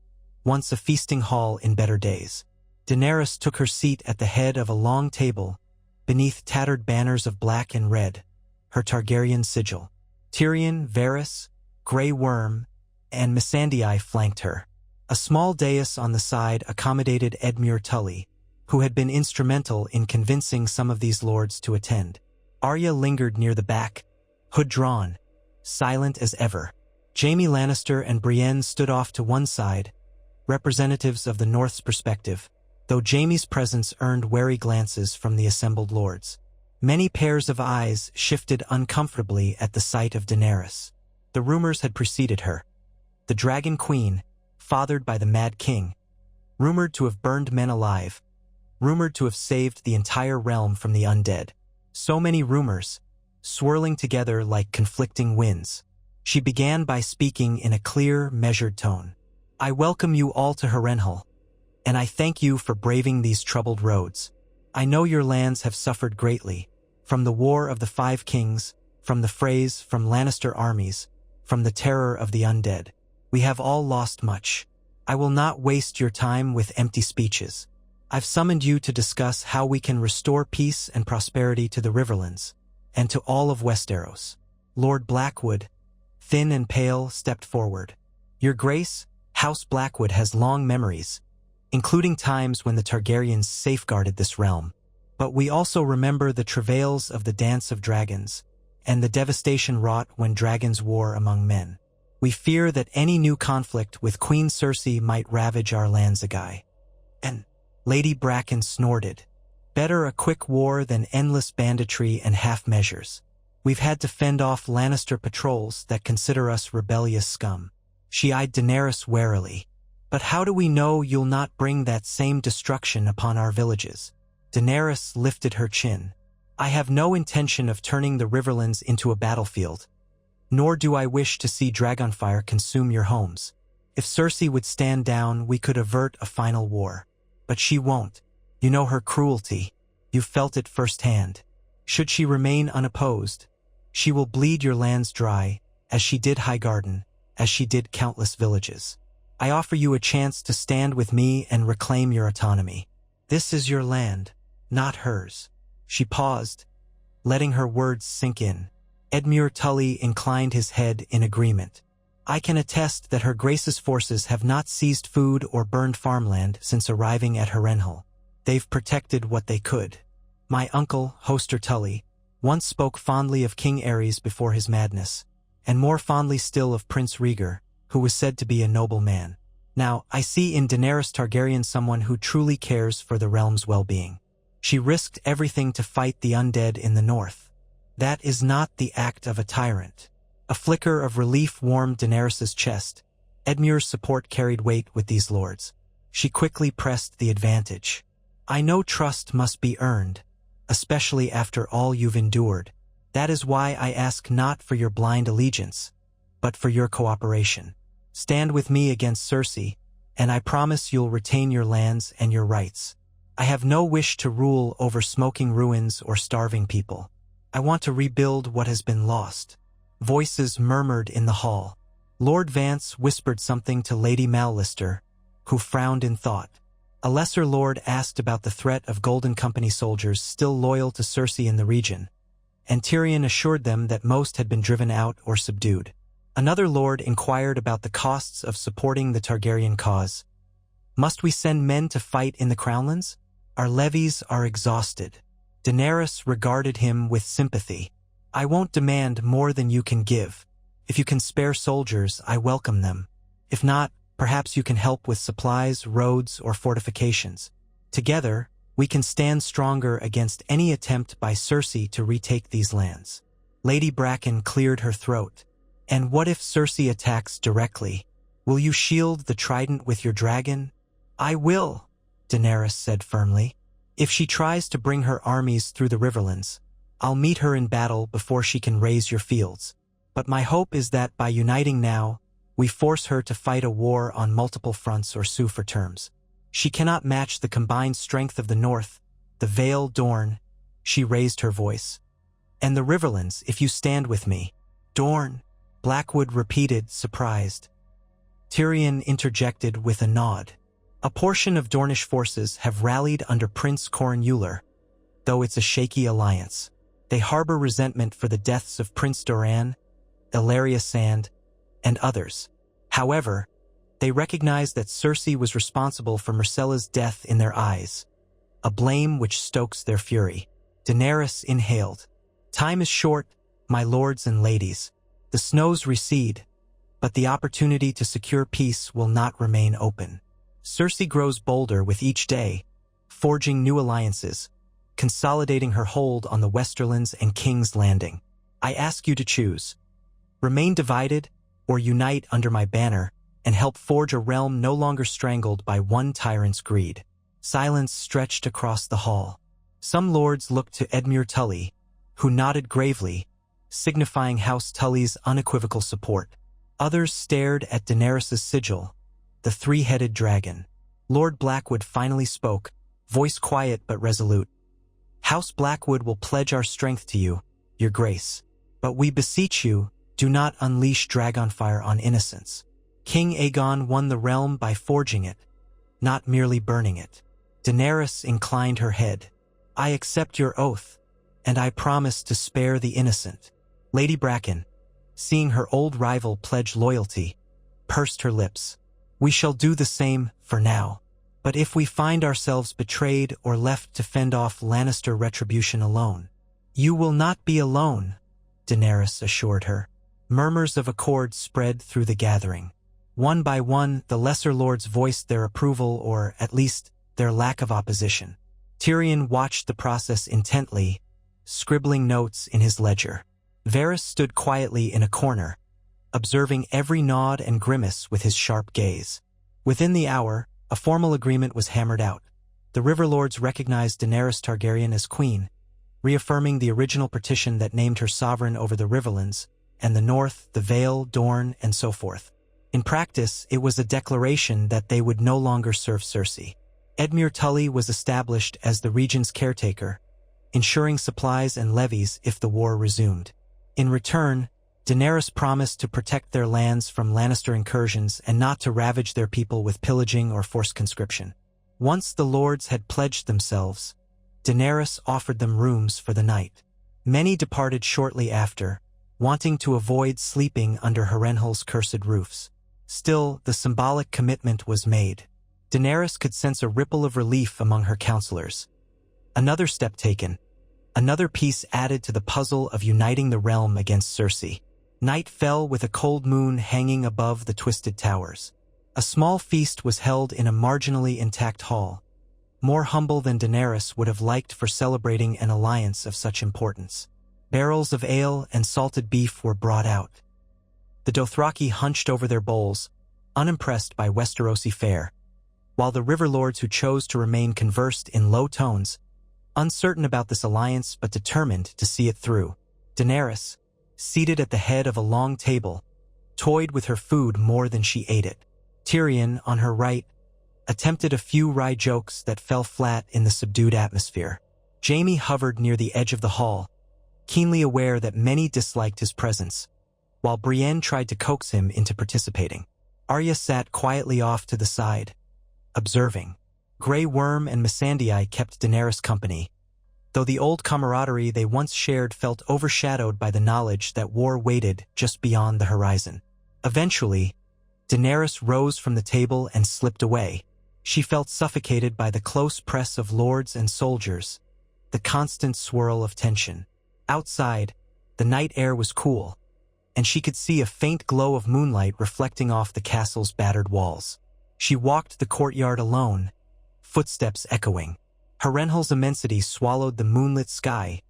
once a feasting hall in better days. Daenerys took her seat at the head of a long table, beneath tattered banners of black and red, her Targaryen sigil. Tyrion, Varys, Grey Worm, and Missandei flanked her. A small dais on the side accommodated Edmure Tully, who had been instrumental in convincing some of these lords to attend. Arya lingered near the back, hood drawn, silent as ever. Jaime Lannister and Brienne stood off to one side, representatives of the North's perspective, though Jaime's presence earned wary glances from the assembled lords. Many pairs of eyes shifted uncomfortably at the sight of Daenerys. The rumors had preceded her. The Dragon Queen, fathered by the Mad King, rumored to have burned men alive, rumored to have saved the entire realm from the undead. So many rumors, swirling together like conflicting winds. She began by speaking in a clear, measured tone. "I welcome you all to Harrenhal, and I thank you for braving these troubled roads. I know your lands have suffered greatly, from the War of the Five Kings, from the frays from Lannister armies, from the terror of the undead. We have all lost much. I will not waste your time with empty speeches. I've summoned you to discuss how we can restore peace and prosperity to the Riverlands, and to all of Westeros." Lord Blackwood, thin and pale, stepped forward. "Your Grace, House Blackwood has long memories, including times when the Targaryens safeguarded this realm. But we also remember the travails of the Dance of Dragons, and the devastation wrought when dragons war among men. We fear that any new conflict with Queen Cersei might ravage our lands again." And Lady Bracken snorted. "Better a quick war than endless banditry and half measures. We've had to fend off Lannister patrols that consider us rebellious scum." She eyed Daenerys warily. "But how do we know you'll not bring that same destruction upon our villages?" Daenerys lifted her chin. "I have no intention of turning the Riverlands into a battlefield, nor do I wish to see dragonfire consume your homes. If Cersei would stand down, we could avert a final war. But she won't. You know her cruelty. You've felt it firsthand. Should she remain unopposed, she will bleed your lands dry, as she did Highgarden, as she did countless villages. I offer you a chance to stand with me and reclaim your autonomy. This is your land, not hers." She paused, letting her words sink in. Edmure Tully inclined his head in agreement. "I can attest that Her Grace's forces have not seized food or burned farmland since arriving at Harrenhal. They've protected what they could. My uncle, Hoster Tully, once spoke fondly of King Aerys before his madness, and more fondly still of Prince Rhaegar, who was said to be a noble man. Now, I see in Daenerys Targaryen someone who truly cares for the realm's well-being. She risked everything to fight the undead in the north. That is not the act of a tyrant." A flicker of relief warmed Daenerys's chest. Edmure's support carried weight with these lords. She quickly pressed the advantage. "I know trust must be earned, especially after all you've endured. That is why I ask not for your blind allegiance, but for your cooperation. Stand with me against Cersei, and I promise you'll retain your lands and your rights. I have no wish to rule over smoking ruins or starving people. I want to rebuild what has been lost." Voices murmured in the hall. Lord Vance whispered something to Lady Mallister, who frowned in thought. A lesser lord asked about the threat of Golden Company soldiers still loyal to Cersei in the region, and Tyrion assured them that most had been driven out or subdued. Another lord inquired about the costs of supporting the Targaryen cause. "Must we send men to fight in the Crownlands? Our levies are exhausted." Daenerys regarded him with sympathy. "I won't demand more than you can give. If you can spare soldiers, I welcome them. If not, perhaps you can help with supplies, roads, or fortifications. Together, we can stand stronger against any attempt by Cersei to retake these lands. Lady Bracken cleared her throat. And what if Cersei attacks directly? Will you shield the trident with your dragon? I will, Daenerys said firmly. If she tries to bring her armies through the riverlands, I'll meet her in battle before she can raise your fields. But my hope is that by uniting now, we force her to fight a war on multiple fronts or sue for terms. She cannot match the combined strength of the North, the Vale Dorne. She raised her voice. And the Riverlands, if you stand with me. Dorne, Blackwood repeated, surprised. Tyrion interjected with a nod. A portion of Dornish forces have rallied under Prince Cornwall, though it's a shaky alliance. They harbor resentment for the deaths of Prince Doran, Illyria Sand, and others. However, they recognize that Cersei was responsible for Myrcella's death in their eyes, a blame which stokes their fury. Daenerys inhaled. Time is short, my lords and ladies. The snows recede, but the opportunity to secure peace will not remain open. Cersei grows bolder with each day, forging new alliances, consolidating her hold on the Westerlands and King's Landing. I ask you to choose. Remain divided, or unite under my banner and help forge a realm no longer strangled by one tyrant's greed. Silence stretched across the hall. Some lords looked to Edmure Tully, who nodded gravely, signifying House Tully's unequivocal support. Others stared at Daenerys' sigil, the three-headed dragon. Lord Blackwood finally spoke, voice quiet but resolute. House Blackwood will pledge our strength to you, your grace. But we beseech you, do not unleash dragonfire on innocents. King Aegon won the realm by forging it, not merely burning it. Daenerys inclined her head. I accept your oath, and I promise to spare the innocent. Lady Bracken, seeing her old rival pledge loyalty, pursed her lips. We shall do the same for now. But if we find ourselves betrayed or left to fend off Lannister retribution alone, you will not be alone, Daenerys assured her. Murmurs of accord spread through the gathering. One by one, the lesser lords voiced their approval or, at least, their lack of opposition. Tyrion watched the process intently, scribbling notes in his ledger. Varys stood quietly in a corner, observing every nod and grimace with his sharp gaze. Within the hour, a formal agreement was hammered out. The River Lords recognized Daenerys Targaryen as queen, reaffirming the original petition that named her sovereign over the Riverlands, and the North, the Vale, Dorne, and so forth. In practice, it was a declaration that they would no longer serve Cersei. Edmure Tully was established as the region's caretaker, ensuring supplies and levies if the war resumed. In return, Daenerys promised to protect their lands from Lannister incursions and not to ravage their people with pillaging or forced conscription. Once the lords had pledged themselves, Daenerys offered them rooms for the night. Many departed shortly after, wanting to avoid sleeping under Harrenhal's cursed roofs. Still, the symbolic commitment was made. Daenerys could sense a ripple of relief among her counselors. Another step taken, another piece added to the puzzle of uniting the realm against Cersei. Night fell with a cold moon hanging above the twisted towers. A small feast was held in a marginally intact hall, more humble than Daenerys would have liked for celebrating an alliance of such importance. Barrels of ale and salted beef were brought out. The Dothraki hunched over their bowls, unimpressed by Westerosi fare, while the river lords who chose to remain conversed in low tones, uncertain about this alliance but determined to see it through. Daenerys, seated at the head of a long table, toyed with her food more than she ate it. Tyrion, on her right, attempted a few wry jokes that fell flat in the subdued atmosphere. Jaime hovered near the edge of the hall, keenly aware that many disliked his presence, while Brienne tried to coax him into participating. Arya sat quietly off to the side, observing. Grey Worm and Missandei kept Daenerys company, though the old camaraderie they once shared felt overshadowed by the knowledge that war waited just beyond the horizon. Eventually, Daenerys rose from the table and slipped away. She felt suffocated by the close press of lords and soldiers, the constant swirl of tension. Outside, the night air was cool, and she could see a faint glow of moonlight reflecting off the castle's battered walls. She walked the courtyard alone, footsteps echoing. Harrenhal's immensity swallowed the moonlit sky,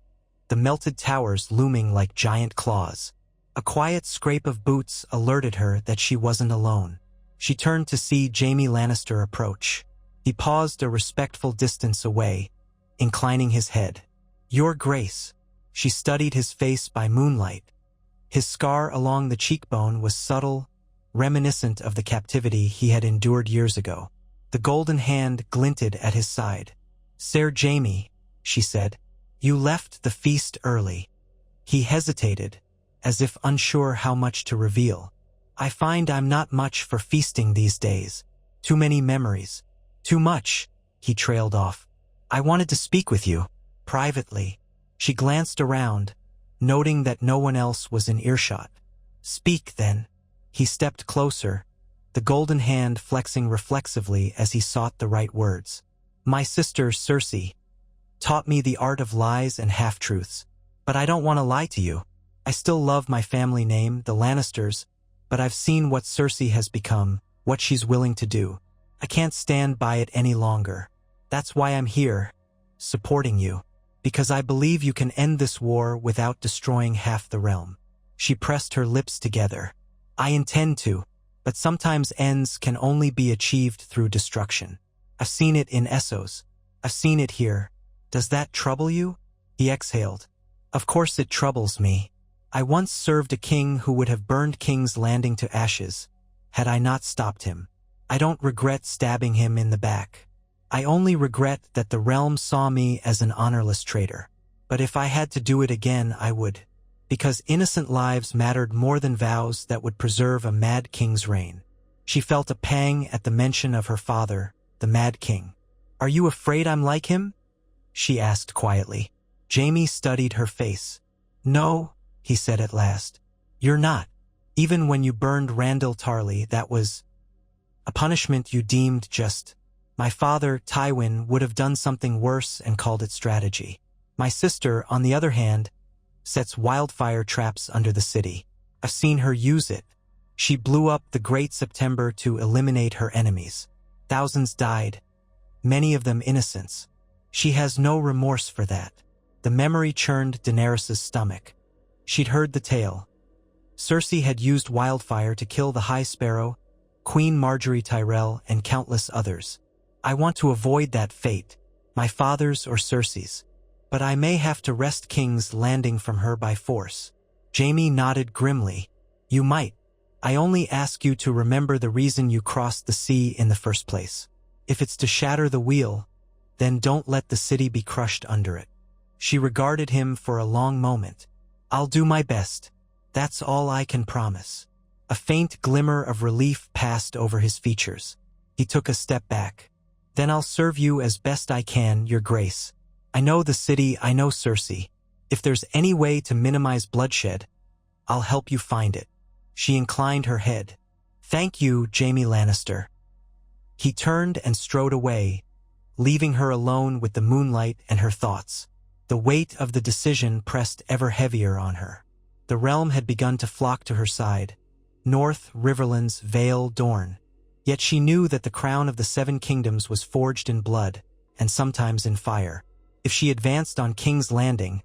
the melted towers looming like giant claws. A quiet scrape of boots alerted her that she wasn't alone. She turned to see Jaime Lannister approach. He paused a respectful distance away, inclining his head. "Your Grace." She studied his face by moonlight. His scar along the cheekbone was subtle, reminiscent of the captivity he had endured years ago. The golden hand glinted at his side. "Sir Jaime," she said, "you left the feast early." He hesitated, as if unsure how much to reveal. "I find I'm not much for feasting these days. Too many memories. Too much," he trailed off. "I wanted to speak with you, privately." She glanced around, noting that no one else was in earshot. "Speak, then." He stepped closer, the golden hand flexing reflexively as he sought the right words. "My sister, Cersei, taught me the art of lies and half-truths. But I don't want to lie to you. I still love my family name, the Lannisters, but I've seen what Cersei has become, what she's willing to do. I can't stand by it any longer. That's why I'm here, supporting you, because I believe you can end this war without destroying half the realm." She pressed her lips together. "I intend to, but sometimes ends can only be achieved through destruction. I've seen it in Essos. I've seen it here. Does that trouble you?" He exhaled. "Of course it troubles me. I once served a king who would have burned King's Landing to ashes, had I not stopped him. I don't regret stabbing him in the back. I only regret that the realm saw me as an honorless traitor. But if I had to do it again, I would, because innocent lives mattered more than vows that would preserve a mad king's reign." She felt a pang at the mention of her father, the Mad King. "Are you afraid I'm like him?" she asked quietly. Jaime studied her face. "No," he said at last. "You're not. Even when you burned Randall Tarly, that was a punishment you deemed just. My father, Tywin, would have done something worse and called it strategy. My sister, on the other hand, sets wildfire traps under the city. I've seen her use it. She blew up the Great September to eliminate her enemies. Thousands died, many of them innocents. She has no remorse for that." The memory churned Daenerys' stomach. She'd heard the tale. Cersei had used wildfire to kill the High Sparrow, Queen Marjorie Tyrell, and countless others. "I want to avoid that fate, my father's or Cersei's. But I may have to wrest King's Landing from her by force." Jaime nodded grimly. "You might. I only ask you to remember the reason you crossed the sea in the first place. If it's to shatter the wheel, then don't let the city be crushed under it." She regarded him for a long moment. "I'll do my best. That's all I can promise." A faint glimmer of relief passed over his features. He took a step back. "Then I'll serve you as best I can, Your Grace. I know the city, I know Cersei. If there's any way to minimize bloodshed, I'll help you find it." She inclined her head. "Thank you, Jaime Lannister." He turned and strode away, leaving her alone with the moonlight and her thoughts. The weight of the decision pressed ever heavier on her. The realm had begun to flock to her side. North, Riverlands, Vale, Dorne. Yet she knew that the crown of the Seven Kingdoms was forged in blood, and sometimes in fire. If she advanced on King's Landing,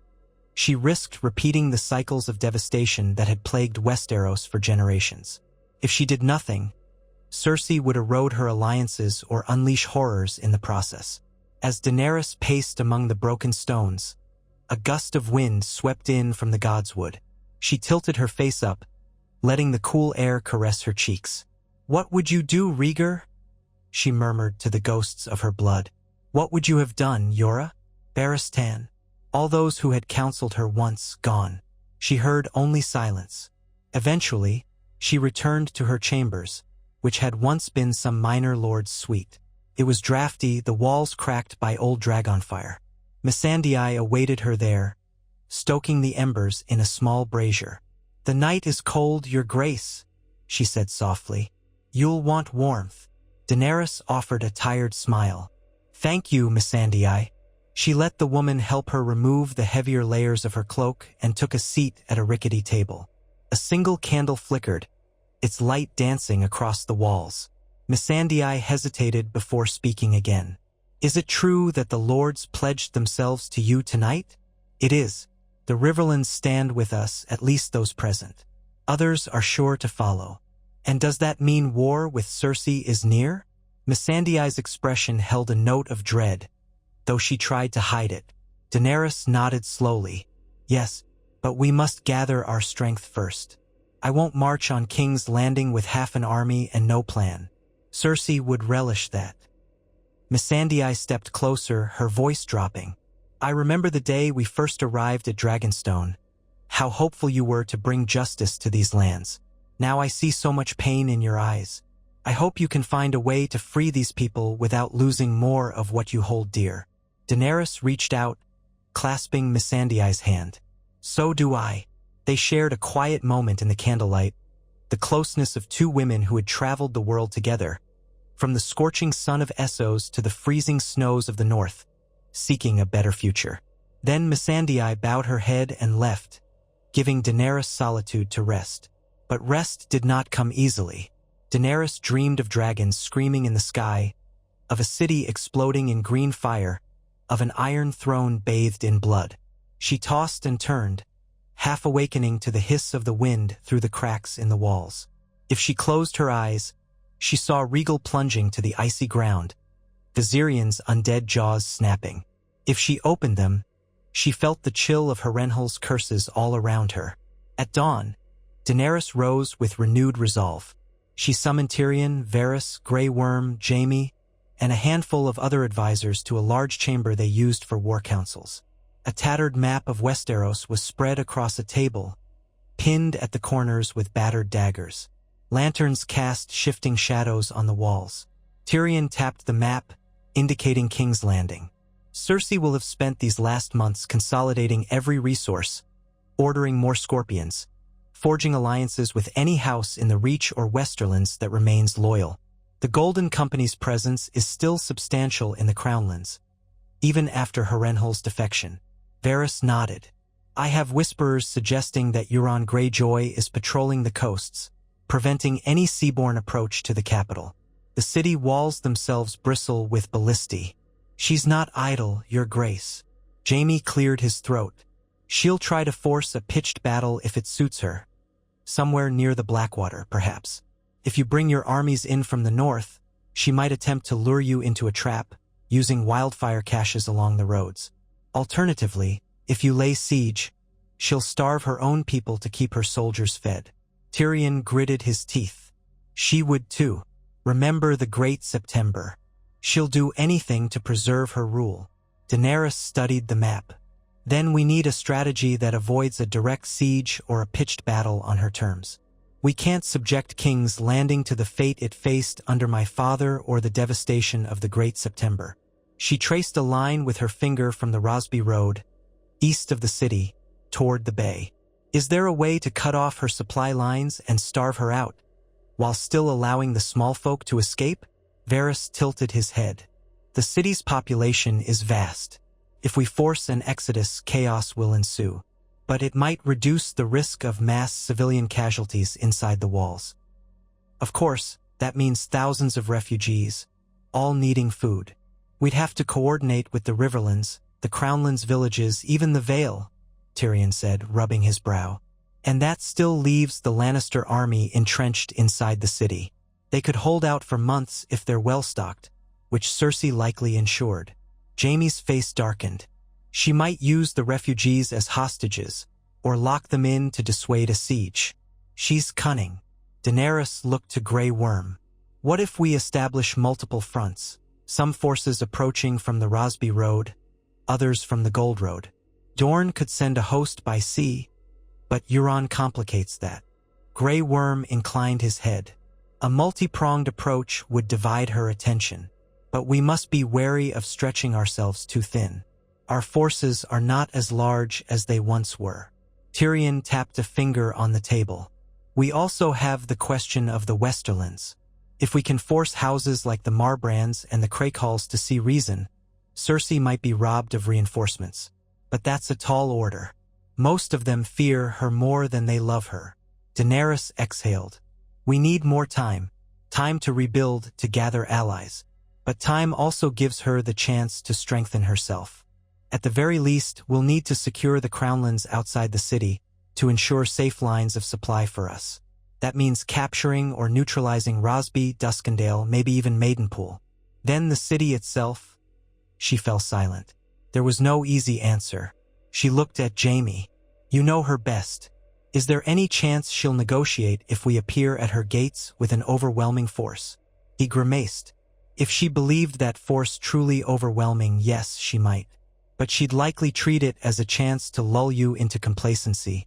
she risked repeating the cycles of devastation that had plagued Westeros for generations. If she did nothing, Cersei would erode her alliances or unleash horrors in the process. As Daenerys paced among the broken stones, a gust of wind swept in from the godswood. She tilted her face up, letting the cool air caress her cheeks. "What would you do, Rhaegar?" she murmured to the ghosts of her blood. "What would you have done, Yora? Barristan?" All those who had counseled her once gone. She heard only silence. Eventually, she returned to her chambers, which had once been some minor lord's suite. It was drafty, the walls cracked by old dragonfire. Missandei awaited her there, stoking the embers in a small brazier. "The night is cold, Your Grace," she said softly. "You'll want warmth." Daenerys offered a tired smile. "Thank you, Missandei." She let the woman help her remove the heavier layers of her cloak and took a seat at a rickety table. A single candle flickered, its light dancing across the walls. Missandei hesitated before speaking again. Is it true that the lords pledged themselves to you tonight? It is. The Riverlands stand with us, at least those present. Others are sure to follow. And does that mean war with Cersei is near? Missandei's expression held a note of dread, though she tried to hide it. Daenerys nodded slowly. Yes, but we must gather our strength first. I won't march on King's Landing with half an army and no plan. Cersei would relish that. Missandei stepped closer, her voice dropping. I remember the day we first arrived at Dragonstone. How hopeful you were to bring justice to these lands. Now I see so much pain in your eyes. I hope you can find a way to free these people without losing more of what you hold dear. Daenerys reached out, clasping Missandei's hand. So do I. They shared a quiet moment in the candlelight, the closeness of two women who had traveled the world together, from the scorching sun of Essos to the freezing snows of the north, seeking a better future. Then Missandei bowed her head and left, giving Daenerys solitude to rest. But rest did not come easily. Daenerys dreamed of dragons screaming in the sky, of a city exploding in green fire, of an iron throne bathed in blood. She tossed and turned, half awakening to the hiss of the wind through the cracks in the walls. If she closed her eyes, she saw Rhaegal plunging to the icy ground, Viserion's undead jaws snapping. If she opened them, she felt the chill of Harrenhal's curses all around her. At dawn, Daenerys rose with renewed resolve. She summoned Tyrion, Varys, Grey Worm, Jaime, and a handful of other advisors to a large chamber they used for war councils. A tattered map of Westeros was spread across a table, pinned at the corners with battered daggers. Lanterns cast shifting shadows on the walls. Tyrion tapped the map, indicating King's Landing. Cersei will have spent these last months consolidating every resource, ordering more scorpions, forging alliances with any house in the Reach or Westerlands that remains loyal. The Golden Company's presence is still substantial in the Crownlands, even after Harrenhal's defection. Varys nodded. I have whisperers suggesting that Euron Greyjoy is patrolling the coasts, preventing any seaborne approach to the capital. The city walls themselves bristle with ballistae. She's not idle, Your Grace. Jaime cleared his throat. She'll try to force a pitched battle if it suits her. Somewhere near the Blackwater, perhaps. If you bring your armies in from the north, she might attempt to lure you into a trap, using wildfire caches along the roads. Alternatively, if you lay siege, she'll starve her own people to keep her soldiers fed. Tyrion gritted his teeth. She would too. Remember the Great September. She'll do anything to preserve her rule. Daenerys studied the map. Then we need a strategy that avoids a direct siege or a pitched battle on her terms. We can't subject King's Landing to the fate it faced under my father or the devastation of the Great September. She traced a line with her finger from the Rosby Road, east of the city, toward the bay. Is there a way to cut off her supply lines and starve her out, while still allowing the small folk to escape? Varys tilted his head. The city's population is vast. If we force an exodus, chaos will ensue. But it might reduce the risk of mass civilian casualties inside the walls. Of course, that means thousands of refugees, all needing food. We'd have to coordinate with the Riverlands, the Crownlands villages, even the Vale, Tyrion said, rubbing his brow. And that still leaves the Lannister army entrenched inside the city. They could hold out for months if they're well-stocked, which Cersei likely ensured. Jaime's face darkened. She might use the refugees as hostages, or lock them in to dissuade a siege. She's cunning. Daenerys looked to Grey Worm. What if we establish multiple fronts? Some forces approaching from the Rosby Road, others from the Gold Road. Dorne could send a host by sea, but Euron complicates that. Grey Worm inclined his head. A multi-pronged approach would divide her attention, but we must be wary of stretching ourselves too thin. Our forces are not as large as they once were. Tyrion tapped a finger on the table. We also have the question of the Westerlands. If we can force houses like the Marbrands and the Crakehals to see reason, Cersei might be robbed of reinforcements. But that's a tall order. Most of them fear her more than they love her. Daenerys exhaled. We need more time. Time to rebuild, to gather allies. But time also gives her the chance to strengthen herself. At the very least, we'll need to secure the crownlands outside the city to ensure safe lines of supply for us. That means capturing or neutralizing Rosby, Duskendale, maybe even Maidenpool. Then the city itself. She fell silent. There was no easy answer. She looked at Jaime. You know her best. Is there any chance she'll negotiate if we appear at her gates with an overwhelming force? He grimaced. If she believed that force truly overwhelming, yes, she might. But she'd likely treat it as a chance to lull you into complacency.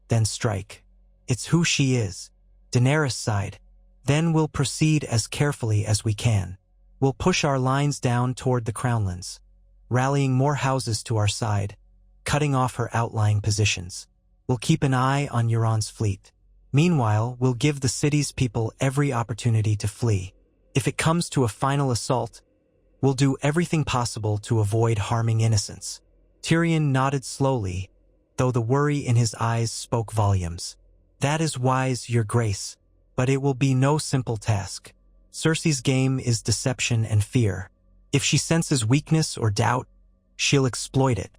Then strike. It's who she is. Daenerys sighed. Then we'll proceed as carefully as we can. We'll push our lines down toward the crownlands, rallying more houses to our side, cutting off her outlying positions. We'll keep an eye on Euron's fleet. Meanwhile, we'll give the city's people every opportunity to flee. If it comes to a final assault, we'll do everything possible to avoid harming innocents. Tyrion nodded slowly, though the worry in his eyes spoke volumes. That is wise, Your Grace, but it will be no simple task. Cersei's game is deception and fear. If she senses weakness or doubt, she'll exploit it.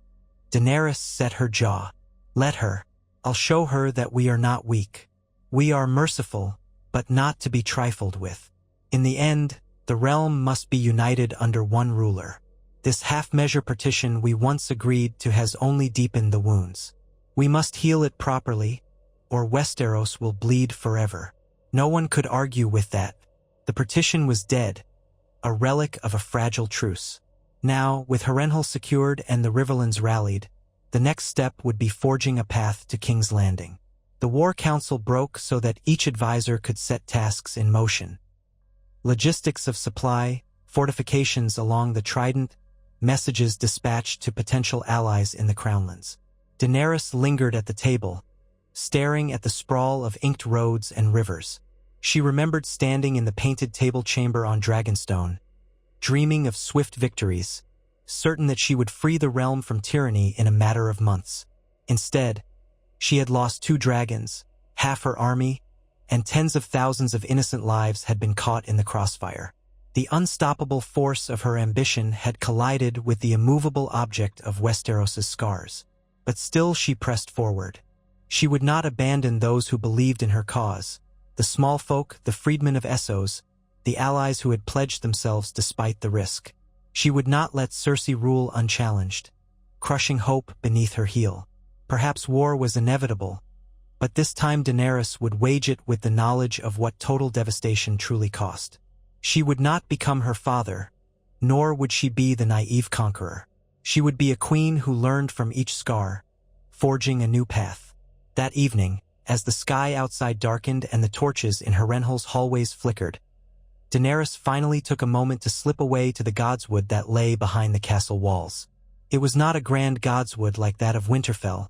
Daenerys set her jaw. Let her. I'll show her that we are not weak. We are merciful, but not to be trifled with. In the end, the realm must be united under one ruler. This half-measure partition we once agreed to has only deepened the wounds. We must heal it properly, or Westeros will bleed forever. No one could argue with that. The partition was dead, a relic of a fragile truce. Now, with Harrenhal secured and the Riverlands rallied, the next step would be forging a path to King's Landing. The War Council broke so that each advisor could set tasks in motion. Logistics of supply, fortifications along the Trident, messages dispatched to potential allies in the Crownlands. Daenerys lingered at the table, staring at the sprawl of inked roads and rivers. She remembered standing in the painted table chamber on Dragonstone, dreaming of swift victories, certain that she would free the realm from tyranny in a matter of months. Instead, she had lost 2 dragons, half her army, and tens of thousands of innocent lives had been caught in the crossfire. The unstoppable force of her ambition had collided with the immovable object of Westeros' scars. But still she pressed forward. She would not abandon those who believed in her cause, the small folk, the freedmen of Essos, the allies who had pledged themselves despite the risk. She would not let Cersei rule unchallenged, crushing hope beneath her heel. Perhaps war was inevitable, but this time Daenerys would wage it with the knowledge of what total devastation truly cost. She would not become her father, nor would she be the naive conqueror. She would be a queen who learned from each scar, forging a new path. That evening, as the sky outside darkened and the torches in Harrenhal's hallways flickered, Daenerys finally took a moment to slip away to the godswood that lay behind the castle walls. It was not a grand godswood like that of Winterfell,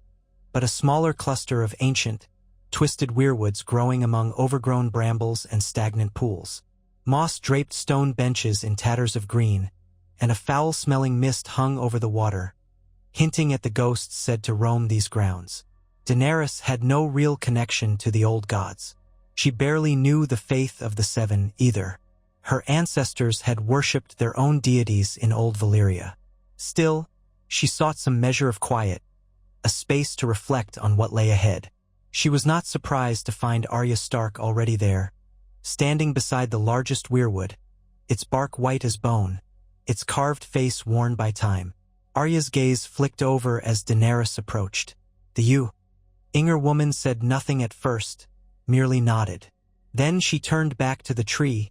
but a smaller cluster of ancient, twisted weirwoods growing among overgrown brambles and stagnant pools. Moss-draped stone benches in tatters of green, and a foul-smelling mist hung over the water, hinting at the ghosts said to roam these grounds. Daenerys had no real connection to the old gods. She barely knew the faith of the Seven either. Her ancestors had worshipped their own deities in old Valyria. Still, she sought some measure of quiet, a space to reflect on what lay ahead. She was not surprised to find Arya Stark already there, standing beside the largest weirwood, its bark white as bone, its carved face worn by time. Arya's gaze flicked over as Daenerys approached. The Inger woman said nothing at first, merely nodded. Then she turned back to the tree,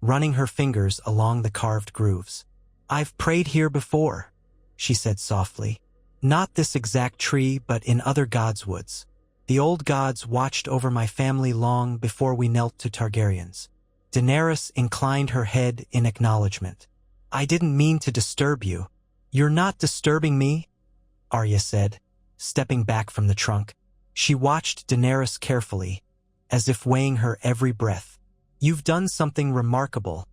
running her fingers along the carved grooves. "I've prayed here before," she said softly. "Not this exact tree, but in other godswoods. The old gods watched over my family long before we knelt to Targaryens." Daenerys inclined her head in acknowledgement. "I didn't mean to disturb you." "You're not disturbing me," Arya said, stepping back from the trunk. She watched Daenerys carefully, as if weighing her every breath. "You've done something remarkable,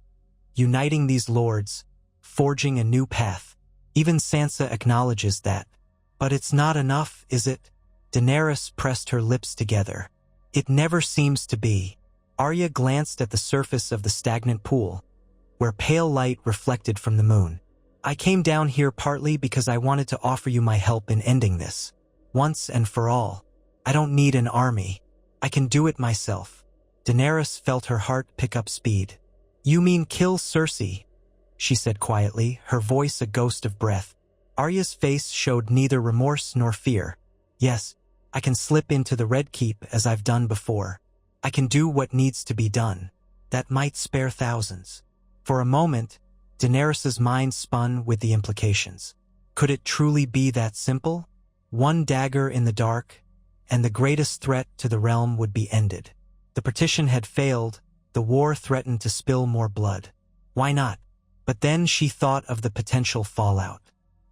uniting these lords, forging a new path. Even Sansa acknowledges that. But it's not enough, is it?" Daenerys pressed her lips together. "It never seems to be." Arya glanced at the surface of the stagnant pool, where pale light reflected from the moon. I came down here partly because I wanted to offer you my help in ending this. Once and for all. I don't need an army. I can do it myself. Daenerys felt her heart pick up speed. You mean kill Cersei? She said quietly, her voice a ghost of breath. Arya's face showed neither remorse nor fear. Yes, I can slip into the Red Keep as I've done before. I can do what needs to be done. That might spare thousands. For a moment, Daenerys's mind spun with the implications. Could it truly be that simple? One dagger in the dark, and the greatest threat to the realm would be ended. The partition had failed, the war threatened to spill more blood. Why not? But then she thought of the potential fallout.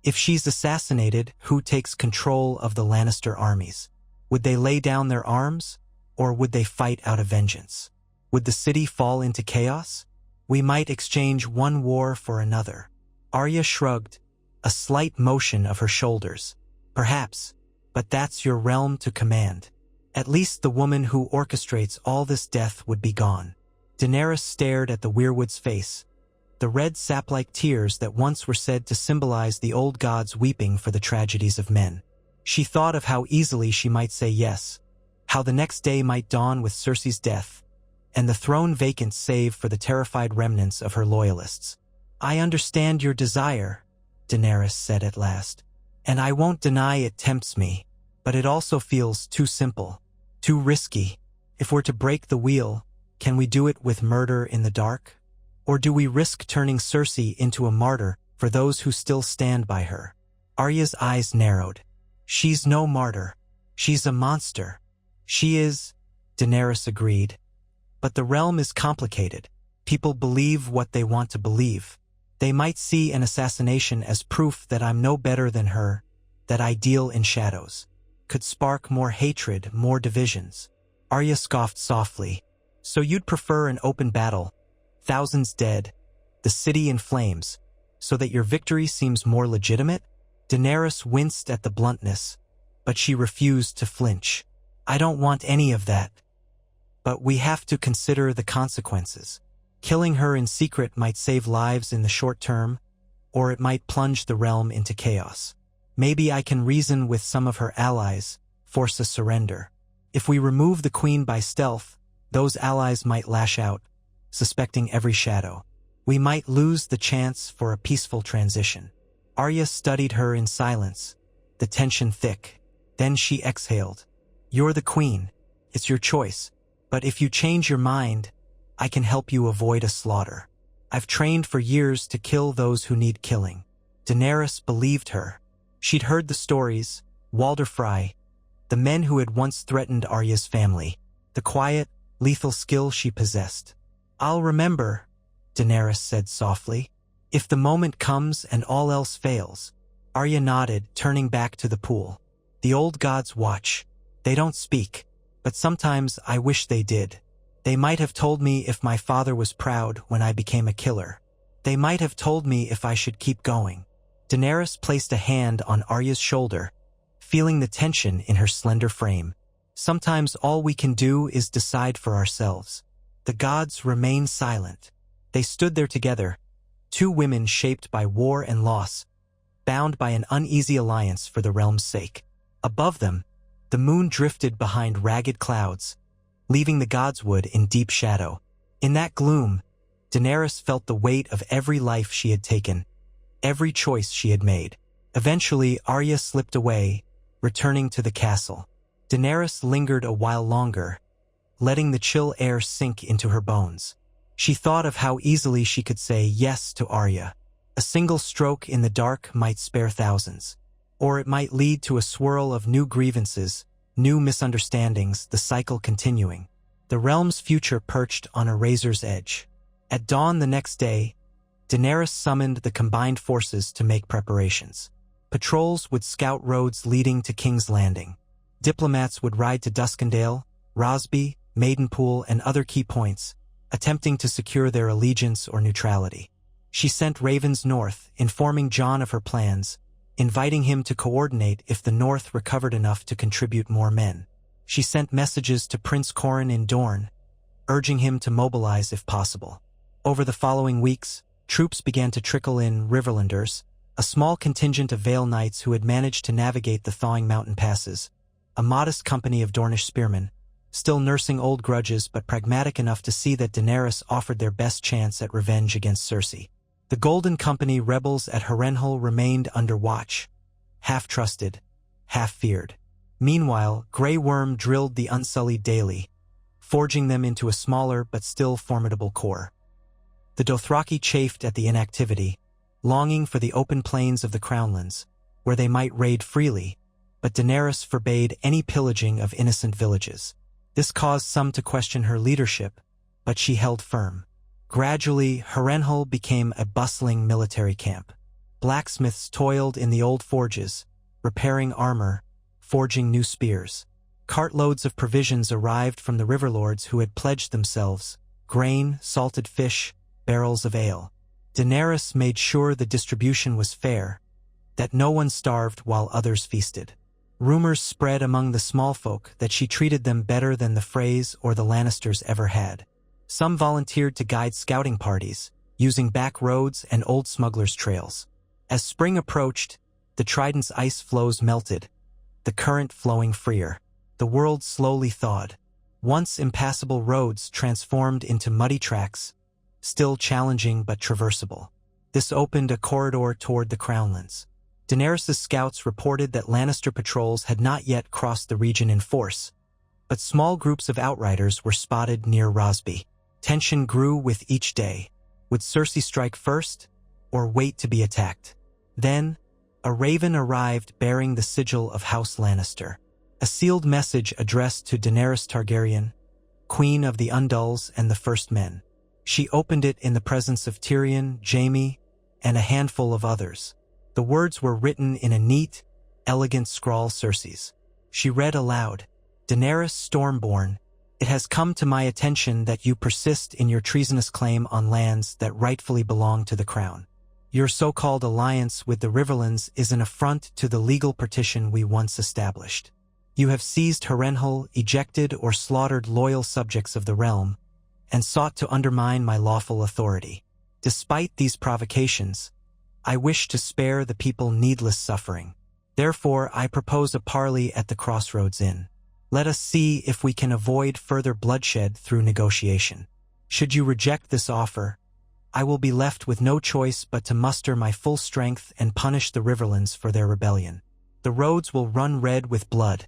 If she's assassinated, who takes control of the Lannister armies? Would they lay down their arms, or would they fight out of vengeance? Would the city fall into chaos? We might exchange one war for another. Arya shrugged, a slight motion of her shoulders. Perhaps, but that's your realm to command. At least the woman who orchestrates all this death would be gone. Daenerys stared at the weirwood's face, the red sap-like tears that once were said to symbolize the old gods weeping for the tragedies of men. She thought of how easily she might say yes, how the next day might dawn with Cersei's death, and the throne vacant save for the terrified remnants of her loyalists. I understand your desire, Daenerys said at last, and I won't deny it tempts me, but it also feels too simple, too risky. If we're to break the wheel, can we do it with murder in the dark? Or do we risk turning Cersei into a martyr for those who still stand by her? Arya's eyes narrowed. She's no martyr. She's a monster. She is, Daenerys agreed. But the realm is complicated. People believe what they want to believe. They might see an assassination as proof that I'm no better than her, that I deal in shadows. Could spark more hatred, more divisions. Arya scoffed softly. So you'd prefer an open battle, thousands dead, the city in flames, so that your victory seems more legitimate? Daenerys winced at the bluntness, but she refused to flinch. I don't want any of that. But we have to consider the consequences. Killing her in secret might save lives in the short term, or it might plunge the realm into chaos. Maybe I can reason with some of her allies, force a surrender. If we remove the queen by stealth, those allies might lash out, suspecting every shadow. We might lose the chance for a peaceful transition. Arya studied her in silence, the tension thick. Then she exhaled. You're the queen. It's your choice. But if you change your mind, I can help you avoid a slaughter. I've trained for years to kill those who need killing. Daenerys believed her. She'd heard the stories, Walder Frey, the men who had once threatened Arya's family, the quiet, lethal skill she possessed. I'll remember, Daenerys said softly. If the moment comes and all else fails. Arya nodded, turning back to the pool. The old gods watch. They don't speak, but sometimes I wish they did. They might have told me if my father was proud when I became a killer. They might have told me if I should keep going. Daenerys placed a hand on Arya's shoulder, feeling the tension in her slender frame. Sometimes all we can do is decide for ourselves. The gods remained silent. They stood there together, two women shaped by war and loss, bound by an uneasy alliance for the realm's sake. Above them, the moon drifted behind ragged clouds, leaving the godswood in deep shadow. In that gloom, Daenerys felt the weight of every life she had taken, every choice she had made. Eventually, Arya slipped away, returning to the castle. Daenerys lingered a while longer, letting the chill air sink into her bones. She thought of how easily she could say yes to Arya. A single stroke in the dark might spare thousands, or it might lead to a swirl of new grievances, new misunderstandings, the cycle continuing. The realm's future perched on a razor's edge. At dawn the next day, Daenerys summoned the combined forces to make preparations. Patrols would scout roads leading to King's Landing. Diplomats would ride to Duskendale, Rosby, Maidenpool, and other key points, attempting to secure their allegiance or neutrality. She sent ravens north, informing Jon of her plans, inviting him to coordinate if the North recovered enough to contribute more men. She sent messages to Prince Corran in Dorne, urging him to mobilize if possible. Over the following weeks, troops began to trickle in Riverlanders, a small contingent of Vale Knights who had managed to navigate the thawing mountain passes, a modest company of Dornish spearmen, still nursing old grudges but pragmatic enough to see that Daenerys offered their best chance at revenge against Cersei. The Golden Company rebels at Harrenhal remained under watch, half trusted, half feared. Meanwhile, Grey Worm drilled the Unsullied daily, forging them into a smaller but still formidable corps. The Dothraki chafed at the inactivity, longing for the open plains of the Crownlands, where they might raid freely, but Daenerys forbade any pillaging of innocent villages. This caused some to question her leadership, but she held firm. Gradually, Harrenhal became a bustling military camp. Blacksmiths toiled in the old forges, repairing armor, forging new spears. Cartloads of provisions arrived from the riverlords who had pledged themselves: grain, salted fish, barrels of ale. Daenerys made sure the distribution was fair, that no one starved while others feasted. Rumors spread among the small folk that she treated them better than the Freys or the Lannisters ever had. Some volunteered to guide scouting parties, using back roads and old smugglers' trails. As spring approached, the Trident's ice floes melted, the current flowing freer. The world slowly thawed. Once impassable roads transformed into muddy tracks, still challenging but traversable. This opened a corridor toward the Crownlands. Daenerys' scouts reported that Lannister patrols had not yet crossed the region in force, but small groups of outriders were spotted near Rosby. Tension grew with each day. Would Cersei strike first, or wait to be attacked? Then, a raven arrived bearing the sigil of House Lannister. A sealed message addressed to Daenerys Targaryen, Queen of the Undulls and the First Men. She opened it in the presence of Tyrion, Jaime, and a handful of others. The words were written in a neat, elegant scrawl. Cersei's. She read aloud, "Daenerys Stormborn, it has come to my attention that you persist in your treasonous claim on lands that rightfully belong to the crown. Your so-called alliance with the Riverlands is an affront to the legal partition we once established. You have seized Harrenhal, ejected or slaughtered loyal subjects of the realm, and sought to undermine my lawful authority. Despite these provocations, I wish to spare the people needless suffering. Therefore, I propose a parley at the Crossroads Inn. Let us see if we can avoid further bloodshed through negotiation. Should you reject this offer, I will be left with no choice but to muster my full strength and punish the Riverlands for their rebellion. The roads will run red with blood,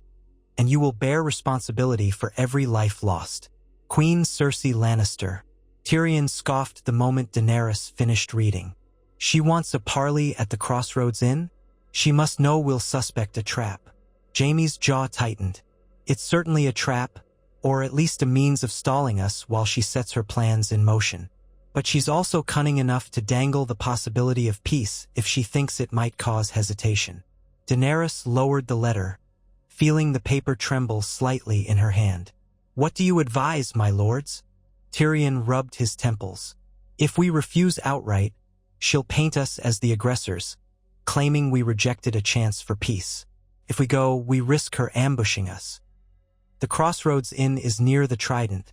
and you will bear responsibility for every life lost. Queen Cersei Lannister." Tyrion scoffed the moment Daenerys finished reading. "She wants a parley at the Crossroads Inn? She must know we'll suspect a trap." Jaime's jaw tightened. "It's certainly a trap, or at least a means of stalling us while she sets her plans in motion. But she's also cunning enough to dangle the possibility of peace if she thinks it might cause hesitation." Daenerys lowered the letter, feeling the paper tremble slightly in her hand. "What do you advise, my lords?" Tyrion rubbed his temples. "If we refuse outright, she'll paint us as the aggressors, claiming we rejected a chance for peace. If we go, we risk her ambushing us. The Crossroads Inn is near the Trident.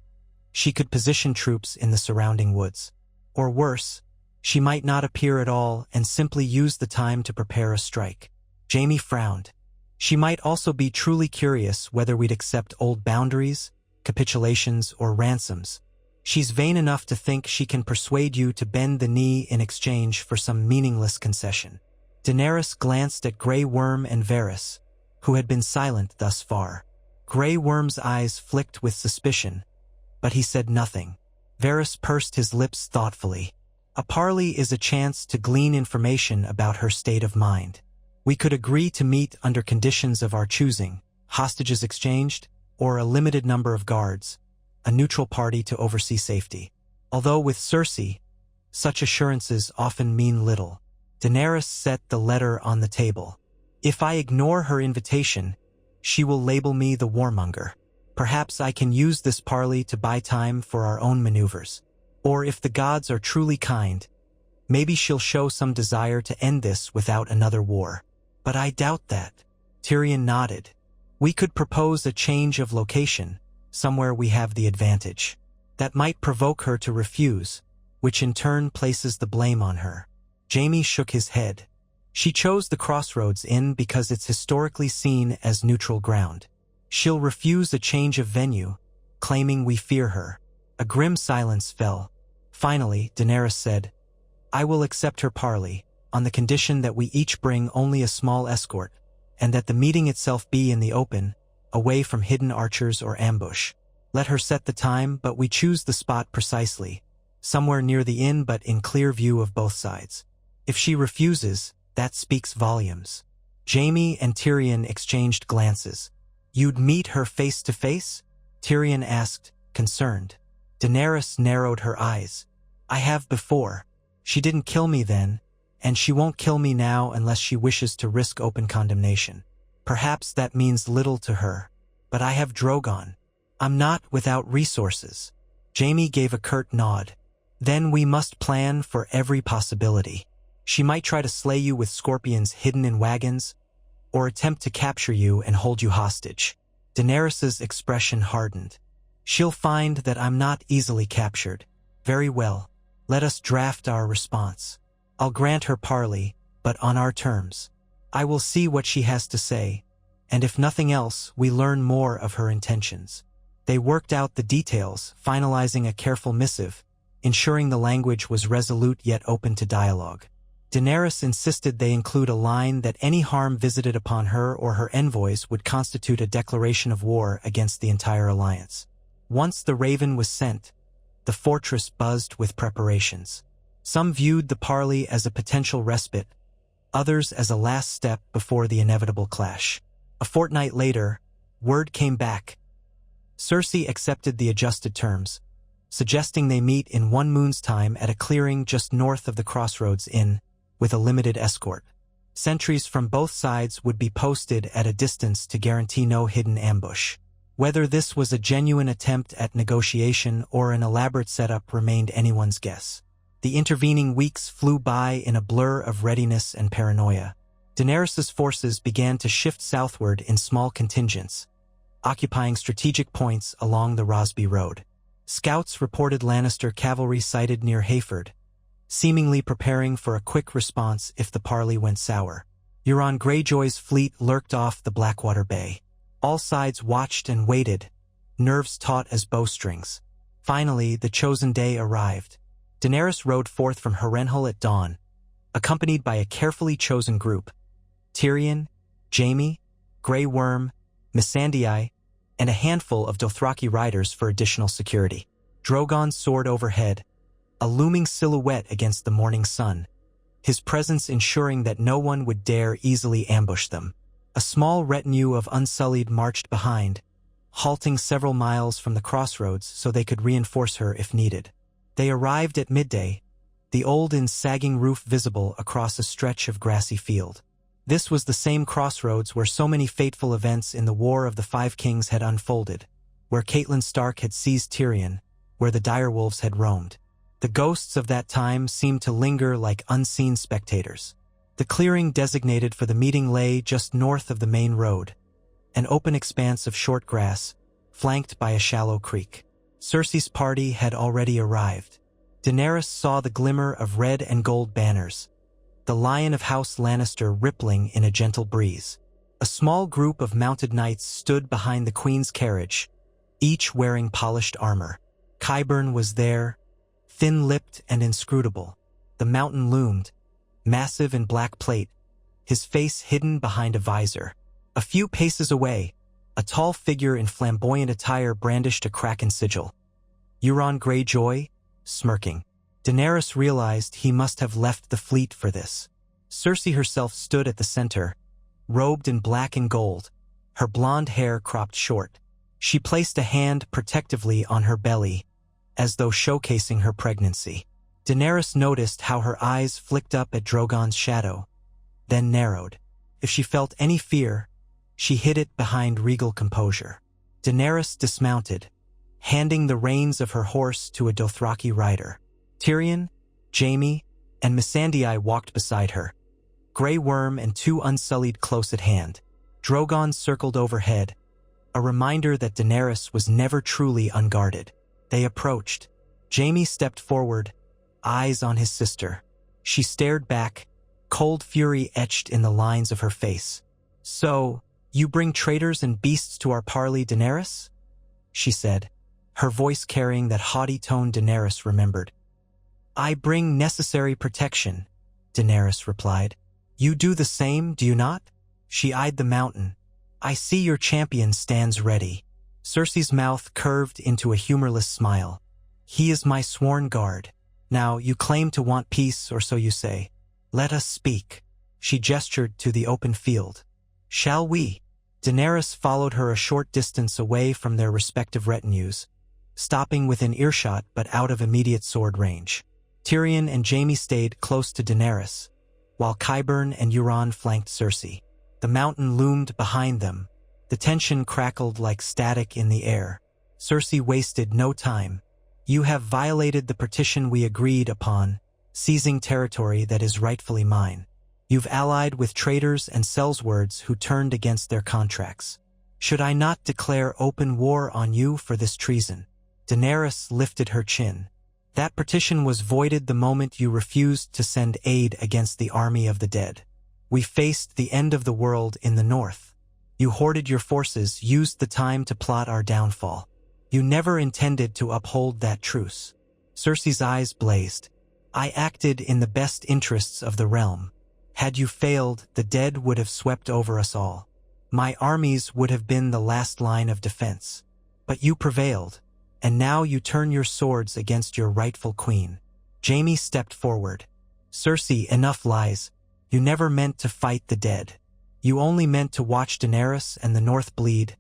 She could position troops in the surrounding woods. Or worse, she might not appear at all and simply use the time to prepare a strike." Jaime frowned. "She might also be truly curious whether we'd accept old boundaries, capitulations, or ransoms. She's vain enough to think she can persuade you to bend the knee in exchange for some meaningless concession." Daenerys glanced at Grey Worm and Varys, who had been silent thus far. Grey Worm's eyes flicked with suspicion, but he said nothing. Varys pursed his lips thoughtfully. "A parley is a chance to glean information about her state of mind. We could agree to meet under conditions of our choosing, hostages exchanged, or a limited number of guards, a neutral party to oversee safety. Although with Cersei, such assurances often mean little." Daenerys set the letter on the table. "If I ignore her invitation, she will label me the warmonger. Perhaps I can use this parley to buy time for our own maneuvers. Or if the gods are truly kind, maybe she'll show some desire to end this without another war. But I doubt that." Tyrion nodded. "We could propose a change of location, somewhere we have the advantage. That might provoke her to refuse, which in turn places the blame on her. Jaime shook his head. She chose the Crossroads Inn because it's historically seen as neutral ground. She'll refuse a change of venue, claiming we fear her. A grim silence fell. Finally, Daenerys said, I will accept her parley, on the condition that we each bring only a small escort, and that the meeting itself be in the open, away from hidden archers or ambush. Let her set the time, but we choose the spot precisely, somewhere near the inn but in clear view of both sides. If she refuses, that speaks volumes. Jaime and Tyrion exchanged glances. You'd meet her face to face? Tyrion asked, concerned. Daenerys narrowed her eyes. I have before. She didn't kill me then, and she won't kill me now unless she wishes to risk open condemnation. Perhaps that means little to her, but I have Drogon. I'm not without resources. Jaime gave a curt nod. Then we must plan for every possibility. She might try to slay you with scorpions hidden in wagons, or attempt to capture you and hold you hostage. Daenerys's expression hardened. She'll find that I'm not easily captured. Very well. Let us draft our response. I'll grant her parley, but on our terms. I will see what she has to say, and if nothing else, we learn more of her intentions. They worked out the details, finalizing a careful missive, ensuring the language was resolute yet open to dialogue. Daenerys insisted they include a line that any harm visited upon her or her envoys would constitute a declaration of war against the entire alliance. Once the Raven was sent, the fortress buzzed with preparations. Some viewed the parley as a potential respite, others as a last step before the inevitable clash. A fortnight later, word came back. Cersei accepted the adjusted terms, suggesting they meet in 1 moon's time at a clearing just north of the Crossroads Inn, with a limited escort. Sentries from both sides would be posted at a distance to guarantee no hidden ambush. Whether this was a genuine attempt at negotiation or an elaborate setup remained anyone's guess. The intervening weeks flew by in a blur of readiness and paranoia. Daenerys' forces began to shift southward in small contingents, occupying strategic points along the Rosby Road. Scouts reported Lannister cavalry sighted near Hayford, seemingly preparing for a quick response if the parley went sour. Euron Greyjoy's fleet lurked off the Blackwater Bay. All sides watched and waited, nerves taut as bowstrings. Finally, the chosen day arrived. Daenerys rode forth from Harrenhal at dawn, accompanied by a carefully chosen group: Tyrion, Jaime, Grey Worm, Missandei, and a handful of Dothraki riders for additional security. Drogon soared overhead, a looming silhouette against the morning sun, his presence ensuring that no one would dare easily ambush them. A small retinue of Unsullied marched behind, halting several miles from the crossroads so they could reinforce her if needed. They arrived at midday, the old inn's sagging roof visible across a stretch of grassy field. This was the same crossroads where so many fateful events in the War of the Five Kings had unfolded, where Catelyn Stark had seized Tyrion, where the direwolves had roamed. The ghosts of that time seemed to linger like unseen spectators. The clearing designated for the meeting lay just north of the main road, an open expanse of short grass, flanked by a shallow creek. Cersei's party had already arrived. Daenerys saw the glimmer of red and gold banners, the Lion of House Lannister rippling in a gentle breeze. A small group of mounted knights stood behind the Queen's carriage, each wearing polished armor. Qyburn was there, thin-lipped and inscrutable. The mountain loomed, massive in black plate, his face hidden behind a visor. A few paces away, a tall figure in flamboyant attire brandished a kraken sigil. Euron Greyjoy, smirking. Daenerys realized he must have left the fleet for this. Cersei herself stood at the center, robed in black and gold, her blonde hair cropped short. She placed a hand protectively on her belly, as though showcasing her pregnancy. Daenerys noticed how her eyes flicked up at Drogon's shadow, then narrowed. If she felt any fear, she hid it behind regal composure. Daenerys dismounted, handing the reins of her horse to a Dothraki rider. Tyrion, Jaime, and Missandei walked beside her, Grey Worm and 2 Unsullied close at hand. Drogon circled overhead, a reminder that Daenerys was never truly unguarded. They approached. Jaime stepped forward, eyes on his sister. She stared back, cold fury etched in the lines of her face. "So, you bring traitors and beasts to our parley, Daenerys?" she said, her voice carrying that haughty tone Daenerys remembered. "I bring necessary protection," Daenerys replied. "You do the same, do you not?" She eyed the mountain. "I see your champion stands ready." Cersei's mouth curved into a humorless smile. "He is my sworn guard. Now, you claim to want peace, or so you say. Let us speak." She gestured to the open field. "Shall we?" Daenerys followed her a short distance away from their respective retinues, stopping within earshot but out of immediate sword range. Tyrion and Jaime stayed close to Daenerys, while Qyburn and Euron flanked Cersei. The mountain loomed behind them. The tension crackled like static in the air. Cersei wasted no time. "You have violated the partition we agreed upon, seizing territory that is rightfully mine. You've allied with traitors and sellswords who turned against their contracts. Should I not declare open war on you for this treason?" Daenerys lifted her chin. "That partition was voided the moment you refused to send aid against the army of the dead. We faced the end of the world in the north. You hoarded your forces, used the time to plot our downfall. You never intended to uphold that truce." Cersei's eyes blazed. "I acted in the best interests of the realm. Had you failed, the dead would have swept over us all. My armies would have been the last line of defense. But you prevailed, and now you turn your swords against your rightful queen." Jaime stepped forward. "Cersei, enough lies. You never meant to fight the dead. You only meant to watch Daenerys and the North bleed,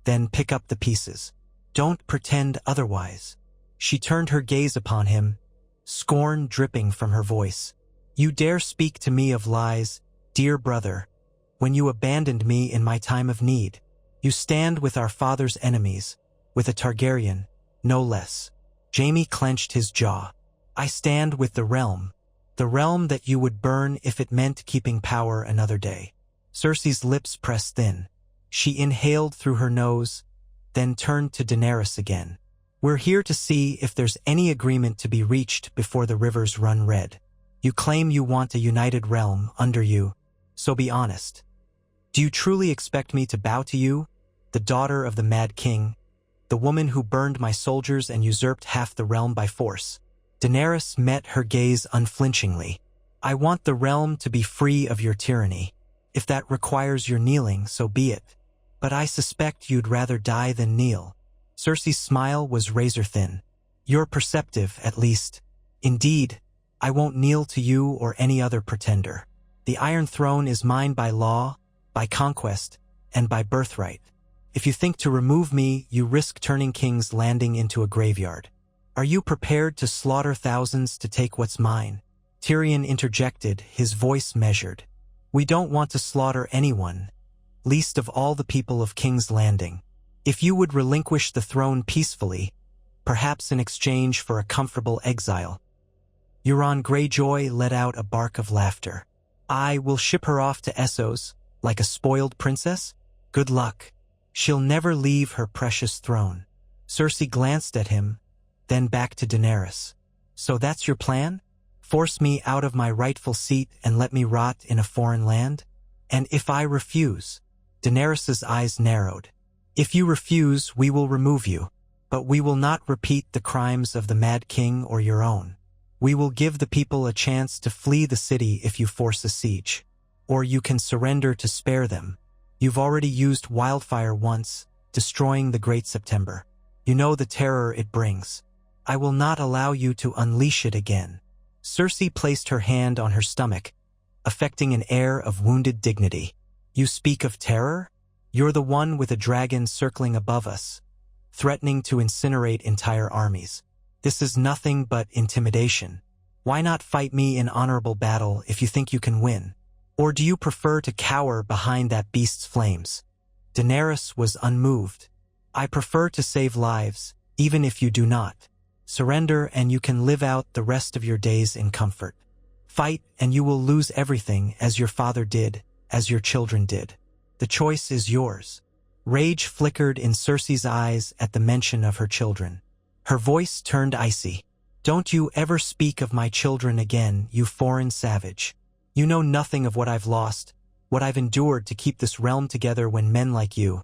then pick up the pieces. Don't pretend otherwise." She turned her gaze upon him, scorn dripping from her voice. "You dare speak to me of lies, dear brother, when you abandoned me in my time of need. You stand with our father's enemies, with a Targaryen, no less." Jaime clenched his jaw. "I stand with the realm that you would burn if it meant keeping power another day." Cersei's lips pressed thin. She inhaled through her nose, then turned to Daenerys again. "We're here to see if there's any agreement to be reached before the rivers run red. You claim you want a united realm under you, so be honest. Do you truly expect me to bow to you, the daughter of the Mad King, the woman who burned my soldiers and usurped half the realm by force?" Daenerys met her gaze unflinchingly. "I want the realm to be free of your tyranny. If that requires your kneeling, so be it. But I suspect you'd rather die than kneel." Cersei's smile was razor-thin. "You're perceptive, at least. Indeed, I won't kneel to you or any other pretender. The Iron Throne is mine by law, by conquest, and by birthright. If you think to remove me, you risk turning King's Landing into a graveyard. Are you prepared to slaughter thousands to take what's mine?" Tyrion interjected, his voice measured. "We don't want to slaughter anyone, least of all the people of King's Landing. If you would relinquish the throne peacefully, perhaps in exchange for a comfortable exile." Euron Greyjoy let out a bark of laughter. "I will ship her off to Essos, like a spoiled princess? Good luck. She'll never leave her precious throne." Cersei glanced at him, then back to Daenerys. "So that's your plan? Force me out of my rightful seat and let me rot in a foreign land? And if I refuse?" Daenerys's eyes narrowed. "If you refuse, we will remove you. But we will not repeat the crimes of the Mad King or your own. We will give the people a chance to flee the city if you force a siege. Or you can surrender to spare them. You've already used wildfire once, destroying the Great September. You know the terror it brings. I will not allow you to unleash it again." Cersei placed her hand on her stomach, affecting an air of wounded dignity. "You speak of terror? You're the one with a dragon circling above us, threatening to incinerate entire armies. This is nothing but intimidation. Why not fight me in honorable battle if you think you can win? Or do you prefer to cower behind that beast's flames?" Daenerys was unmoved. "I prefer to save lives, even if you do not. Surrender and you can live out the rest of your days in comfort. Fight and you will lose everything, as your father did, as your children did. The choice is yours." Rage flickered in Cersei's eyes at the mention of her children. Her voice turned icy. Don't you ever speak of my children again, you foreign savage. You know nothing of what I've lost, what I've endured to keep this realm together when men like you."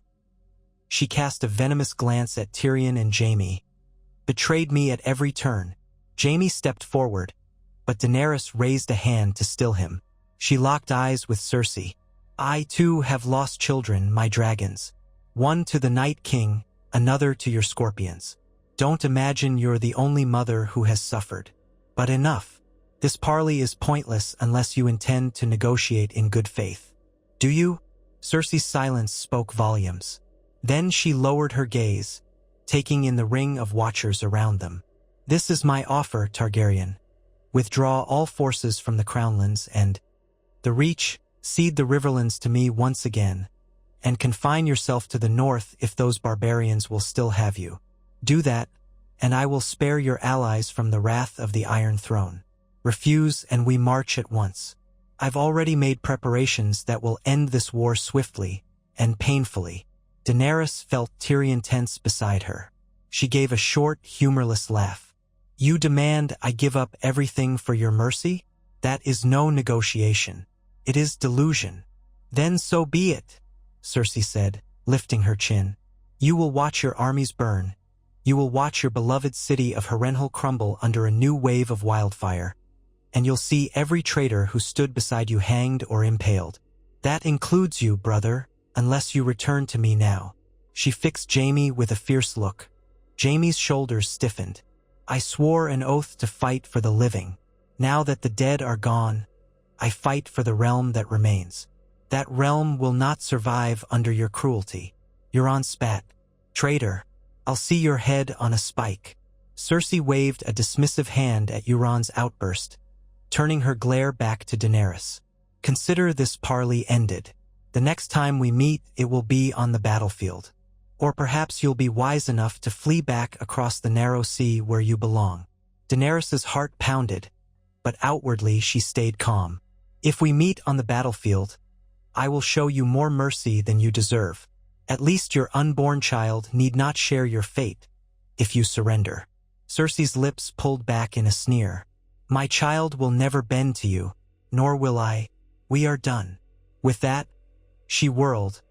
She cast a venomous glance at Tyrion and Jaime. "Betrayed me at every turn." Jaime stepped forward, but Daenerys raised a hand to still him. She locked eyes with Cersei. "I too have lost children, my dragons. One to the Night King, another to your scorpions. Don't imagine you're the only mother who has suffered. But enough. This parley is pointless unless you intend to negotiate in good faith. Do you?" Cersei's silence spoke volumes. Then she lowered her gaze, taking in the ring of watchers around them. "This is my offer, Targaryen. Withdraw all forces from the Crownlands and the Reach, cede the Riverlands to me once again, and confine yourself to the north if those barbarians will still have you. Do that, and I will spare your allies from the wrath of the Iron Throne. Refuse and we march at once. I've already made preparations that will end this war swiftly and painfully." Daenerys felt Tyrion tense beside her. She gave a short, humorless laugh. "You demand I give up everything for your mercy? That is no negotiation. It is delusion." "Then so be it," Cersei said, lifting her chin. "You will watch your armies burn. You will watch your beloved city of Harrenhal crumble under a new wave of wildfire. And you'll see every traitor who stood beside you hanged or impaled. That includes you, brother, unless you return to me now." She fixed Jaime with a fierce look. Jaime's shoulders stiffened. "I swore an oath to fight for the living. Now that the dead are gone, I fight for the realm that remains. That realm will not survive under your cruelty. Euron spat. "Traitor, I'll see your head on a spike." Cersei waved a dismissive hand at Euron's outburst, turning her glare back to Daenerys. "Consider this parley ended. The next time we meet, it will be on the battlefield. Or perhaps you'll be wise enough to flee back across the narrow sea where you belong." Daenerys's heart pounded, but outwardly she stayed calm. "If we meet on the battlefield, I will show you more mercy than you deserve. At least your unborn child need not share your fate, if you surrender." Cersei's lips pulled back in a sneer. "My child will never bend to you, nor will I. We are done." With that, she whirled,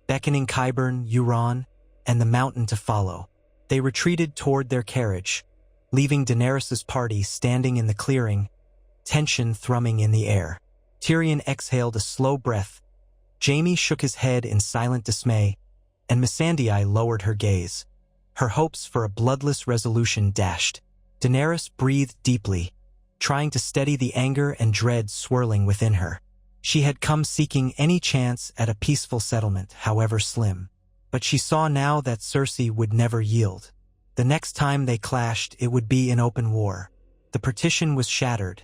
beckoning Qyburn, Euron, and the mountain to follow. They retreated toward their carriage, leaving Daenerys' party standing in the clearing, tension thrumming in the air. Tyrion exhaled a slow breath. Jaime shook his head in silent dismay, and Missandei lowered her gaze. Her hopes for a bloodless resolution dashed. Daenerys breathed deeply, trying to steady the anger and dread swirling within her. She had come seeking any chance at a peaceful settlement, however slim. But she saw now that Cersei would never yield. The next time they clashed, it would be in open war. The partition was shattered.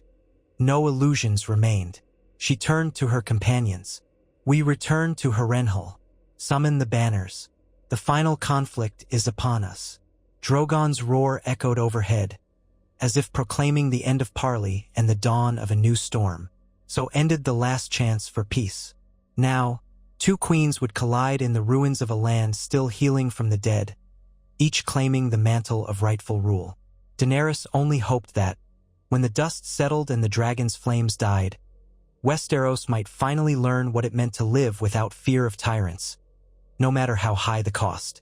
No illusions remained. She turned to her companions. "We return to Harrenhal. Summon the banners. The final conflict is upon us." Drogon's roar echoed overhead, as if proclaiming the end of parley and the dawn of a new storm. So ended the last chance for peace. Now, two queens would collide in the ruins of a land still healing from the dead, each claiming the mantle of rightful rule. Daenerys only hoped that, when the dust settled and the dragon's flames died, Westeros might finally learn what it meant to live without fear of tyrants, no matter how high the cost.